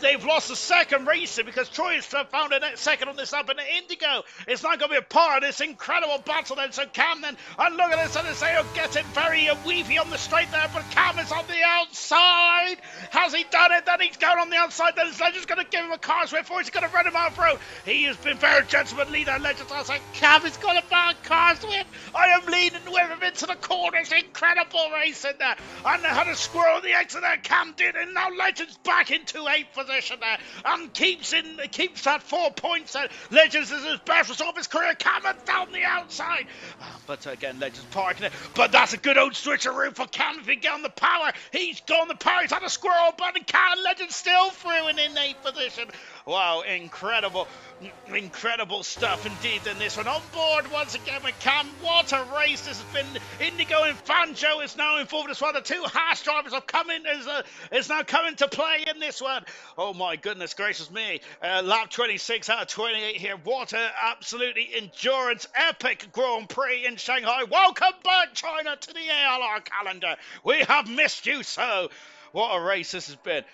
they've lost the second racing because Troy has found a second on this lap. And Indigo is not going to be a part of this incredible battle then. So Cam then, and look at this, and they getting very weavy on the straight there, but Cam is on the outside. Has he done it? Then he's going on the outside. Then Legend's going to give him a car switch for. He's going to run him out road. He has been very gentlemanly there. Legend's outside. Cam has got a bad car switch. I am leading with him into the corner. It's incredible racing there. And they had a squirrel on the exit there. Cam did, and now Legend's back into 8th position there and keeps that 4 points there. Legends is his best result of his career. Cam down the outside. But again, Legends parking it. But that's a good old switcheroo for Cam. If he get on the power, he's gone the power. He's had a squirrel button. Cam Legend still through and in 8th position. Wow, incredible stuff indeed in this one. On board once again with Cam. What a race this has been. Indigo and Fanjo is now involved as well. The two Haas drivers have come in, is now coming to play in this one. Oh my goodness gracious me. Lap 26 out of 28 here. What a absolutely endurance epic Grand Prix in Shanghai. Welcome back, China, to the ALR calendar. We have missed you so. What a race this has been.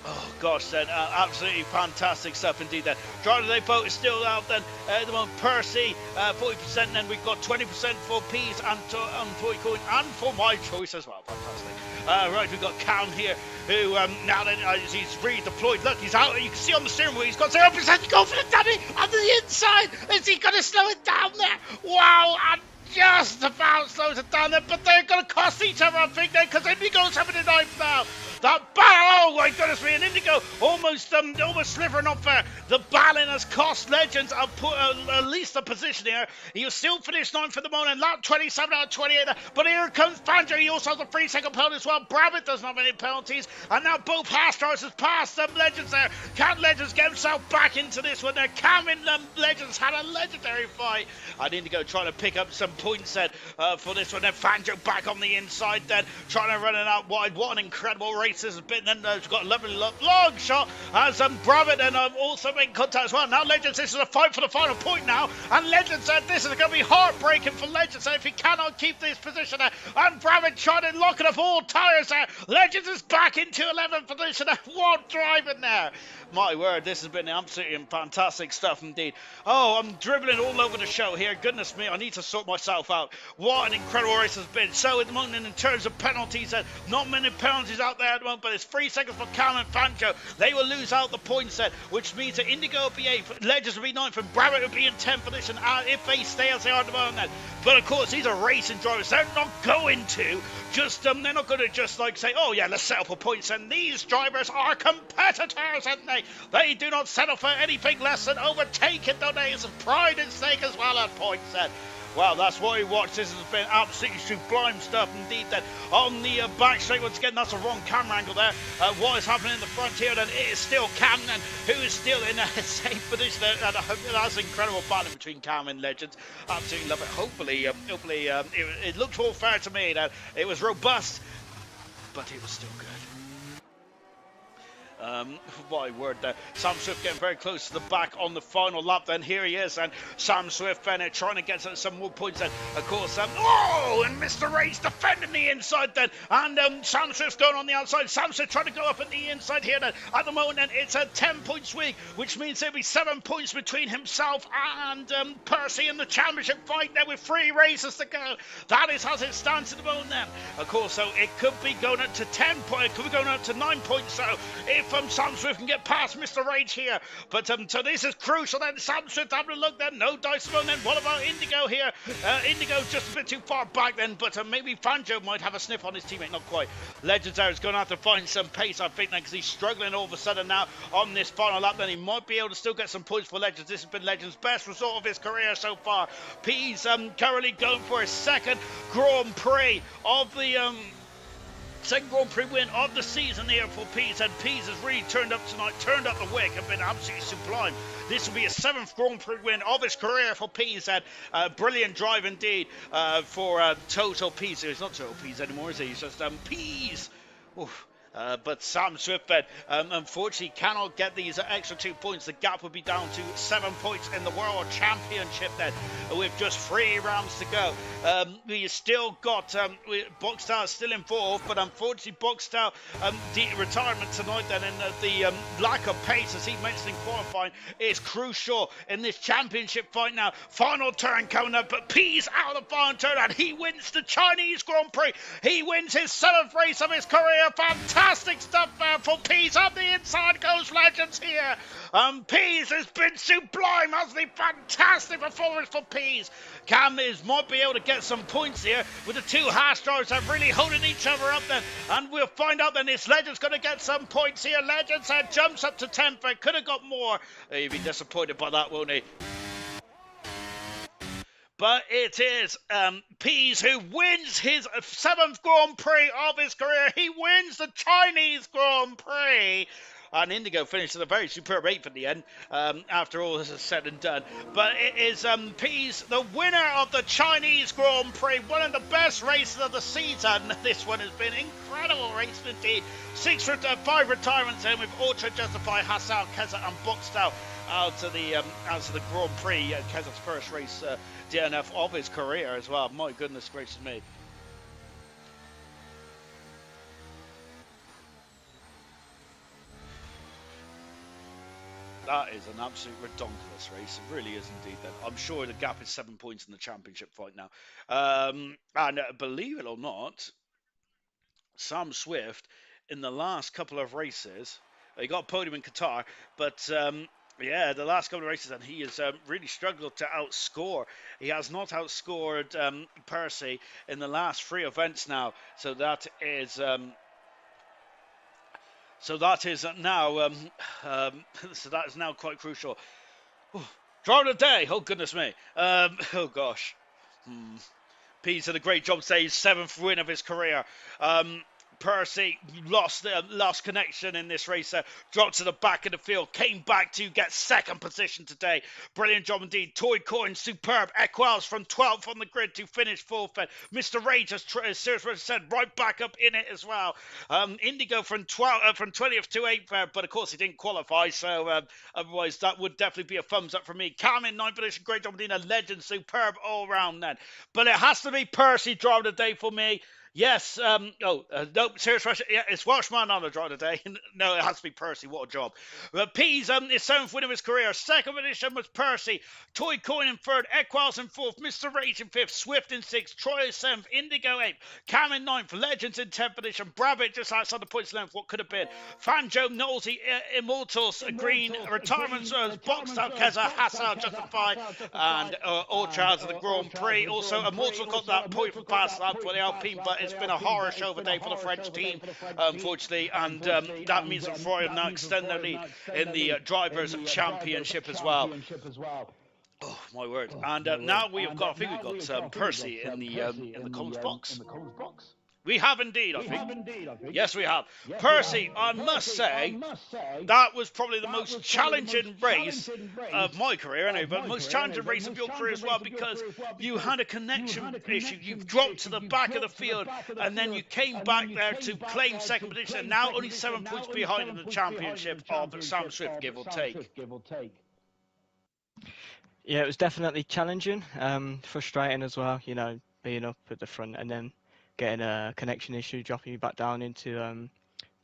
Oh gosh, then absolutely fantastic stuff indeed. Then driver of the day vote is still out. Then at the moment, Percy 40%. Then we've got 20% for Peas and Toy Coin and for my choice as well. Fantastic. Right, we've got Cam here, who now then he's redeployed. Look, he's out. You can see on the steering wheel he's got 0%. Go for the dummy on the inside. Is he going to slow it down there? Wow! And just about slows it down there, but they're going to cost each other, I think, then, because Indigo's having a knife now. That battle, oh my goodness me, and Indigo almost slivering off there. The battling has cost Legends at least a position here. He'll still finish 9th for the moment, lap 27 out of 28. But here comes Banjo. He also has a 3-second penalty as well. Brabbit doesn't have any penalties. And now both Haas drivers has passed them Legends there. Can Legends get himself back into this one there? Cam and Legends had a legendary fight. And Indigo trying to pick up some points then for this one. Then Fanjo back on the inside then, trying to run it out wide. What an incredible race this has been. Then we've got a lovely long shot as Brabbit and also making contact as well. Now Legends, this is a fight for the final point now. And Legends said this is going to be heartbreaking for Legends if he cannot keep this position there. And Brabbit trying to lock it off all tyres there. Legends is back into 11th position there. What driving there? My word, this has been absolutely fantastic stuff indeed. Oh, I'm dribbling all over the show here. Goodness me, I need to sort myself out. What an incredible race has been. So at the moment, in terms of penalties, not many penalties out there at the moment, but it's 3 seconds for Cam and Fanjo. They will lose out the point set, which means that Indigo will be 8th, Legends will be 9th, and Brabbit will be in 10th position if they stay as they are at the moment. But of course, these are racing drivers. They're not going to just, they're not going to just like say, oh yeah, let's settle for points. And these drivers are competitors, and they do not settle for anything less than overtaking, don't they? It's a pride at stake as well at points set. Well, that's what we watched. This has been absolutely sublime stuff indeed. Then on the back straight, once again, that's a wrong camera angle there. What is happening in the front here? Then it is still Cam, then, who is still in a safe position. That's incredible battle between Cam and Legends. Absolutely love it. Hopefully, it looked all fair to me. That it was robust, but it was still good. My word there. Sam Swift getting very close to the back on the final lap. Then here he is, and Sam Swift then trying to get some more points. Then of course, and Mr. Ray's defending the inside then, and Sam Swift's going on the outside. Sam Swift trying to go up at the inside here. Then at the moment, then it's a 10-point swing, which means there'll be 7 points between himself and Percy in the championship fight. There with 3 races to go. That is as it stands at the moment. Then of course, so it could be going up to 10 points. It could be going up to 9 points. So if Sam Swift can get past Mr. Rage here, but so this is crucial. Then Sam Swift having a look. Then no dice phone. Then what about Indigo here? Indigo just a bit too far back then, but maybe Fanjo might have a sniff on his teammate. Not quite. Legends there is going to have to find some pace, I think, because he's struggling all of a sudden now on this final lap. Then he might be able to still get some points for Legends. This has been Legends' best result of his career so far. P's currently going for his 2nd Grand Prix of the second Grand Prix win of the season here for Pease, and Pease has really turned up tonight, turned up the wick, and been absolutely sublime. This will be a 7th Grand Prix win of his career for Pease, and brilliant drive indeed for Total Pease. He's not Total Pease anymore, is he? He's just Pease. Oof. But Sam Swift, unfortunately, cannot get these extra 2 points. The gap will be down to 7 points in the World Championship then, with just 3 rounds to go. We still got Boxstar still involved, but unfortunately, Boxstar, the retirement tonight then, and the lack of pace, as he mentioned in qualifying, is crucial in this championship fight now. Final turn coming up, but Pease out of the final turn, and he wins the Chinese Grand Prix. He wins his 7th race of his career. Fantastic stuff for Pease. On the inside goes Legends here. Pease has been sublime, hasn't he? Fantastic performance for Pease. Cam might be able to get some points here with the 2 hash drivers that are really holding each other up then. And we'll find out then if Legends going to get some points here. Legends jumps up to 10th. But could have got more. He'd be disappointed by that, won't he? But it is Pease who wins his 7th Grand Prix of his career. He wins the Chinese Grand Prix. And Indigo finished at a very superb 8th at the end, after all this is said and done. But it is Pease, the winner of the Chinese Grand Prix, one of the best races of the season. This one has been incredible race indeed. 5 retirements in with Ultra Justify, Hassan, Keza and Boxstar out to the Grand Prix. Keza's first race DNF of his career as well. My goodness gracious me. That is an absolute redonkulous race. It really is indeed. Then I'm sure the gap is 7 points in the championship fight now. And believe it or not, Sam Swift in the last couple of races, he got a podium in Qatar, but yeah, the last couple of races, and he has really struggled to outscore. He has not outscored Percy in the last 3 events now. So that is now so that is now quite crucial. Draw of the day. Oh goodness me. Oh gosh. Pease did a great job today. His 7th win of his career. Percy lost connection in this race, dropped to the back of the field, came back to get 2nd position today. Brilliant job indeed. Toy Coin, superb. Equals from 12th on the grid to finish 4th. Mr. Rage, as Sirius said, right back up in it as well. Indigo from 20th to 8th, but of course he didn't qualify, so otherwise that would definitely be a thumbs up for me. Cam in 9th position, great job indeed. A legend, superb all round then. But it has to be Percy draw of the day for me. Yes, no, serious Russia. Yeah, it's Welshman on the draw today. No, it has to be Percy. What a job. Pease, his 7th win of his career. 2nd position was Percy. Toy Coin in 3rd. Equals in 4th. Mr. Rage in 5th. Swift in 6th. Troy in 7th. Indigo 8th. Cam in 9th. Legends in 10th position. Brabbit just outside the points length. What could have been? Fanjo, Nosey, Immortals, Green, Retirements, Boxstar, Keza, Hassan, Justify, and all trials of the Grand Prix. Also, Immortal got that point for pass lap for the Alpine, but it's been a horror show of a day for the French team, unfortunately, and that means that Freud now extend their lead in the Drivers' Championship as well. Oh my word! And now we have got, I think we've got Percy in the comms box. We have indeed, I think. Yes, we have. Percy, I must say, that was probably the most challenging race of my career, anyway, but most challenging race of your career as well, because you had a connection issue. You dropped to the back of the field, and then you came back there to claim 2nd position, and now only 7 points behind in the championship of Sam Swift, give or take. Yeah, it was definitely challenging, frustrating as well, you know, being up at the front and then getting a connection issue, dropping you back down into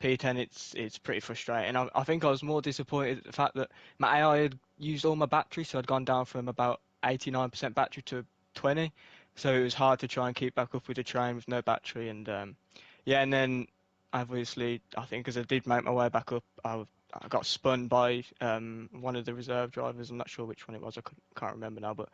P10. It's pretty frustrating. I think I was more disappointed at the fact that my AI had used all my battery, so I'd gone down from about 89% battery to 20, so it was hard to try and keep back up with the train with no battery. And yeah, and then obviously I think as I did make my way back up, I got spun by one of the reserve drivers. I'm not sure which one it was. I can't remember now, but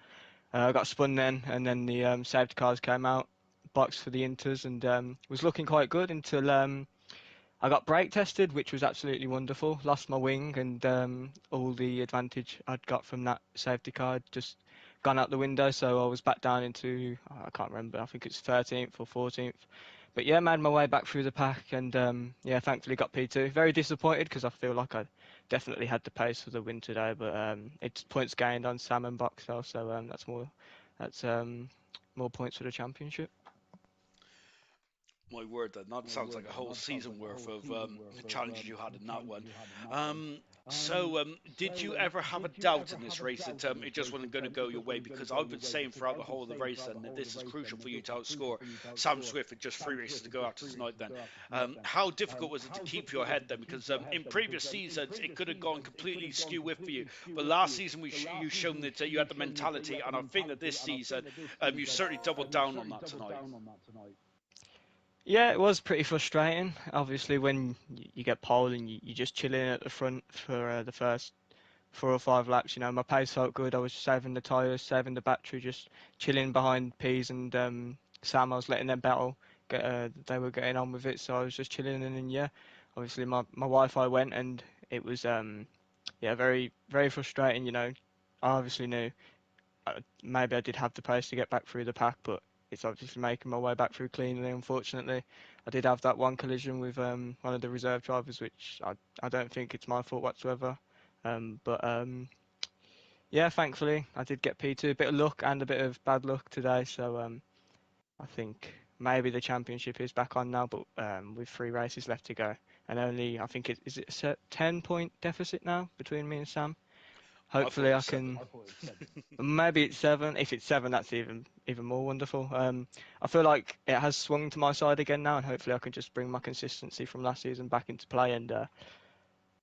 I got spun then, and then the safety cars came out, boxed for the inters, and was looking quite good until I got brake tested, which was absolutely wonderful. Lost my wing, and all the advantage I'd got from that safety car just gone out the window, so I was back down into, I can't remember, I think it's 13th or 14th. But yeah, made my way back through the pack, and yeah, thankfully got P2. Very disappointed because I feel like I definitely had the pace for the win today, but it's points gained on Sam and Boxel, so that's more points for the championship. My word, that sounds like a whole season worth of challenges you had in that one. Did you ever have a doubt in this race that it just wasn't going to go your way? Because I've been saying throughout the whole of the race, then that this is crucial for you to outscore Sam Swift with just 3 races to go after tonight. Then, how difficult was it to keep your head then? Because in previous seasons it could have gone completely skew with for you, but last season you've shown that you had the mentality, and I think that this season you certainly doubled down on that tonight. Yeah, it was pretty frustrating. Obviously, when you get poled and you're just chilling at the front for the first 4 or 5 laps, my pace felt good. I was saving the tyres, saving the battery, just chilling behind Peas and Sam. I was letting them battle. They were getting on with it, so I was just chilling. And then yeah, obviously my Wi-Fi went, and it was yeah, very very frustrating. I obviously knew maybe I did have the pace to get back through the pack, but it's obviously making my way back through cleanly. Unfortunately, I did have that one collision with one of the reserve drivers, which I don't think it's my fault whatsoever. But yeah, thankfully I did get P2. A bit of luck and a bit of bad luck today, so I think maybe the championship is back on now, but with 3 races left to go, and only I think is it a 10 point deficit now between me and Sam. I thought it Hopefully was I seven. can. Maybe it's 7. If it's 7, that's even more wonderful. I feel like it has swung to my side again now, and hopefully I can just bring my consistency from last season back into play and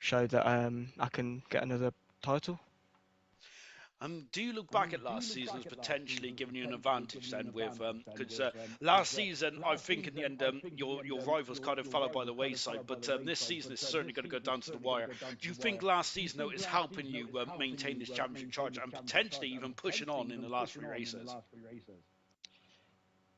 show that I can get another title. Do you look back at last season as potentially giving you an advantage then with because last season I think in the end your rivals kind of fell out by the wayside, but this season is certainly going to go down to the wire. Do you think last season though is helping you maintain this championship charge and potentially even pushing on in the last 3 races?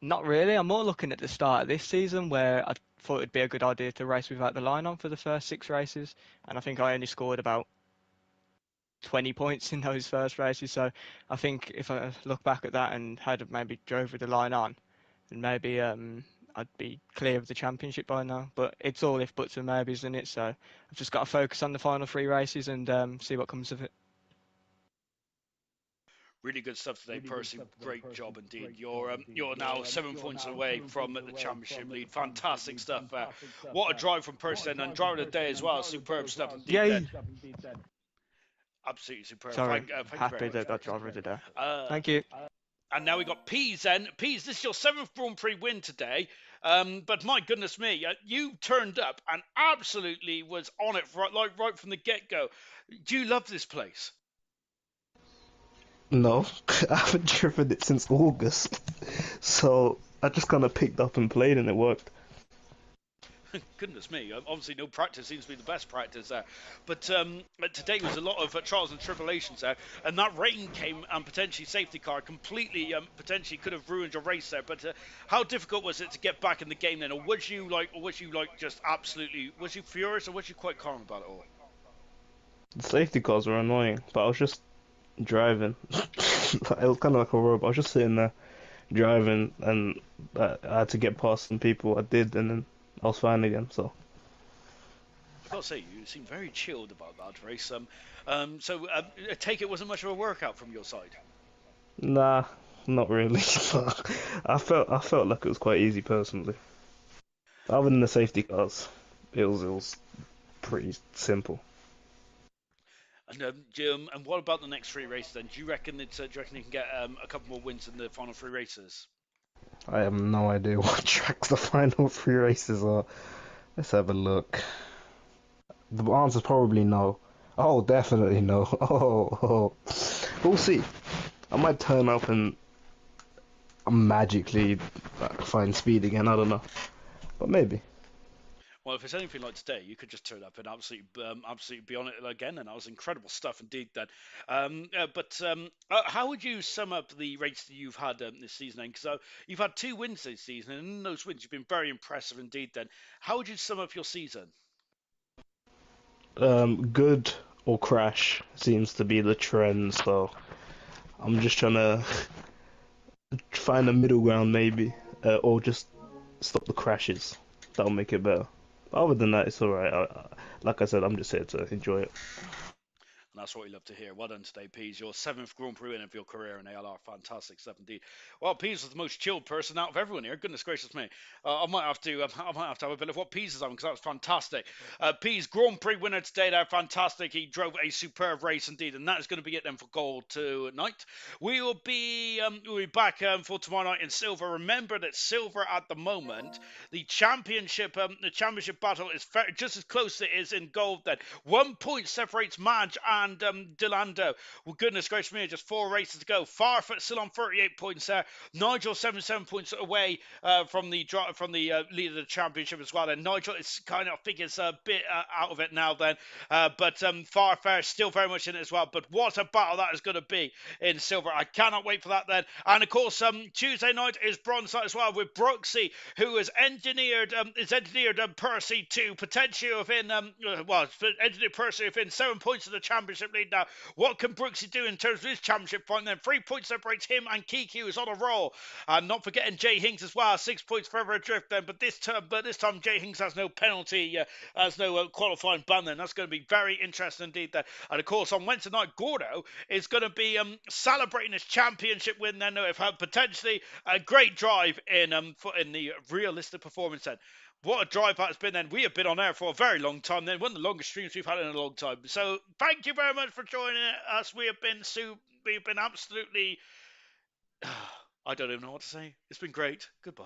Not really. I'm more looking at the start of this season where I thought it'd be a good idea to race without the line on for the first 6 races, and I think I only scored about 20 points in those first races. So I think if I look back at that and had maybe drove with the line on, then maybe I'd be clear of the championship by now. But it's all if buts and maybes, isn't it? So I've just got to focus on the final 3 races and see what comes of it. Really good stuff today, Percy. Great job indeed. You're now 7 points away from the championship lead. Fantastic stuff. What a drive from Percy and driver of the day as well. Superb stuff indeed. Then Yay! absolutely superb. Sorry, Thank you very happy much, that got Percy. driver of the day. Uh, Thank you. and now we got Peas. Then Peas, this is your 7th Grand Prix win today. But my goodness me, you turned up and absolutely was on it right from the get go. Do you love this place? No, I haven't driven it since August. So I just kind of picked up and played and it worked. Goodness me, obviously no practice seems to be the best practice there. But today was a lot of trials and tribulations there, and that rain came and potentially safety car completely potentially could have ruined your race there. But how difficult was it to get back in the game then, or was you like just absolutely, was you furious, or was you quite calm about it all? The safety cars were annoying, but I was just driving. It was kind of like a robot. I was just sitting there driving, and I had to get past some people. I did, and then I was fine again. So I've got to say, you seem very chilled about that race. I take it wasn't much of a workout from your side. nah, not really. I felt like it was quite easy personally. Other than the safety cars, it was pretty simple. And what about the next 3 races then? Do you reckon you can get a couple more wins in the final 3 races? I have no idea what tracks the final three races are. Let's have a look. The answer's probably no. Oh, definitely no. Oh. We'll see. I might turn up and magically find speed again. I don't know, but maybe. Well, if it's anything like today, you could just turn up and absolutely be on it again, and that was incredible stuff indeed. Then, how would you sum up the race that you've had this season? Because you've had 2 wins this season, and in those wins, you've been very impressive indeed. Then, how would you sum up your season? Good or crash seems to be the trend. So I'm just trying to find a middle ground maybe, or just stop the crashes. That'll make it better. Other than that, it's alright. Like I said, I'm just here to enjoy it. And that's what we love to hear. Well done today, Peas. Your seventh Grand Prix win of your career in ALR. Fantastic stuff indeed. Well, Peas was the most chilled person out of everyone here. Goodness gracious me. I might have to. I might have to have a bit of what Peas is on because that was fantastic. Peas Grand Prix winner today. There, fantastic. He drove a superb race indeed, and that is going to be it then for gold tonight. We'll be back for tomorrow night in silver. Remember that silver at the moment, the championship battle is just as close as it is in gold. Then 1 point separates Madge and Delando. Well, goodness gracious me, just 4 races to go. Farfoot still on 38 points there. Nigel 77 points away from the lead of the championship as well. And Nigel is kind of, I think, is a bit out of it now. Then, but Farfair still very much in it as well. But what a battle that is going to be in silver! I cannot wait for that. Then, and of course, Tuesday night is bronze night as well with Brooksy, who has engineered Percy to potentially within engineered Percy within 7 points of the championship lead now. What can Brooksy do in terms of his championship point? Then 3 points separates him and Kiki, who's on a roll, and not forgetting Jay Hinks as well. 6 points further adrift then, but this time Jay Hinks has no penalty, has no qualifying ban. Then that's going to be very interesting indeed. Then, and of course on Wednesday night, Gordo is going to be celebrating his championship win. Then with potentially a great drive in the realistic performance. Then what a drive that's been then. We have been on air for a very long time then. One of the longest streams we've had in a long time. So thank you very much for joining us. We've been absolutely I don't even know what to say. It's been great. Goodbye.